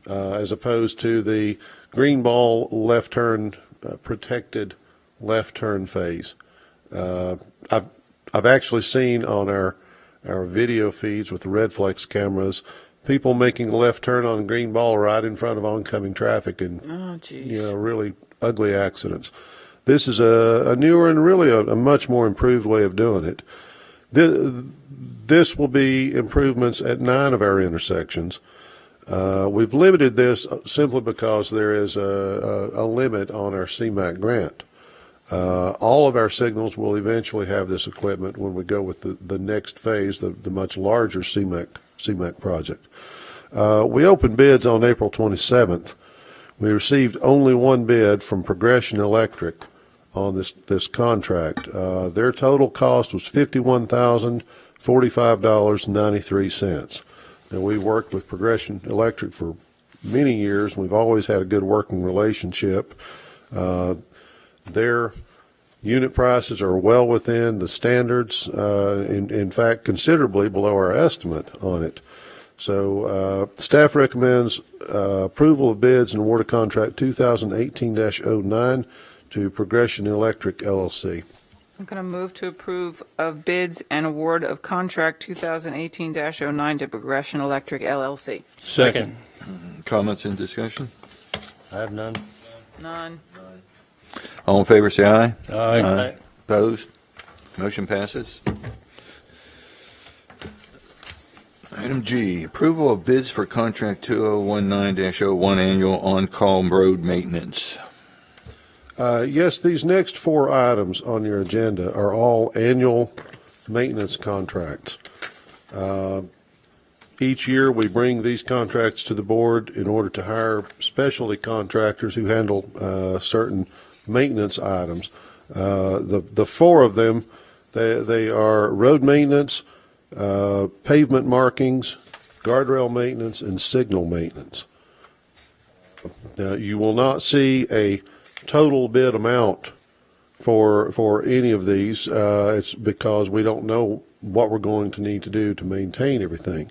as opposed to the green ball left turn protected left turn phase. I've actually seen on our video feeds with the Redflex cameras people making a left turn on a green ball right in front of oncoming traffic and really ugly accidents. This is a newer and really a much more improved way of doing it. This will be improvements at 9 of our intersections. We've limited this simply because there is a limit on our CMAQ grant. All of our signals will eventually have this equipment when we go with the next phase, the much larger CMAQ project. We opened bids on April 27th. We received only one bid from Progression Electric on this contract. Their total cost was $51,045.93. Now, we worked with Progression Electric for many years, and we've always had a good working relationship. Their unit prices are well within the standards, in fact, considerably below our estimate on it. So staff recommends approval of bids and award of contract 2018-09 to Progression Electric, LLC. I'm going to move to approve of bids and award of contract 2018-09 to Progression Electric, LLC. Second. Comments and discussion? I have none. None. All in favor, say aye. Aye. Opposed? Motion passes. Item G, approval of bids for contract 2019-01 annual on-call road maintenance. Yes, these next 4 items on your agenda are all annual maintenance contracts. Each year, we bring these contracts to the board in order to hire specialty contractors who handle certain maintenance items. The 4 of them, they are road maintenance, pavement markings, guardrail maintenance, and signal maintenance. Now, you will not see a total bid amount for any of these. It's because we don't know what we're going to need to do to maintain everything.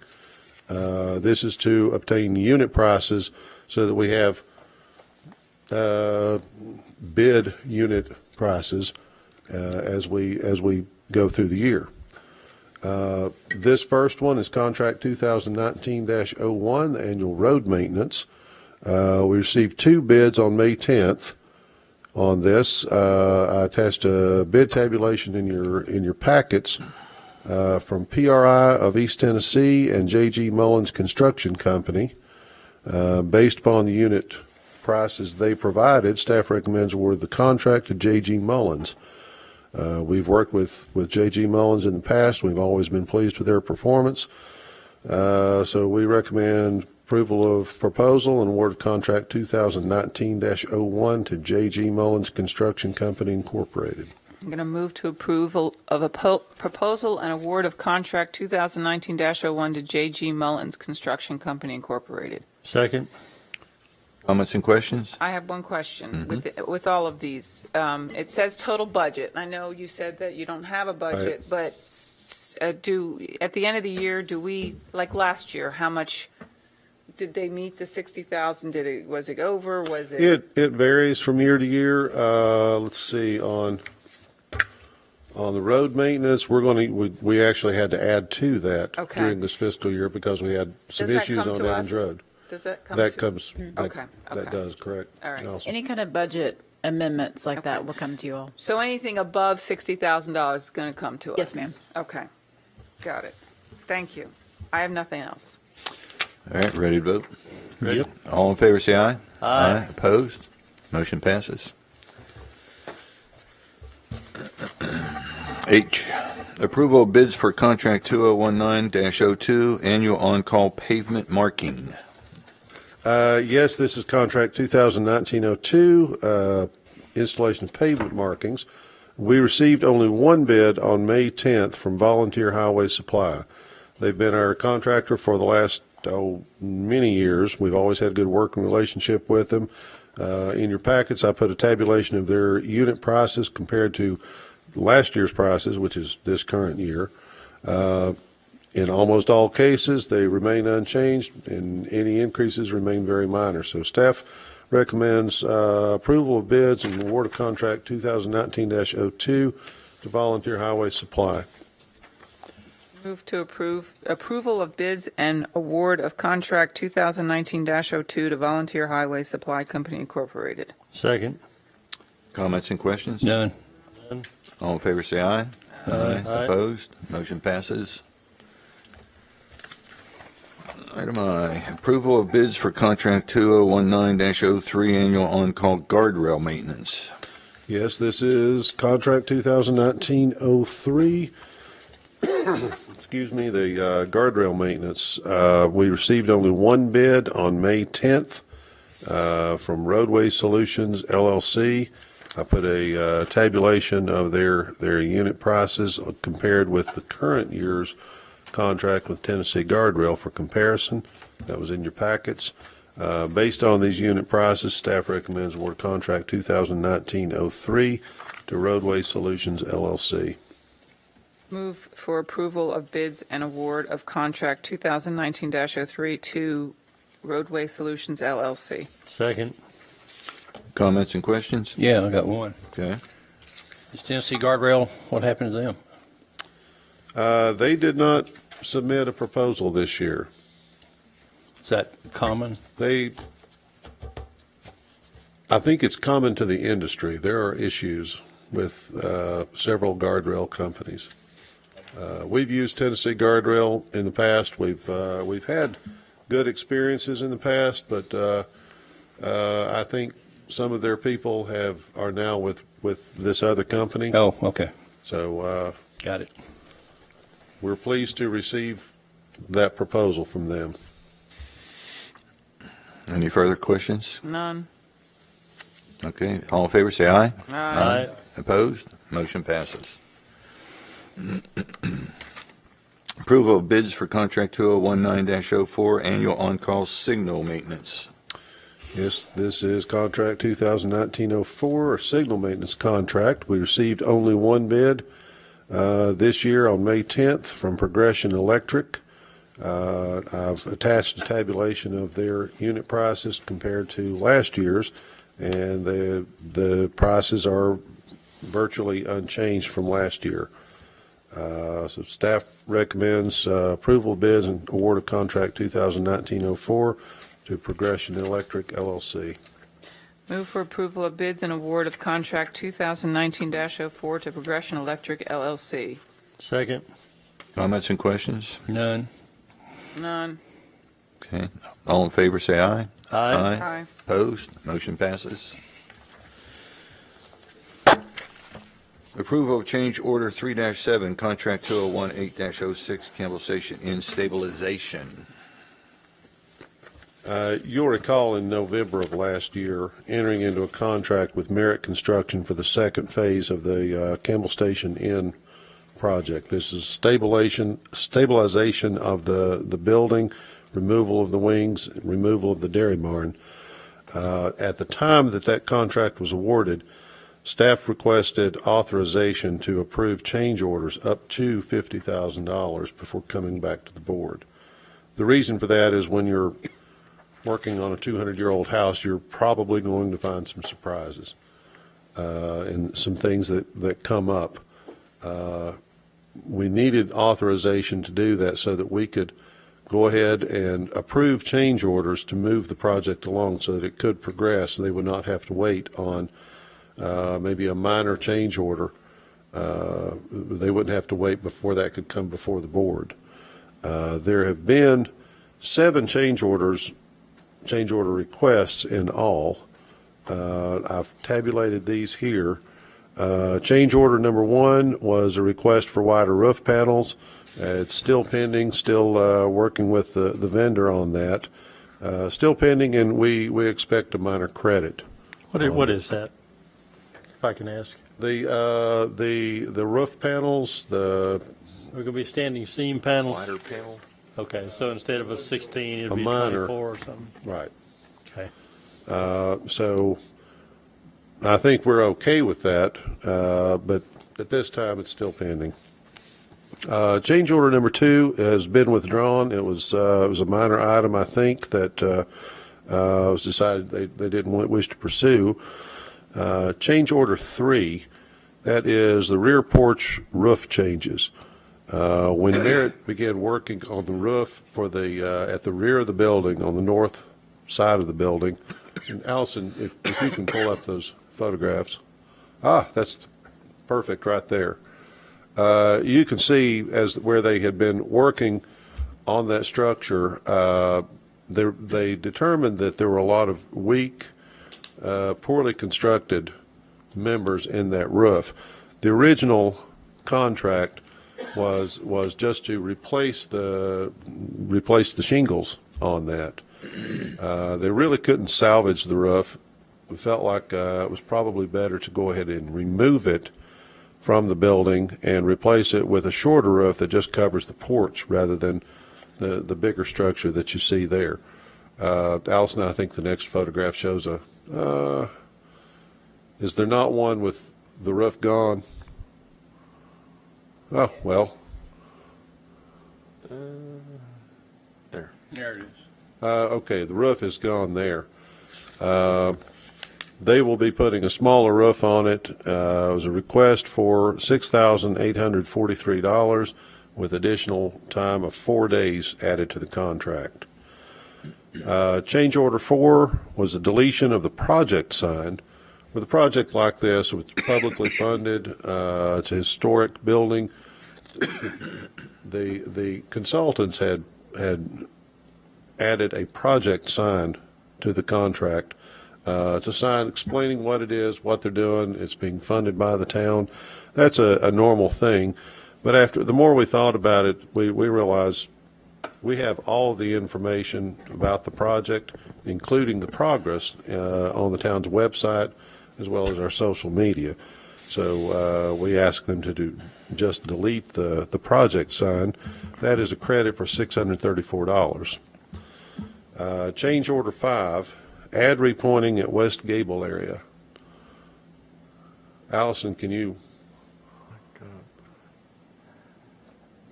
This is to obtain unit prices so that we have bid unit prices as we go through the year. This first one is contract 2019-01, the annual road maintenance. We received 2 bids on May 10th on this. I attached a bid tabulation in your packets. from PRI of East Tennessee and J.G. Mullins Construction Company. Based upon the unit prices they provided, staff recommends award the contract to J.G. Mullins. We've worked with J.G. Mullins in the past. We've always been pleased with their performance. So we recommend approval of proposal and award of contract 2019-01 to J.G. Mullins Construction Company Incorporated. I'm going to move to approval of a proposal and award of contract 2019-01 to J.G. Mullins Construction Company Incorporated. Second. Comments and questions? I have one question with all of these. It says total budget. I know you said that you don't have a budget, but at the end of the year, do we, like last year, how much did they meet the 60,000? Was it over? Was it? It varies from year to year. Let's see, on the road maintenance, we actually had to add to that during this fiscal year because we had some issues on Evans Road. Does that come That to? comes, Okay. that does, correct. All right. Allison. Any kind of budget amendments like that will come to you all. So anything above $60,000 is going to come to us? Yes, ma'am. Okay. Got it. Thank you. I have nothing else. All right, ready to vote? Ready. All in favor, say aye. Aye. Opposed? Motion passes. H, approval of bids for contract 2019-02, annual on-call pavement marking. Yes, this is contract 2019-02, installation of pavement markings. We received only one bid on May 10th from Volunteer Highway Supply. They've been our contractor for the last many years. We've always had a good working relationship with them. In your packets, I put a tabulation of their unit prices compared to last year's prices, which is this current year. In almost all cases, they remain unchanged, and any increases remain very minor. So staff recommends approval of bids and award of contract 2019-02 to Volunteer Highway Supply. Move to approval of bids and award of contract 2019-02 to Volunteer Highway Supply Company Incorporated. Second. Comments and questions? None. All in favor, say aye. Aye. Opposed? Motion passes. Item I, approval of bids for contract 2019-03, annual on-call guardrail maintenance. Yes, this is contract 2019-03. Excuse me, the guardrail maintenance. We received only one bid on May 10th from Roadway Solutions LLC. I put a tabulation of their unit prices compared with the current year's contract with Tennessee Guardrail for comparison. That was in your packets. Based on these unit prices, staff recommends award contract 2019-03 to Roadway Solutions LLC. Move for approval of bids and award of contract 2019-03 to Roadway Solutions LLC. Second. Comments and questions? Yeah, I got one. Okay. Is Tennessee Guardrail, what happened to them? They did not submit a proposal this year. Is that common? I think it's common to the industry. There are issues with several guardrail companies. We've used Tennessee Guardrail in the past. We've had good experiences in the past, but I think some of their people are now with this other company. Oh, okay. So Got it. we're pleased to receive that proposal from them. Any further questions? None. Okay, all in favor, say aye. Aye. Opposed? Motion passes. Approval of bids for contract 2019-04, annual on-call signal maintenance. Yes, this is contract 2019-04, signal maintenance contract. We received only one bid this year on May 10th from Progression Electric. I've attached a tabulation of their unit prices compared to last year's, and the prices are virtually unchanged from last year. So staff recommends approval of bids and award of contract 2019-04 to Progression Electric LLC. Move for approval of bids and award of contract 2019-04 to Progression Electric LLC. Second. Comments and questions? None. None. Okay. All in favor, say aye. Aye. Aye. Opposed? Motion passes. Approval of change order 3-7, contract 2018-06, Campbell Station in stabilization. You'll recall in November of last year, entering into a contract with Merritt Construction for the second phase of the Campbell Station Inn project. This is stabilization of the building, removal of the wings, removal of the dairy barn. At the time that contract was awarded, staff requested authorization to approve change orders up to $50,000 before coming back to the board. The reason for that is when you're working on a 200-year-old house, you're probably going to find some surprises and some things that come up. We needed authorization to do that so that we could go ahead and approve change orders to move the project along so that it could progress. They would not have to wait on maybe a minor change order. They wouldn't have to wait before that could come before the board. There have been 7 change order requests in all. I've tabulated these here. Change order number 1 was a request for wider roof panels. It's still pending, still working with the vendor on that. Still pending, and we expect a minor credit. What is that, if I can ask? The roof panels, We're going to be standing seam panels? Wider panel. Okay, so instead of a 16, it'd A be minor. 24 or something? right. Okay. So I think we're okay with that, but at this time, it's still pending. Change order number 2 has been withdrawn. It was a minor item, I think, that was decided they didn't wish to pursue. Change order 3, that is the rear porch roof changes. When Merritt began working on the roof for at the rear of the building, on the north side of the building, and Allison, if you can pull up those photographs. That's perfect right there. You can see where they had been working on that structure, they determined that there were a lot of weak, poorly constructed members in that roof. The original contract was just to replace the shingles on that. They really couldn't salvage the roof. We felt like it was probably better to go ahead and remove it from the building and replace it with a shorter roof that just covers the porch rather than the bigger structure that you see there. Allison, I think the next photograph shows is there not one with the roof gone? Oh, well. There. There it is. Okay, the roof is gone there. They will be putting a smaller roof on it. It was a request for $6,843 with additional time of 4 days added to the contract. Change order 4 was a deletion of the project sign. With a project like this, it's publicly funded, it's a historic building. The consultants had added a project sign to the contract. It's a sign explaining what it is, what they're doing. It's being funded by the town. That's a normal thing. But the more we thought about it, we realized we have all of the information about the project, including the progress on the town's website, as well as our social media. So we asked them to just delete the project sign. That is a credit for $634. Change order 5, ad repointing at West Gable area. Allison, can you?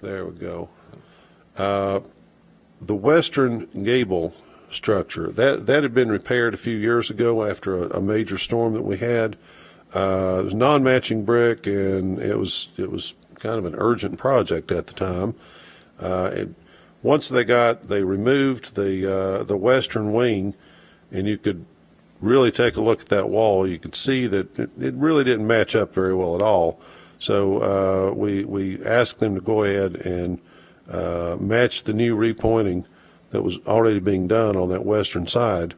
There we go. The western gable structure, that had been repaired a few years ago after a major storm that we had. It was non-matching brick, and it was kind of an urgent project at the time. Once they removed the western wing, and you could really take a look at that wall, you could see that it really didn't match up very well at all. So we asked them to go ahead and match the new repointing that was already being done on that western side.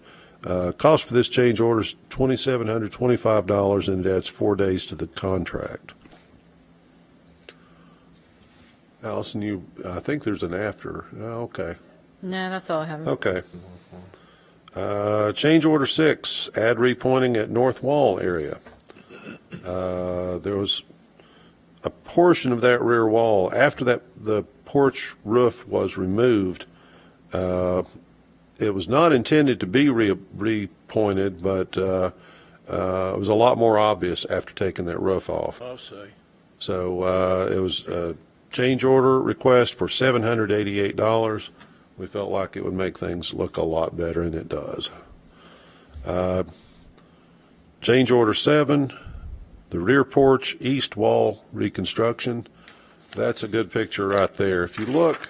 Cost for this change order is $2,725, and it adds 4 days to the contract. Allison, I think there's an after. Oh, okay. No, that's all I have. Okay. Change order 6, add repointing at north wall area. There was a portion of that rear wall, after the porch roof was removed, it was not intended to be repointed, but it was a lot more obvious after taking that roof off. I'll say. So it was a change order request for $788. We felt like it would make things look a lot better, and it does. Change order 7, the rear porch east wall reconstruction. That's a good picture right there. If you look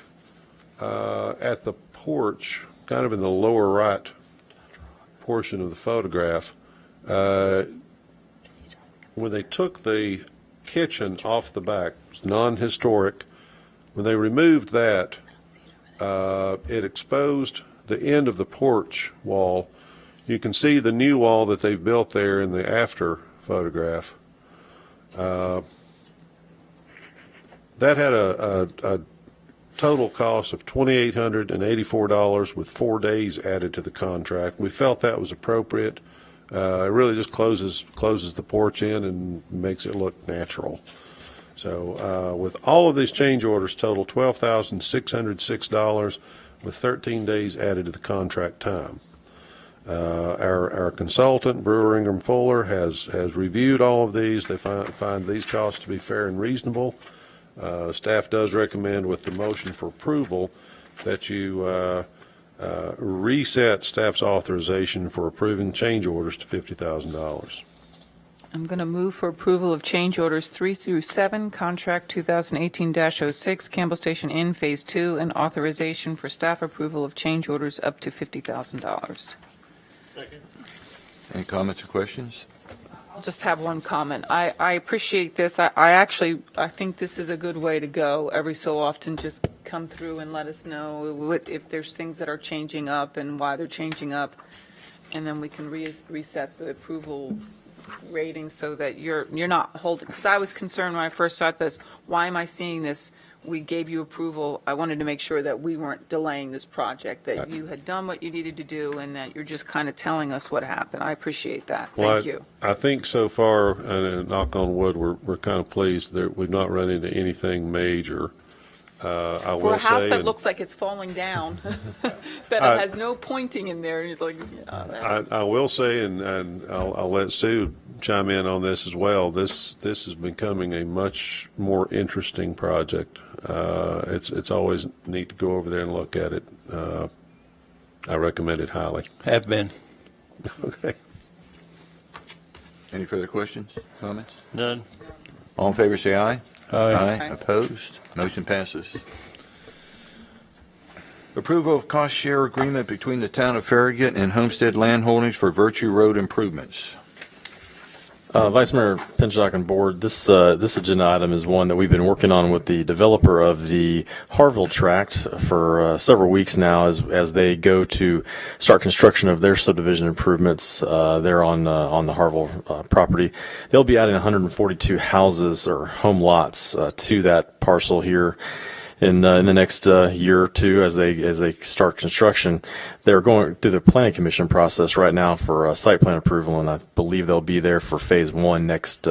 at the porch, kind of in the lower right portion of the photograph, when they took the kitchen off the back, it's non-historic, when they removed that, it exposed the end of the porch wall. You can see the new wall that they've built there in the after photograph. That had a total cost of $2,884 with 4 days added to the contract. We felt that was appropriate. It really just closes the porch in and makes it look natural. So with all of these change orders total $12,606 with 13 days added to the contract time. Our consultant, Brewer Ingram Fuller, has reviewed all of these. They find these costs to be fair and reasonable. Staff does recommend with the motion for approval that you reset staff's authorization for approving change orders to $50,000. I'm going to move for approval of change orders 3 through 7, contract 2018-06, Campbell Station Inn, Phase 2, and authorization for staff approval of change orders up to $50,000. Any comments or questions? I'll just have one comment. I appreciate this. I think this is a good way to go. Every so often, just come through and let us know if there's things that are changing up and why they're changing up, and then we can reset the approval rating so that you're not holding. Because I was concerned when I first saw this. Why am I seeing this? We gave you approval. I wanted to make sure that we weren't delaying this project, that you had done what you needed to do, and that you're just kind of telling us what happened. I appreciate that. Thank you. I think so far, and knock on wood, we're kind of pleased that we've not run into anything major. For a house that looks like it's falling down, that it has no pointing in there, and it's like, I will say, and I'll let Sue chime in on this as well. This is becoming a much more interesting project. It's always neat to go over there and look at it. I recommend it highly. Have been. Okay. Any further questions, comments? None. All in favor, say aye. Aye. Opposed? Motion passes. Approval of cost share agreement between the town of Farragut and Homestead Land Holdings for Virtue Road improvements. Vice Mayor Pinchot and Board, this agenda item is one that we've been working on with the developer of the Harville tract for several weeks now as they go to start construction of their subdivision improvements there on the Harville property. They'll be adding 142 houses or home lots to that parcel here in the next year or two as they start construction. They're going through the planning commission process right now for site plan approval, and I believe they'll be there for phase 1 next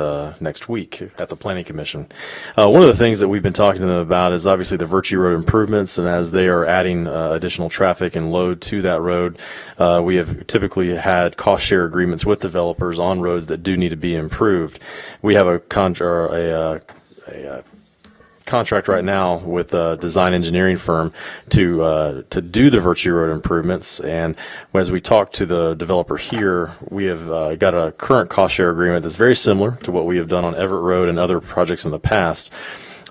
week at the planning commission. One of the things that we've been talking to them about is obviously the Virtue Road improvements, and as they are adding additional traffic and load to that road, we have typically had cost share agreements with developers on roads that do need to be improved. We have a contract right now with a design engineering firm to do the Virtue Road improvements, and as we talk to the developer here, we have got a current cost share agreement that's very similar to what we have done on Everett Road and other projects in the past.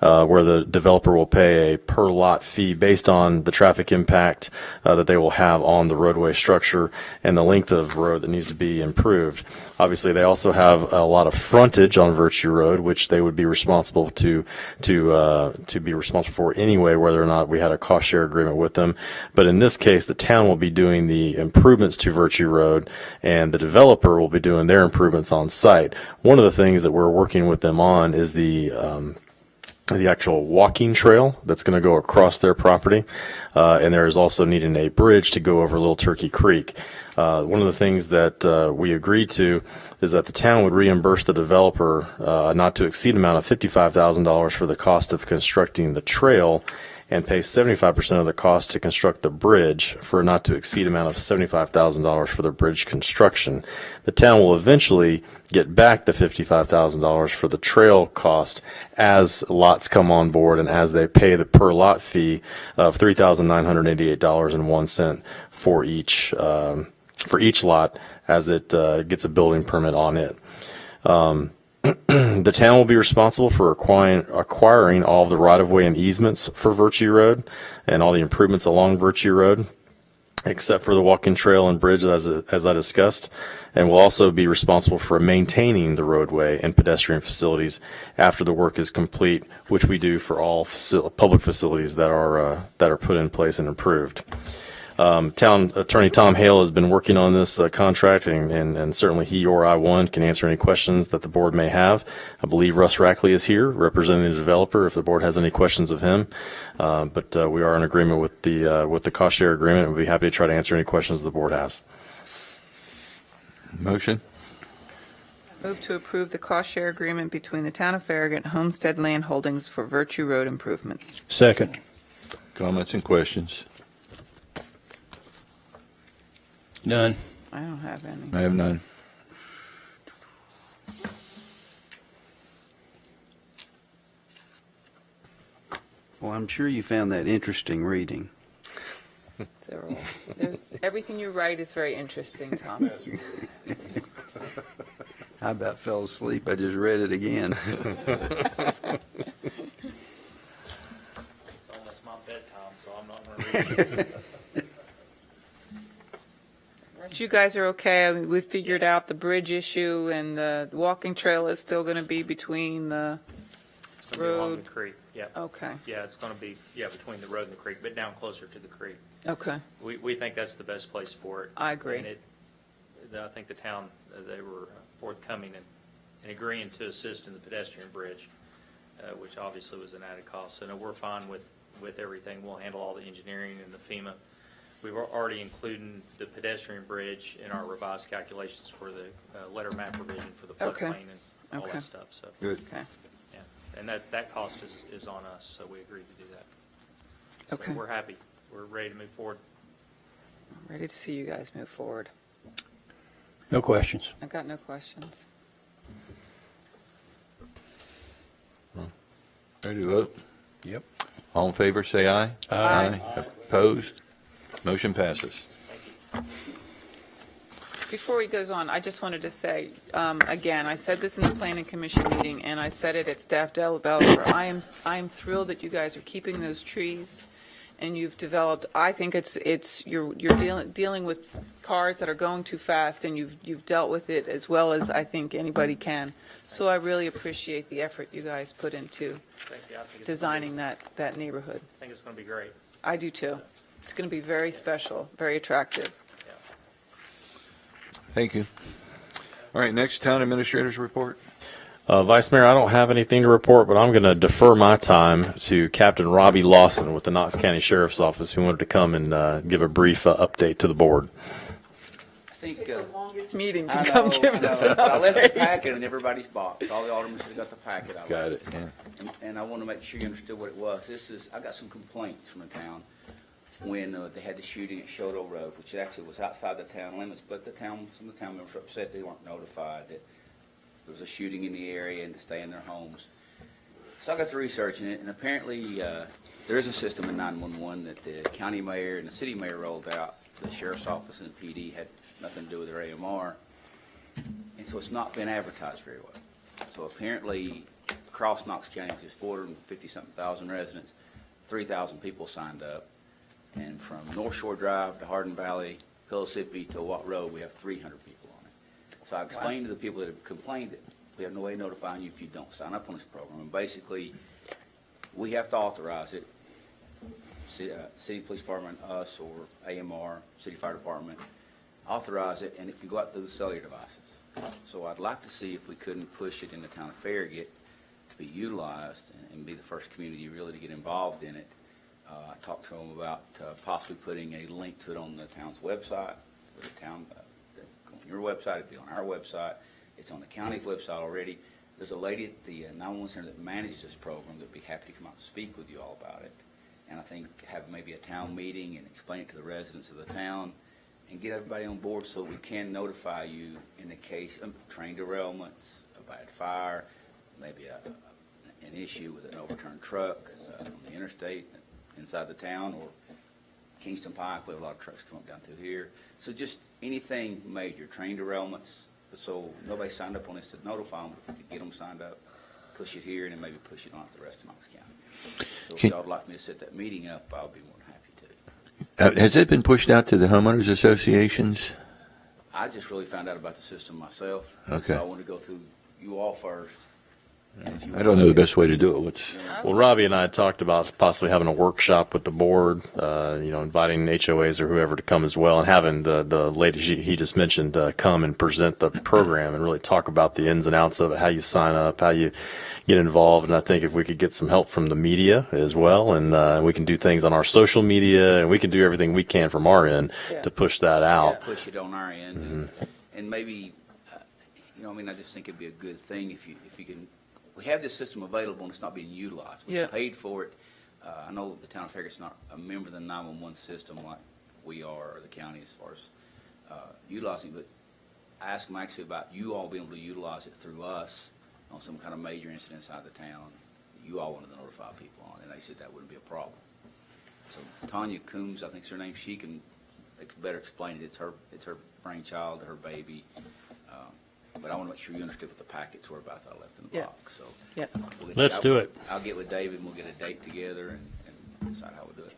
where the developer will pay a per lot fee based on the traffic impact that they will have on the roadway structure and the length of road that needs to be improved. Obviously, they also have a lot of frontage on Virtue Road, which they would be responsible to be responsible for anyway, whether or not we had a cost share agreement with them. But in this case, the town will be doing the improvements to Virtue Road, and the developer will be doing their improvements on site. One of the things that we're working with them on is the actual walking trail that's going to go across their property, and there is also needing a bridge to go over Little Turkey Creek. One of the things that we agreed to is that the town would reimburse the developer not to exceed amount of $55,000 for the cost of constructing the trail, and pay 75% of the cost to construct the bridge for a not to exceed amount of $75,000 for the bridge construction. The town will eventually get back the $55,000 for the trail cost as lots come on board and as they pay the per lot fee of $3,988.01 for each lot as it gets a building permit on it. The town will be responsible for acquiring all of the right-of-way and easements for Virtue Road and all the improvements along Virtue Road, except for the walking trail and bridge as I discussed, and will also be responsible for maintaining the roadway and pedestrian facilities after the work is complete, which we do for all public facilities that are put in place and improved. Town Attorney Tom Hale has been working on this contract, and certainly he or I, one, can answer any questions that the board may have. I believe Russ Rackley is here representing the developer if the board has any questions of him. But we are in agreement with the cost share agreement. We'll be happy to try to answer any questions the board has. Motion? Move to approve the cost share agreement between the Town of Farragut and Homestead Land Holdings for Virtue Road improvements. Second. Comments and questions? None. I don't have any. I have none. Well, I'm sure you found that interesting reading. Everything you write is very interesting, Tom. I about fell asleep. I just read it again. It's almost my bedtime, so I'm not going to read it. You guys are okay. I mean, we figured out the bridge issue, and the walking trail is still going to be between the It's going to be along road. the creek, yeah. Okay. Yeah, it's going to be, between the road and the creek, but down closer to the creek. Okay. We think that's the best place for it. I agree. And I think the town, they were forthcoming in agreeing to assist in the pedestrian bridge, which obviously was an added cost. So no, we're fine with everything. We'll handle all the engineering and the FEMA. We were already including the pedestrian bridge in our revised calculations for the letter map revision for the Okay. floodplain and all Okay. that stuff. So, Good. Okay. yeah, and that cost is on us, so we agreed to do that. So Okay. we're happy. We're ready to move forward. I'm ready to see you guys move forward. No questions. I got no questions. Ready to vote? Yep. All in favor, say aye. Aye. Opposed? Motion passes. Before he goes on, I just wanted to say, again, I said this in the Planning Commission meeting, and I said it at staff developer. I am thrilled that you guys are keeping those trees, and you've developed. I think you're dealing with cars that are going too fast, and you've dealt with it as well as I think anybody can. So I really appreciate the effort you guys put into Thank you. I think it's designing that neighborhood. I think it's going to be great. I do too. It's going to be very special, very attractive. Thank you. All right, next, Town Administrator's report. Vice Mayor, I don't have anything to report, but I'm going to defer my time to Captain Robbie Lawson with the Knox County Sheriff's Office, who wanted to come and give a brief update to the board. I think The longest meeting to I come know, give I us know. an I left the update. packet in everybody's box. All the aldermen have got the packet. I Got left. it, yeah. And I want to make sure you understood what it was. I got some complaints from the town when they had the shooting at Shoto Road, which actually was outside the town limits, but some of the town members were upset they weren't notified that there was a shooting in the area and to stay in their homes. So I got to researching it, and apparently there is a system in 911 that the county mayor and the city mayor rolled out. The sheriff's office and the PD had nothing to do with their AMR, and so it's not been advertised very well. So apparently across Knox County, which is 450-something thousand residents, 3,000 people signed up. And from North Shore Drive to Hardin Valley, Pillissippi to Watt Road, we have 300 people on it. So I explained to the people that have complained that we have no way of notifying you if you don't sign up on this program. And basically, we have to authorize it. City Police Department, us, or AMR, City Fire Department, authorize it, and it can go out through the cellular devices. So I'd like to see if we couldn't push it in the town of Farragut to be utilized and be the first community really to get involved in it. I talked to them about possibly putting a link to it on the town's website. The town, on your website, it'd be on our website. It's on the county's website already. There's a lady at the 911 center that manages this program that'd be happy to come out and speak with you all about it. And I think have maybe a town meeting and explain it to the residents of the town and get everybody on board so we can notify you in the case of train derailments, a bad fire, maybe an issue with an overturned truck on the interstate inside the town, or Kingston Pike. We have a lot of trucks come up down through here. So just anything major, train derailments. So nobody signed up on this to notify them. If we could get them signed up, push it here, and then maybe push it on to the rest of Knox County. So if y'all would like me to set that meeting up, I'll be more than happy to. Has it been pushed out to the homeowners associations? I just really found out about the system myself. Okay. So I want to go through you all first. I don't know the best way to do it. Well, Robbie and I had talked about possibly having a workshop with the board, inviting HOAs or whoever to come as well, and having the lady he just mentioned come and present the program and really talk about the ins and outs of it, how you sign up, how you get involved. And I think if we could get some help from the media as well, and we can do things on our social media, and we can do everything we can from our end to push that out. Yeah, push it on our end, and maybe, I just think it'd be a good thing if you can. We have this system available and it's not being utilized. We paid for it. I know the town of Farragut's not a member of the 911 system like we are, or the county, as far as utilizing it. But I asked them actually about you all being able to utilize it through us on some kind of major incident inside the town. You all wanted to notify people on it, and they said that wouldn't be a problem. So Tanya Coombs, I think's her name. She can better explain it. It's her brainchild, her baby. But I want to make sure you understood what the packets were about that I left in the box. So Let's do it. I'll get with David and we'll get a date together and decide how we'll do it.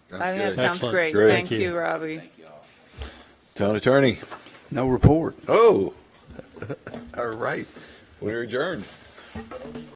That sounds Excellent. great. Great. Thank you, Robbie. Thank you all. Town attorney. No report. Oh, all right. We're adjourned.